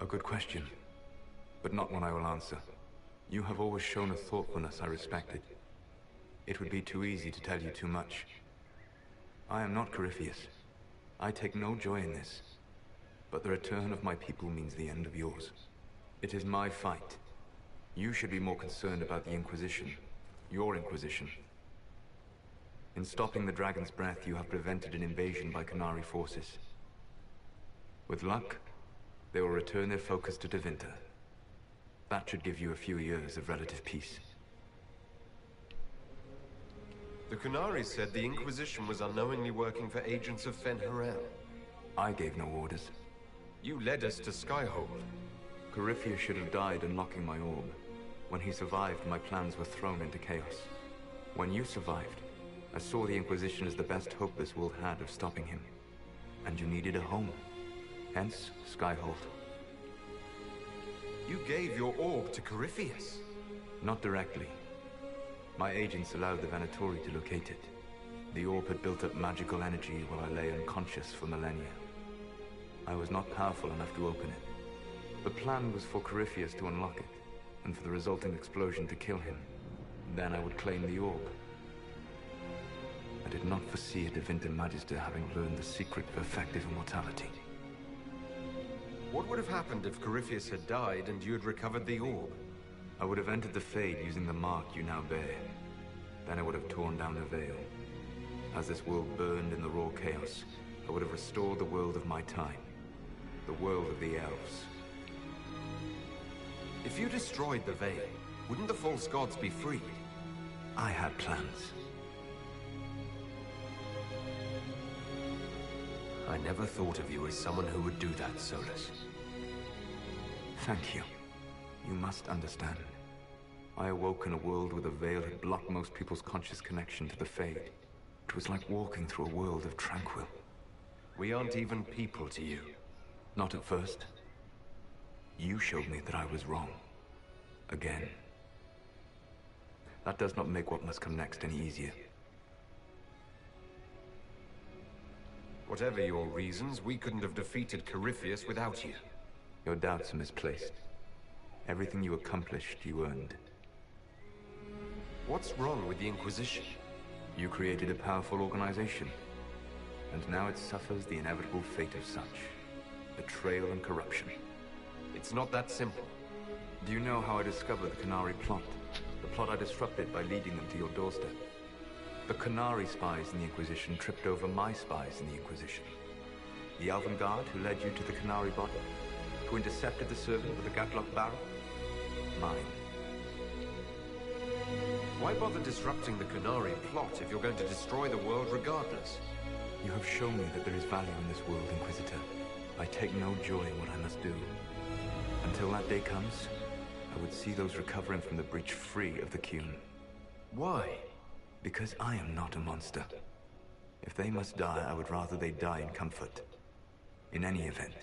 A good question, but not one I will answer. You have always shown a thoughtfulness I respected. It would be too easy to tell you too much. I am not Corypheus. I take no joy in this. But the return of my people means the end of yours. It is my fight. You should be more concerned about the Inquisition. Your Inquisition. In stopping the Dragon's Breath, you have prevented an invasion by Qunari forces. With luck, they will return their focus to Tevinter. That should give you a few years of relative peace. The Qunari said the Inquisition was unknowingly working for agents of Fen'Harel. I gave no orders. You led us to Skyhold. Corypheus should have died unlocking my orb. When he survived, my plans were thrown into chaos. When you survived, I saw the Inquisition as the best hope this world had of stopping him. And you needed a home. Hence, Skyhold. You gave your orb to Corypheus? Not directly. My agents allowed the Venatori to locate it. The orb had built up magical energy while I lay unconscious for millennia. I was not powerful enough to open it. The plan was for Corypheus to unlock it, and for the resulting explosion to kill him. Then I would claim the orb. I did not foresee a Tevinter Magister having learned the secret of effective immortality. What would have happened if Corypheus had died and you had recovered the orb? I would have entered the Fade using the mark you now bear. Then I would have torn down the veil. As this world burned in the raw chaos, I would have restored the world of my time. The world of the elves. If you destroyed the veil, wouldn't the false gods be freed? I had plans. I never thought of you as someone who would do that, Solus. Thank you. You must understand. I awoke in a world where the veil had blocked most people's conscious connection to the Fade. It was like walking through a world of tranquil. We aren't even people to you. Not at first. You showed me that I was wrong. Again. That does not make what must come next any easier. Whatever your reasons, we couldn't have defeated Corypheus without you. Your doubts are misplaced. Everything you accomplished, you earned. What's wrong with the Inquisition? You created a powerful organization. And now it suffers the inevitable fate of such. Betrayal and corruption. It's not that simple. Do you know how I discovered the Qunari plot? The plot I disrupted by leading them to your doorstep. The Qunari spies in the Inquisition tripped over my spies in the Inquisition. The Elven Guard who led you to the Qunari body, who intercepted the servant with the Gatlock barrel. Mine. Why bother disrupting the Qunari plot if you're going to destroy the world regardless? You have shown me that there is value in this world, Inquisitor. I take no joy in what I must do. Until that day comes, I would see those recovering from the breach free of the Qun. Why? Because I am not a monster. If they must die, I would rather they die in comfort. In any event,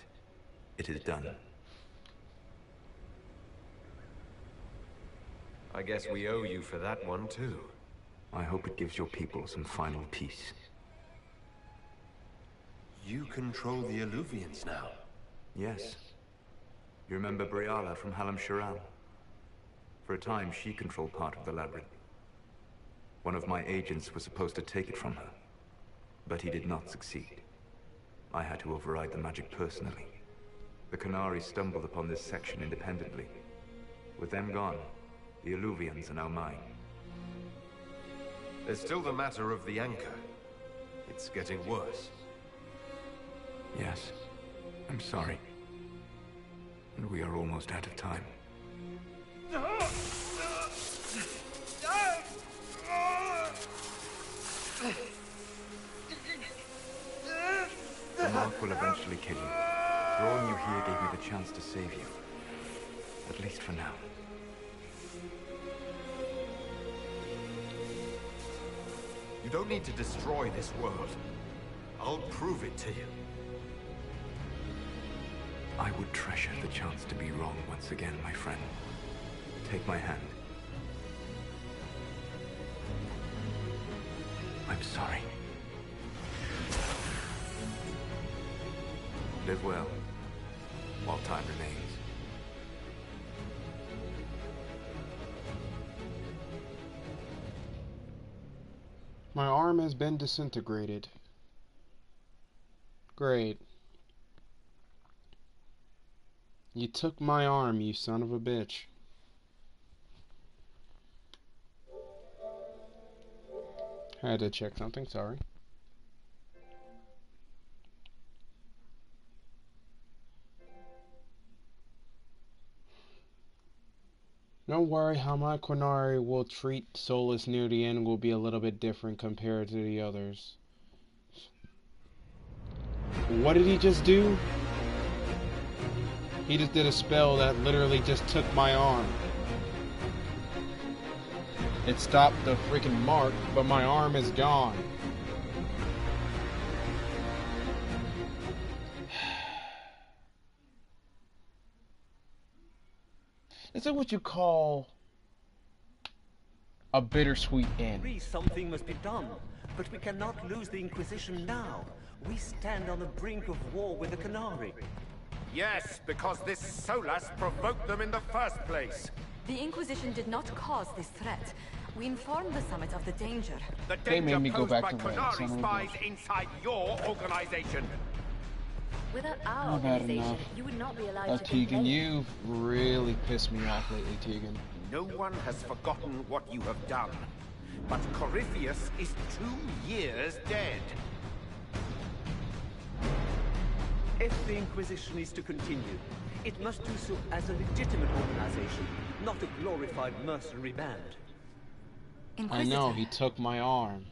it is done. I guess we owe you for that one, too. I hope it gives your people some final peace. You control the Illuvians now? Yes. You remember Briala from Halam Shiral? For a time, she controlled part of the labyrinth. One of my agents was supposed to take it from her, but he did not succeed. I had to override the magic personally. The Qunari stumbled upon this section independently. With them gone, the Illuvians are now mine. There's still the matter of the anchor. It's getting worse. Yes, I'm sorry. And we are almost out of time. The mark will eventually kill you. Drawing you here gave me the chance to save you. At least for now. You don't need to destroy this world. I'll prove it to you. I would treasure the chance to be wrong once again, my friend. Take my hand. I'm sorry. Live well, while time remains. My arm has been disintegrated. Great. You took my arm, you son of a bitch. Had to check something, sorry. Don't worry, how my Qunari will treat Solus near the end will be a little bit different compared to the others. What did he just do? He just did a spell that literally just took my arm. It stopped the freaking mark, but my arm is gone. This is what you call a bittersweet end. Something must be done, but we cannot lose the Inquisition now. We stand on the brink of war with the Qunari. Yes, because this Solus provoked them in the first place. The Inquisition did not cause this threat. We informed the Summit of the danger. The They made danger me go posed back by to red, Qunari son of a spies bitch. inside your organization. Without our I've had organization, enough. you would not be allowed to Tegan, complain. you've really pissed me off lately, Tegan. No one has forgotten what you have done. But Corypheus is 2 years dead. If the Inquisition is to continue, it must do so as a legitimate organization, not a glorified mercenary band. I know, he took my arm.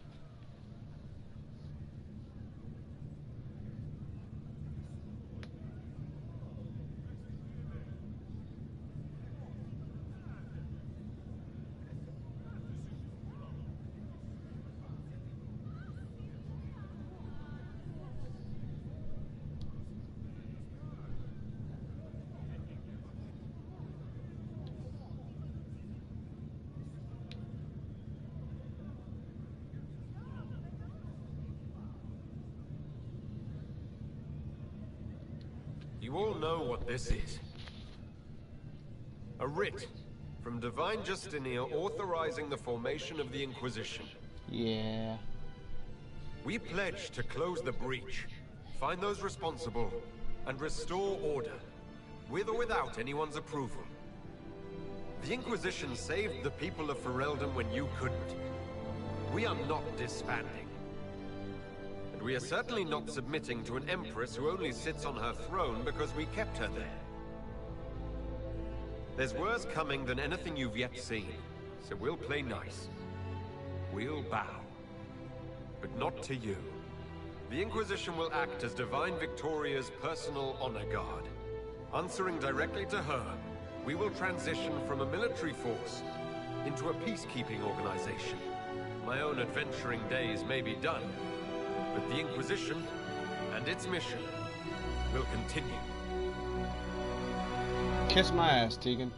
You all know what this is. A writ from Divine Justinia authorizing the formation of the Inquisition. Yeah. We pledge to close the breach, find those responsible, and restore order, with or without anyone's approval. The Inquisition saved the people of Ferelden when you couldn't. We are not disbanding. And we are certainly not submitting to an empress who only sits on her throne because we kept her there. There's worse coming than anything you've yet seen, so we'll play nice. We'll bow. But not to you. The Inquisition will act as Divine Victoria's personal honor guard. Answering directly to her, we will transition from a military force into a peacekeeping organization. My own adventuring days may be done, but the Inquisition and its mission will continue. Kiss my ass, Tegan.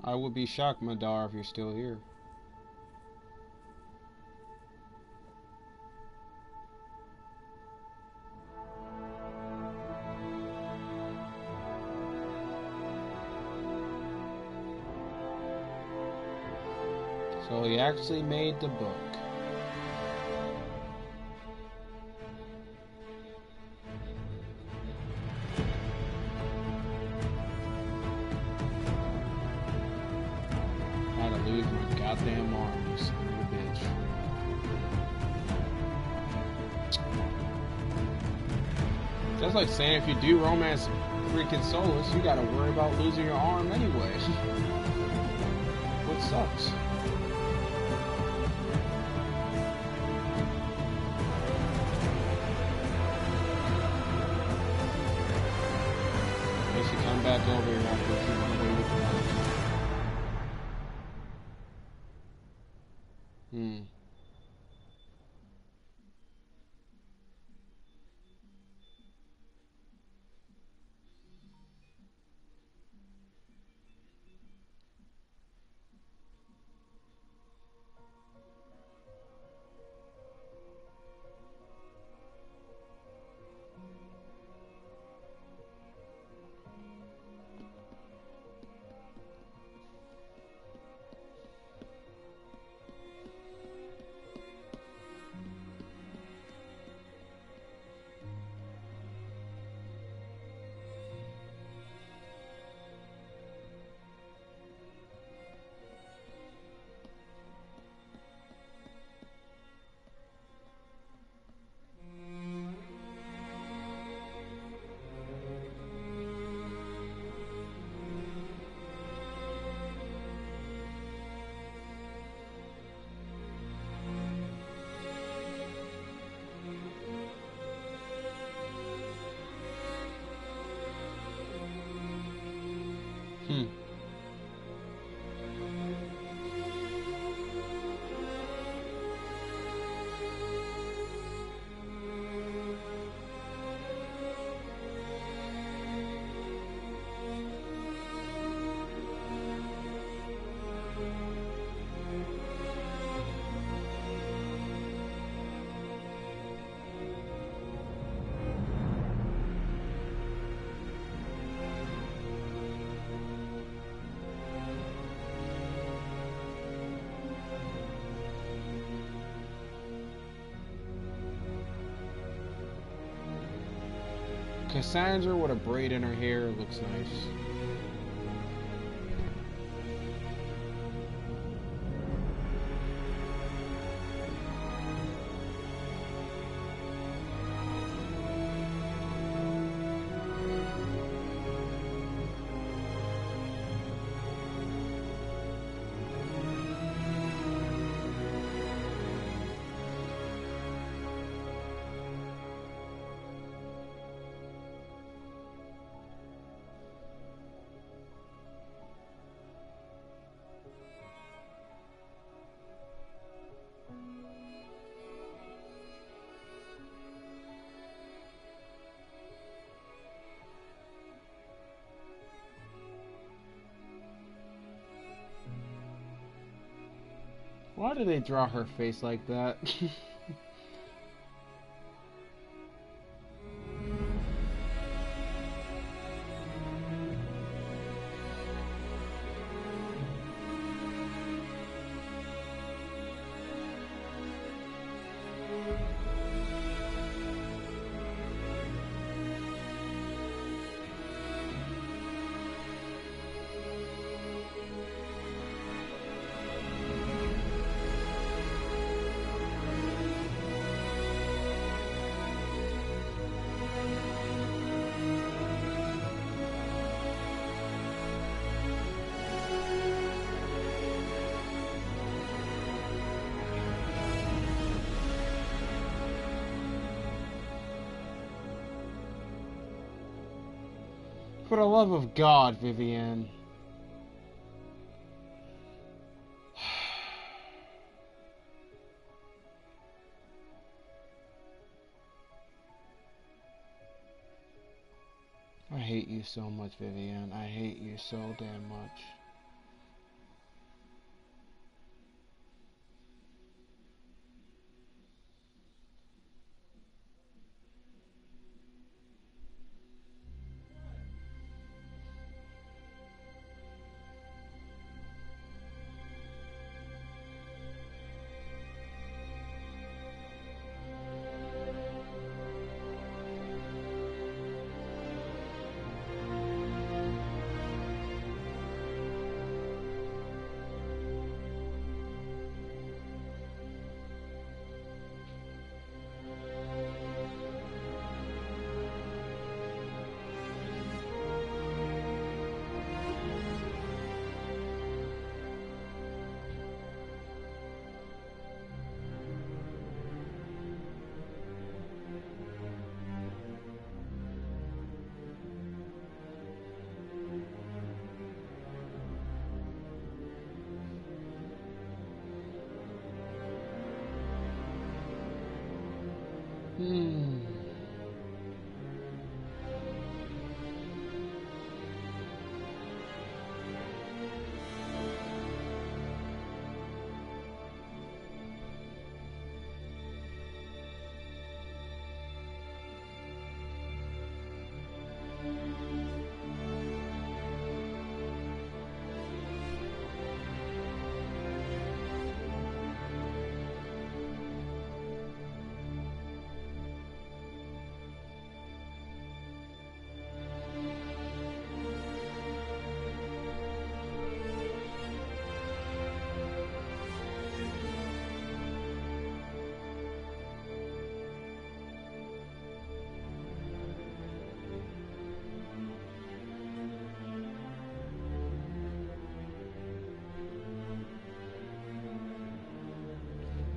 I would be shocked, Madar, if you're still here. So he actually made the book. I had to lose my goddamn arm, you son of a bitch. That's like saying if you do romance freaking Solus, you gotta worry about losing your arm anyway. What sucks? They should come back over here after you run away with the money. Cassandra with a braid in her hair looks nice. Why do they draw her face like that? For the love of God, Vivienne. I hate you so much, Vivienne. I hate you so damn much. Hmm.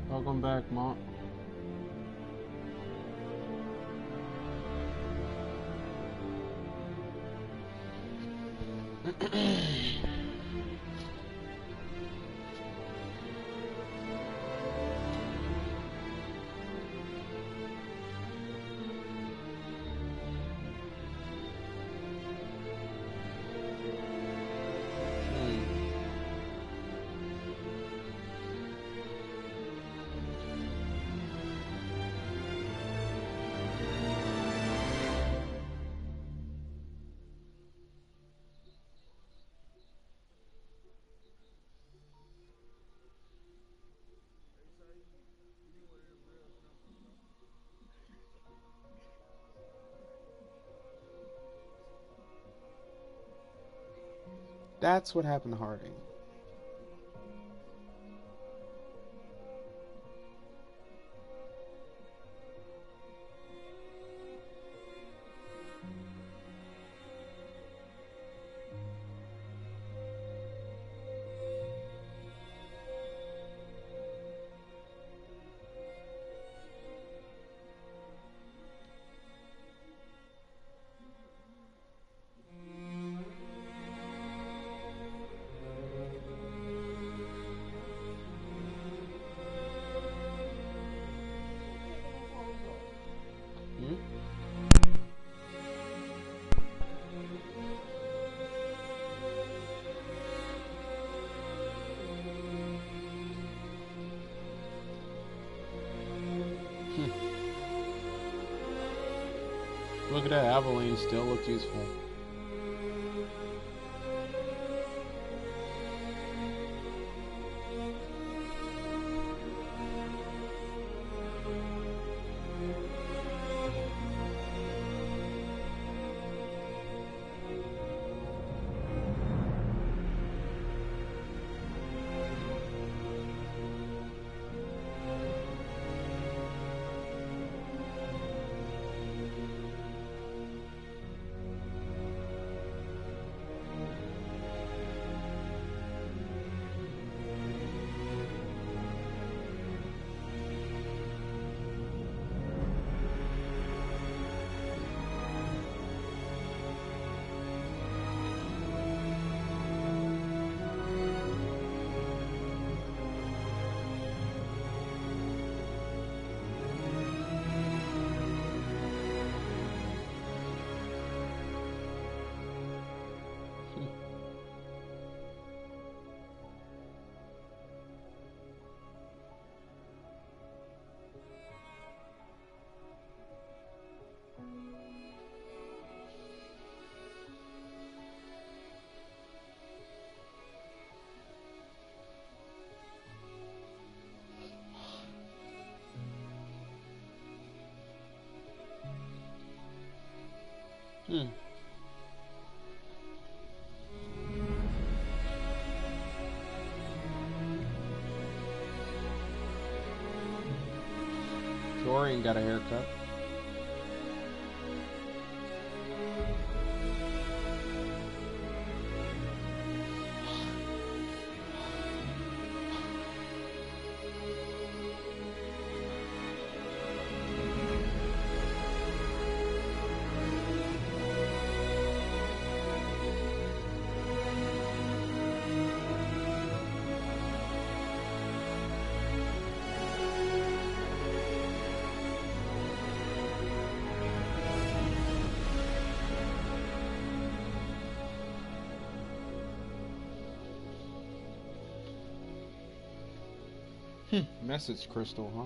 Welcome back, Mont. That's what happened to Harding. Look at that, Avalanche still looked useful. Dorian got a haircut. Message crystal, huh?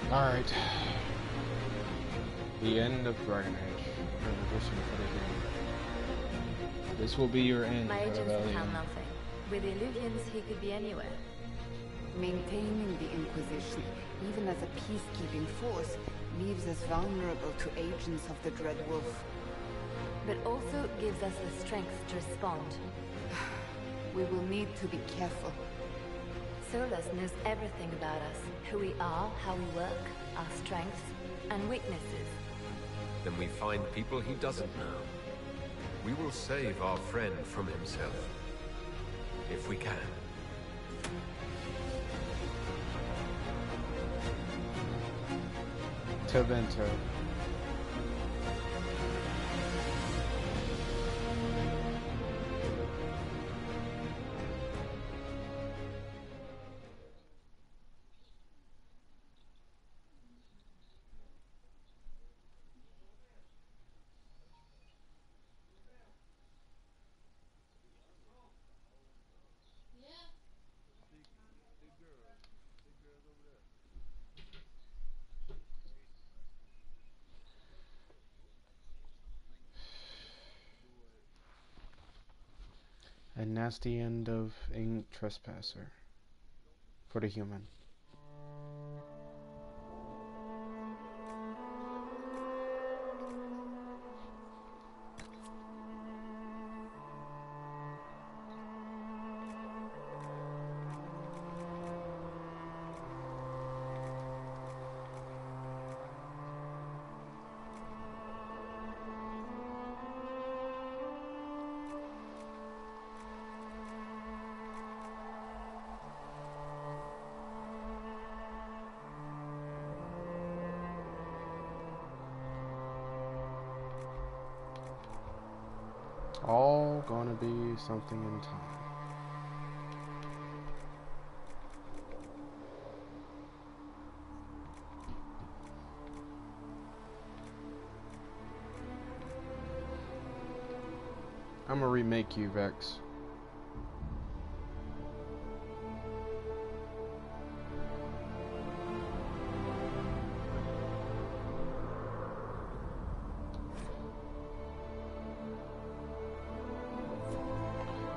Alright. The end of Dragon Age. This will be your end. My agents can tell nothing. With the Illuvians, he could be anywhere. Maintaining the Inquisition, even as a peacekeeping force, leaves us vulnerable to agents of the Dread Wolf. But also gives us the strength to respond. We will need to be careful. Solus knows everything about us. Who we are, how we work, our strengths and weaknesses. Then we find people he doesn't know. We will save our friend from himself. If we can. Tevento. A nasty end of ink trespasser for the human. All gonna be something in time. I'm gonna remake you, Vex.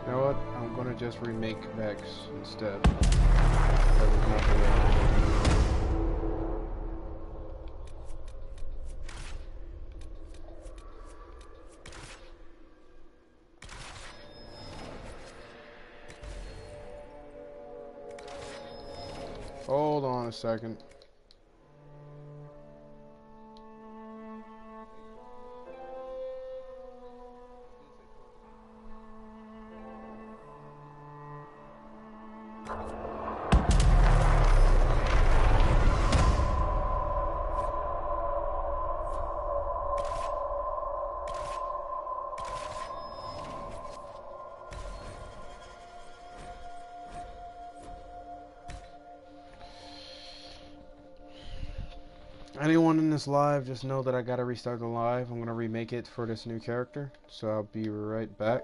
You know what? I'm gonna just remake Vex instead. There's nothing else. Hold on a second. Anyone in this live, just know that I gotta restart the live. I'm gonna remake it for this new character, so I'll be right back.